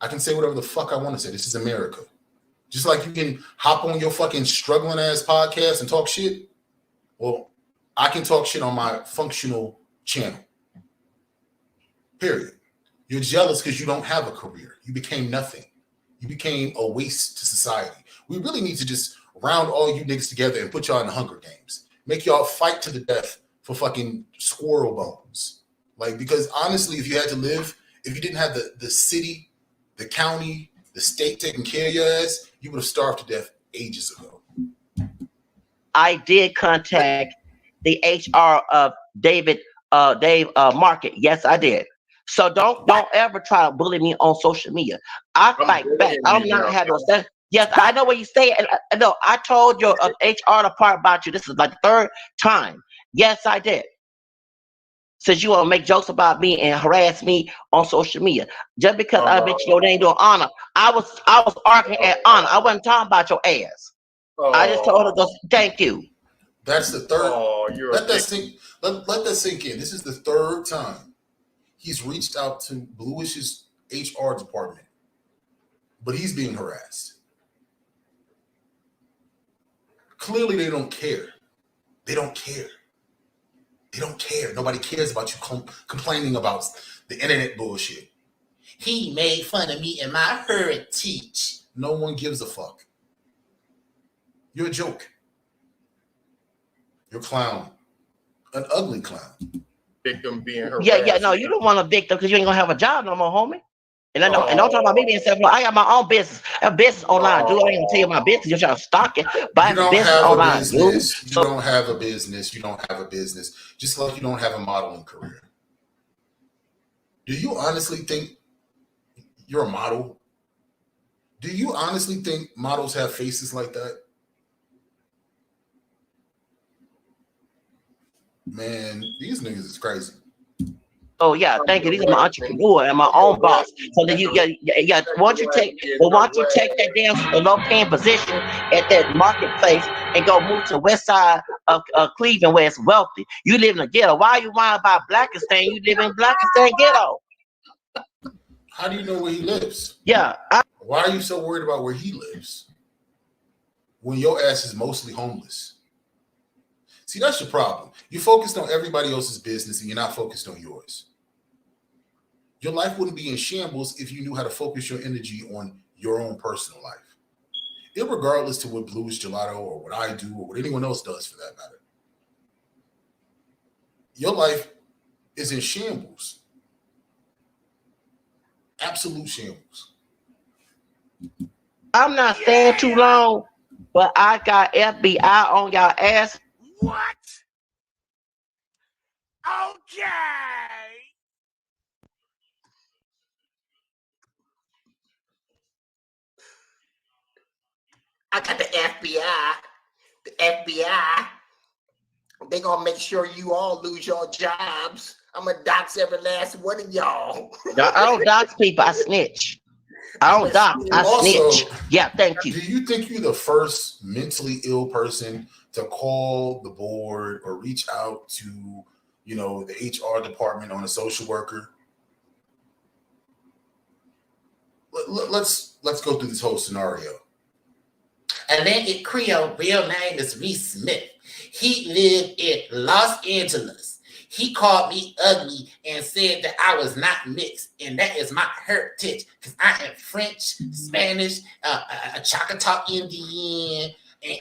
I can say whatever the fuck I want to say. This is America. Just like you can hop on your fucking struggling ass podcast and talk shit. Well, I can talk shit on my functional channel. Period. You're jealous because you don't have a career. You became nothing. You became a waste to society. We really need to just round all you niggas together and put y'all in the Hunger Games. Make y'all fight to the death for fucking squirrel bones. Like, because honestly, if you had to live, if you didn't have the city, the county, the state taking care of your ass, you would have starved to death ages ago. I did contact the HR of Dave Market. Yes, I did. So don't ever try to bully me on social media. I fight back. I'm not having no. Yes, I know what you say. No, I told your HR department about you. This is like the third time. Yes, I did. Since you want to make jokes about me and harass me on social media, just because I mentioned your name doing honor, I was arguing at honor. I wasn't talking about your ass. I just told her, go, thank you. That's the third. Let that sink in. This is the third time he's reached out to Bluish's HR department, but he's being harassed. Clearly, they don't care. They don't care. They don't care. Nobody cares about you complaining about the internet bullshit. He made fun of me and my heritage. No one gives a fuck. You're a joke. You're a clown. An ugly clown. Victim being harassed. Yeah, no, you don't want a victim because you ain't gonna have a job no more, homie. And I know, and don't talk about me being self-employed. I got my own business. I have business online. Dude, I ain't gonna tell you my business. You're trying to stock it, but I have a business online. You don't have a business. You don't have a business. Just like you don't have a modeling career. Do you honestly think you're a model? Do you honestly think models have faces like that? Man, these niggas is crazy. Oh yeah, thank you. These are my entrepreneur and my own boss. So then you once you take that damn low paying position at that marketplace and go move to the west side of Cleveland where it's wealthy. You live in a ghetto. Why are you whining about Blackistan? You live in Blackistan ghetto. How do you know where he lives? Yeah. Why are you so worried about where he lives when your ass is mostly homeless? See, that's your problem. You're focused on everybody else's business and you're not focused on yours. Your life wouldn't be in shambles if you knew how to focus your energy on your own personal life. Irregardless to what Bluish Gelato or what I do or what anyone else does for that matter. Your life is in shambles. Absolute shambles. I'm not staying too long, but I got FBI on y'all ass. What? Okay. I got the FBI. The FBI. They gonna make sure you all lose your jobs. I'm gonna dox every last one of y'all. I don't dox people. I snitch. I don't dox. I snitch. Yeah, thank you. Do you think you're the first mentally ill person to call the board or reach out to, the HR department on a social worker? Let's go through this whole scenario. Atlantic Creole real name is Reese Smith. He lived in Los Angeles. He called me ugly and said that I was not mixed, and that is my heritage because I am French, Spanish, a Choctaw Indian, and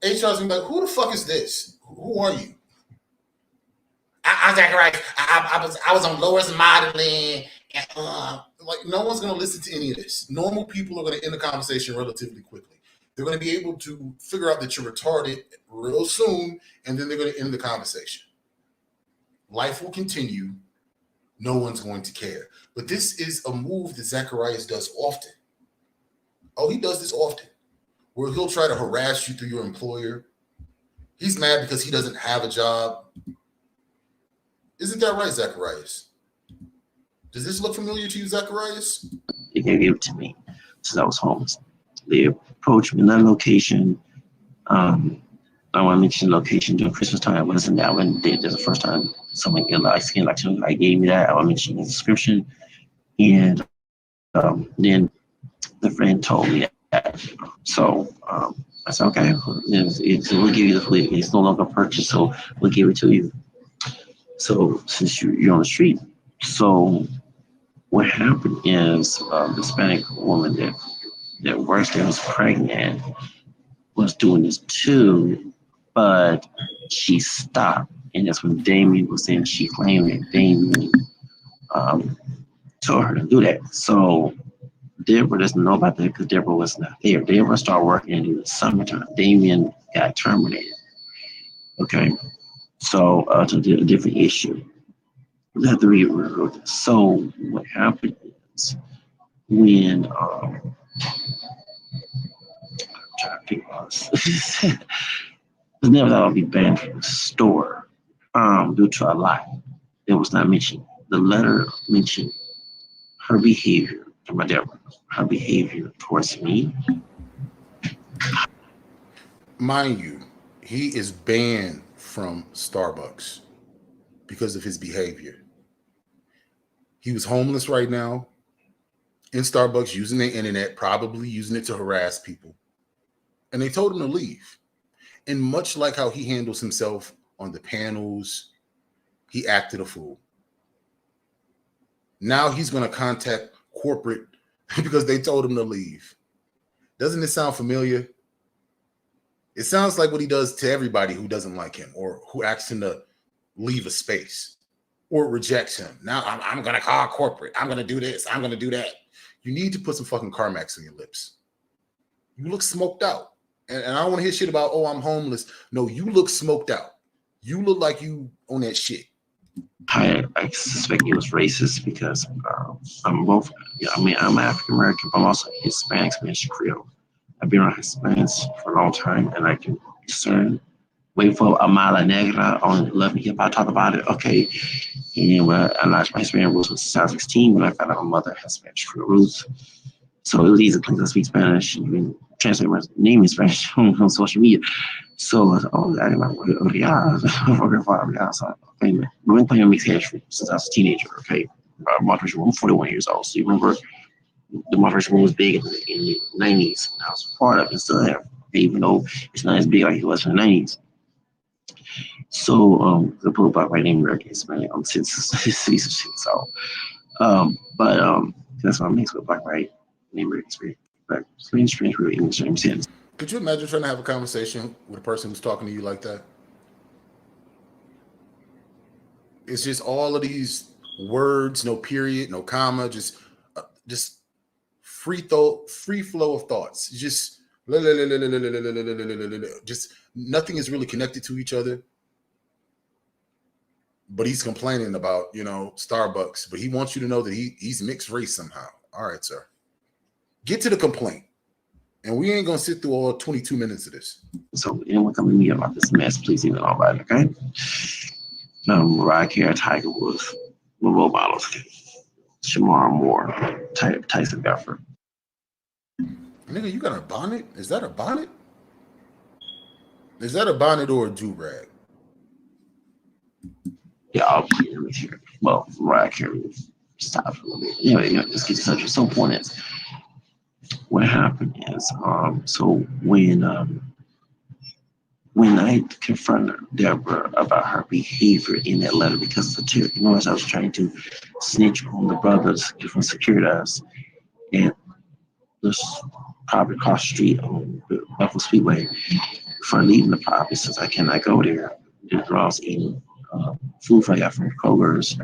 HR's gonna be like, who the fuck is this? Who are you? I'm Zacarias. I was on Laura's modeling, and no one's gonna listen to any of this. Normal people are gonna end the conversation relatively quickly. They're going to be able to figure out that you're retarded real soon, and then they're going to end the conversation. Life will continue. No one's going to care. But this is a move that Zacarias does often. Oh, he does this often, where he'll try to harass you through your employer. He's mad because he doesn't have a job. Isn't that right, Zacarias? Does this look familiar to you, Zacarias? They gave it to me since I was homeless. They approached me in that location. I want to mention the location during Christmas time. I wasn't there. I went there. This is the first time someone like gave me that. I want to mention the description. And then the friend told me that. So I said, okay, we'll give you the fleet. It's no longer purchased, so we'll give it to you. So since you're on the street. So what happened is the Hispanic woman that works there was pregnant, was doing this too, but she stopped. And that's when Damien was in. She claimed that Damien told her to do that. So Deborah doesn't know about that because Deborah was not there. Deborah started working in the summertime. Damien got terminated. Okay. So to a different issue. We have to read it. So what happened is when I'm trying to think about this. I never thought I'd be banned from the store due to a lie. It was not mentioned. The letter mentioned her behavior to my Deborah, her behavior towards me. Mind you, he is banned from Starbucks because of his behavior. He was homeless right now in Starbucks using the internet, probably using it to harass people. And they told him to leave. And much like how he handles himself on the panels, he acted a fool. Now he's going to contact corporate because they told him to leave. Doesn't it sound familiar? It sounds like what he does to everybody who doesn't like him or who asks him to leave a space or rejects him. Now I'm going to call corporate. I'm going to do this. I'm going to do that. You need to put some fucking Carmex on your lips. You look smoked out. And I don't want to hear shit about, oh, I'm homeless. No, you look smoked out. You look like you on that shit. I suspect he was racist because I'm both. I'm African American, but I'm also Hispanic, Spanish, Creole. I've been around Hispanics for a long time, and I can discern. Wait for a mala negra on Love Me Hip Hop. Talk about it, okay? And when I launched my Hispanic roots was 2016 when I found out my mother has Spanish Creole roots. So it was easy because I speak Spanish and even translate my name in Spanish on social media. So I was like, oh, I didn't know. So we've been playing mixed history since I was a teenager, okay? Motivation Room, 41 years old. So you remember the Motivation Room was big in the 90s. I was part of it, still have, even though it's not as big like it was in the 90s. So the pull back right name American Hispanic since so but that's what I mix with black right name American Hispanic. But Spanish really English same sense. Could you imagine trying to have a conversation with a person who's talking to you like that? It's just all of these words, no period, no comma, just free flow of thoughts. Just nothing is really connected to each other. But he's complaining about, Starbucks, but he wants you to know that he's mixed race somehow. All right, sir. Get to the complaint. And we ain't gonna sit through all 22 minutes of this. So anyone come to me about this mess, please email all right, okay? Mariah Carey, Tiger Woods, with role models, Shamar Moore, Tyson Bedford. Nigga, you got a bonnet? Is that a bonnet? Is that a bonnet or a do-rag? Yeah, I'll put it right here. Well, Mariah Carey, stop a little bit. Anyway, let's get to such. So point is, what happened is, so when I confronted Deborah about her behavior in that letter, because as I was trying to snitch on the brothers from Securitas, and this property across the street on the Buffalo Speedway, for leaving the property since I cannot go there. I was eating food I got from Kroger's,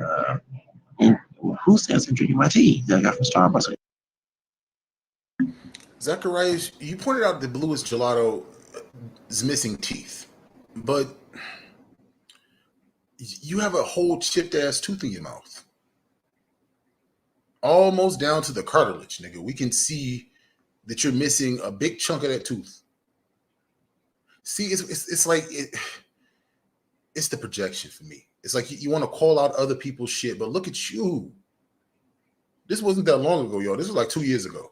and who says I'm drinking my tea that I got from Starbucks? Zacarias, you pointed out that Bluest Gelato is missing teeth, but you have a whole chipped ass tooth in your mouth. Almost down to the cartilage, nigga. We can see that you're missing a big chunk of that tooth. See, it's like it's the projection for me. It's like you want to call out other people's shit, but look at you. This wasn't that long ago, yo. This was like 2 years ago.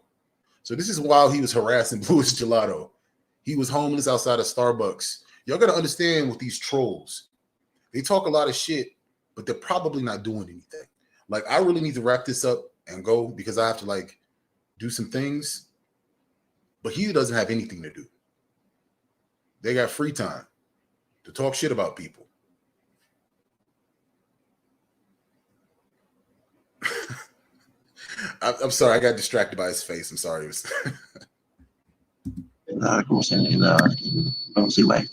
So this is while he was harassing Louis Gelato. He was homeless outside of Starbucks. Y'all got to understand with these trolls, they talk a lot of shit, but they're probably not doing anything. Like, I really need to wrap this up and go because I have to like do some things. But he doesn't have anything to do. They got free time to talk shit about people. I'm sorry, I got distracted by his face. I'm sorry. Don't see like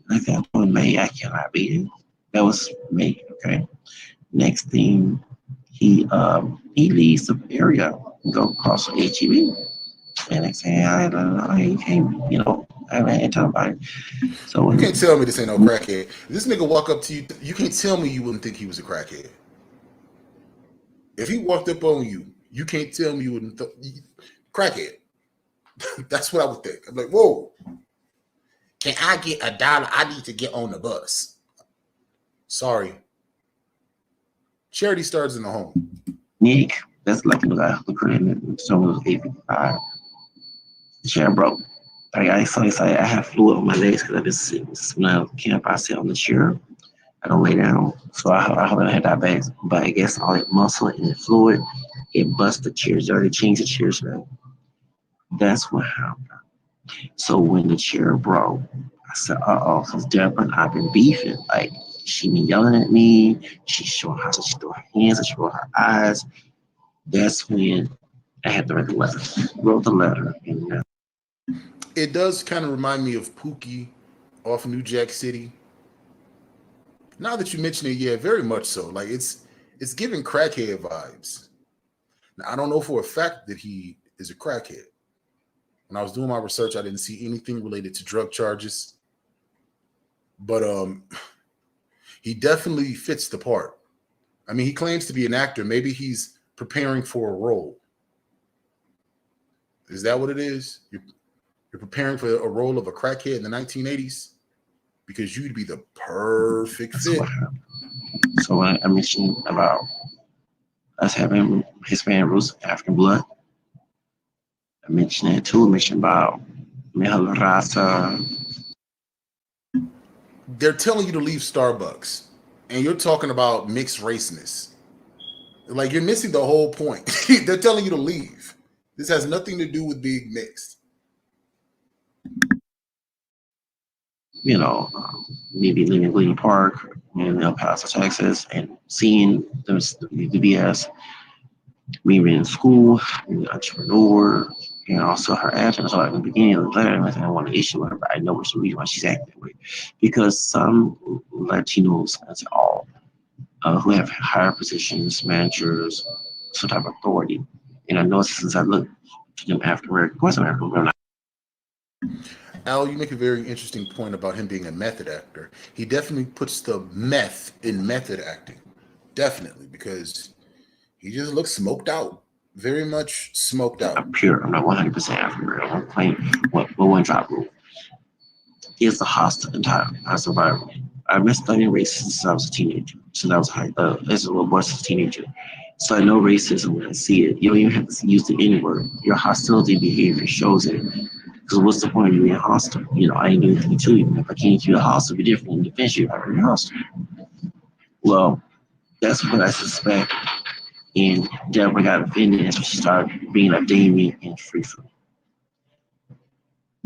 that one May I cannot beat it. That was May. Okay. Next thing, he leaves the area, go across the HEB. And next thing I don't know, he came, I ain't talking about it. So you can't tell me this ain't no crackhead. If this nigga walk up to you, you can't tell me you wouldn't think he was a crackhead. If he walked up on you, you can't tell me you wouldn't crackhead. That's what I would think. I'm like, whoa. Can I get $1? I need to get on the bus. Sorry. Charity starts in the home. Nick, that's like the credit. Someone was 855. The chair broke. I got so excited. I have fluid on my legs because I've been sitting. When I camp, I sit on the chair. I don't lay down. So I hope I had that back. But I guess all that muscle and the fluid, it bust the chairs. They already changed the chairs now. That's what happened. So when the chair broke, I said, because Deborah and I've been beefing. Like, she been yelling at me. She's showing how she threw her hands and she rolled her eyes. That's when I had to write the letter. Wrote the letter. And it does kind of remind me of Pookie off New Jack City. Now that you mention it, yeah, very much so. Like, it's giving crackhead vibes. Now, I don't know for a fact that he is a crackhead. When I was doing my research, I didn't see anything related to drug charges. But he definitely fits the part. I mean, he claims to be an actor. Maybe he's preparing for a role. Is that what it is? You're preparing for a role of a crackhead in the 1980s? Because you'd be the perfect fit. So when I mentioned about us having Hispanic roots, African blood, I mentioned that too. I mentioned about Mejor Raza. They're telling you to leave Starbucks, and you're talking about mixed raceness. Like, you're missing the whole point. They're telling you to leave. This has nothing to do with being mixed. Maybe living in Glen Park in El Paso, Texas, and seeing the BS. Me being in school, being an entrepreneur, and also her actions. So at the beginning of the letter, I don't want to issue with her, but I know what's the reason why she's acting that way. Because some Latinos, that's all, who have higher positions, managers, some type of authority. And I know since I look to them African American, of course I'm African American. Al, you make a very interesting point about him being a method actor. He definitely puts the meth in method acting. Definitely, because he just looks smoked out. Very much smoked out. I'm pure. I'm not 100% African American. I'm playing one drop rule. It's a hostile entire survival. I've been studying racism since I was a teenager. Since I was as a little boy, since a teenager. So I know racism when I see it. You don't even have to use the N word. Your hostility behavior shows it. Because what's the point of you being hostile? I ain't doing anything to you. If I can't keep you hostile, be different in defense you. I'm hostile. Well, that's what I suspect. And Deborah got offended, and so she started bringing up Damien and Free Flow.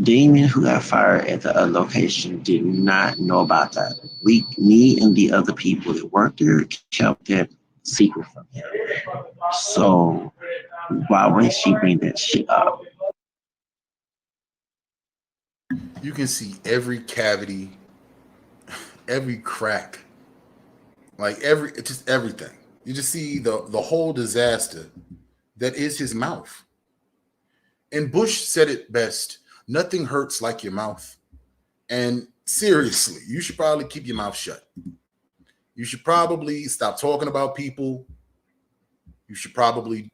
Damien, who got fired at the other location, did not know about that. Me and the other people that worked there kept that secret from him. So why would she bring that shit up? You can see every cavity, every crack, like just everything. You just see the whole disaster that is his mouth. And Bush said it best: nothing hurts like your mouth. And seriously, you should probably keep your mouth shut. You should probably stop talking about people. You should probably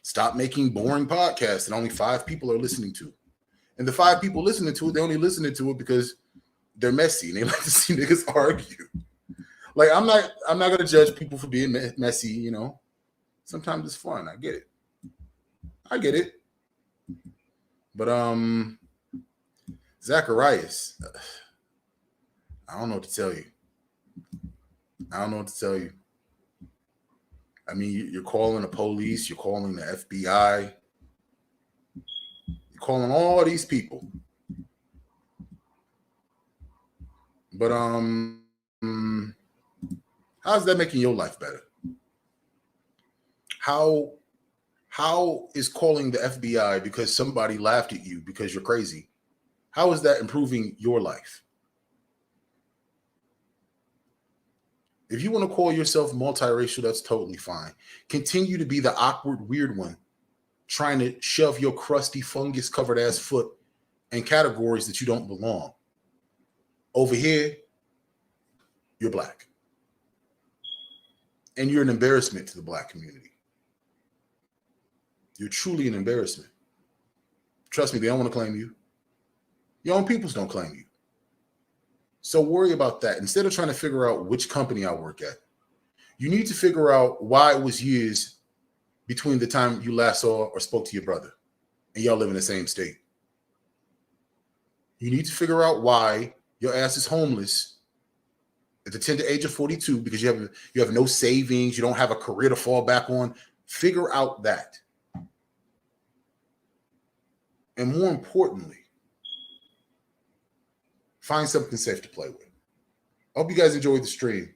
Stop making boring podcasts that only 5 people are listening to. And the 5 people listening to it, they're only listening to it because they're messy and they like to see niggas argue. Like, I'm not gonna judge people for being messy, you know. Sometimes it's fun. I get it. But Zacarias, I don't know what to tell you. I mean, you're calling the police, you're calling the FBI, you're calling all these people. But how's that making your life better? How is calling the FBI because somebody laughed at you because you're crazy? How is that improving your life? If you want to call yourself multiracial, that's totally fine. Continue to be the awkward, weird one, trying to shove your crusty, fungus-covered ass foot in categories that you don't belong. Over here, you're black. And you're an embarrassment to the black community. You're truly an embarrassment. Trust me, they don't want to claim you. Your own peoples don't claim you. So worry about that. Instead of trying to figure out which company I work at, you need to figure out why it was years between the time you last saw or spoke to your brother and y'all live in the same state. You need to figure out why your ass is homeless at the tender age of 42 because you have no savings, you don't have a career to fall back on. Figure out that. And more importantly, find something safe to play with. I hope you guys enjoyed the stream.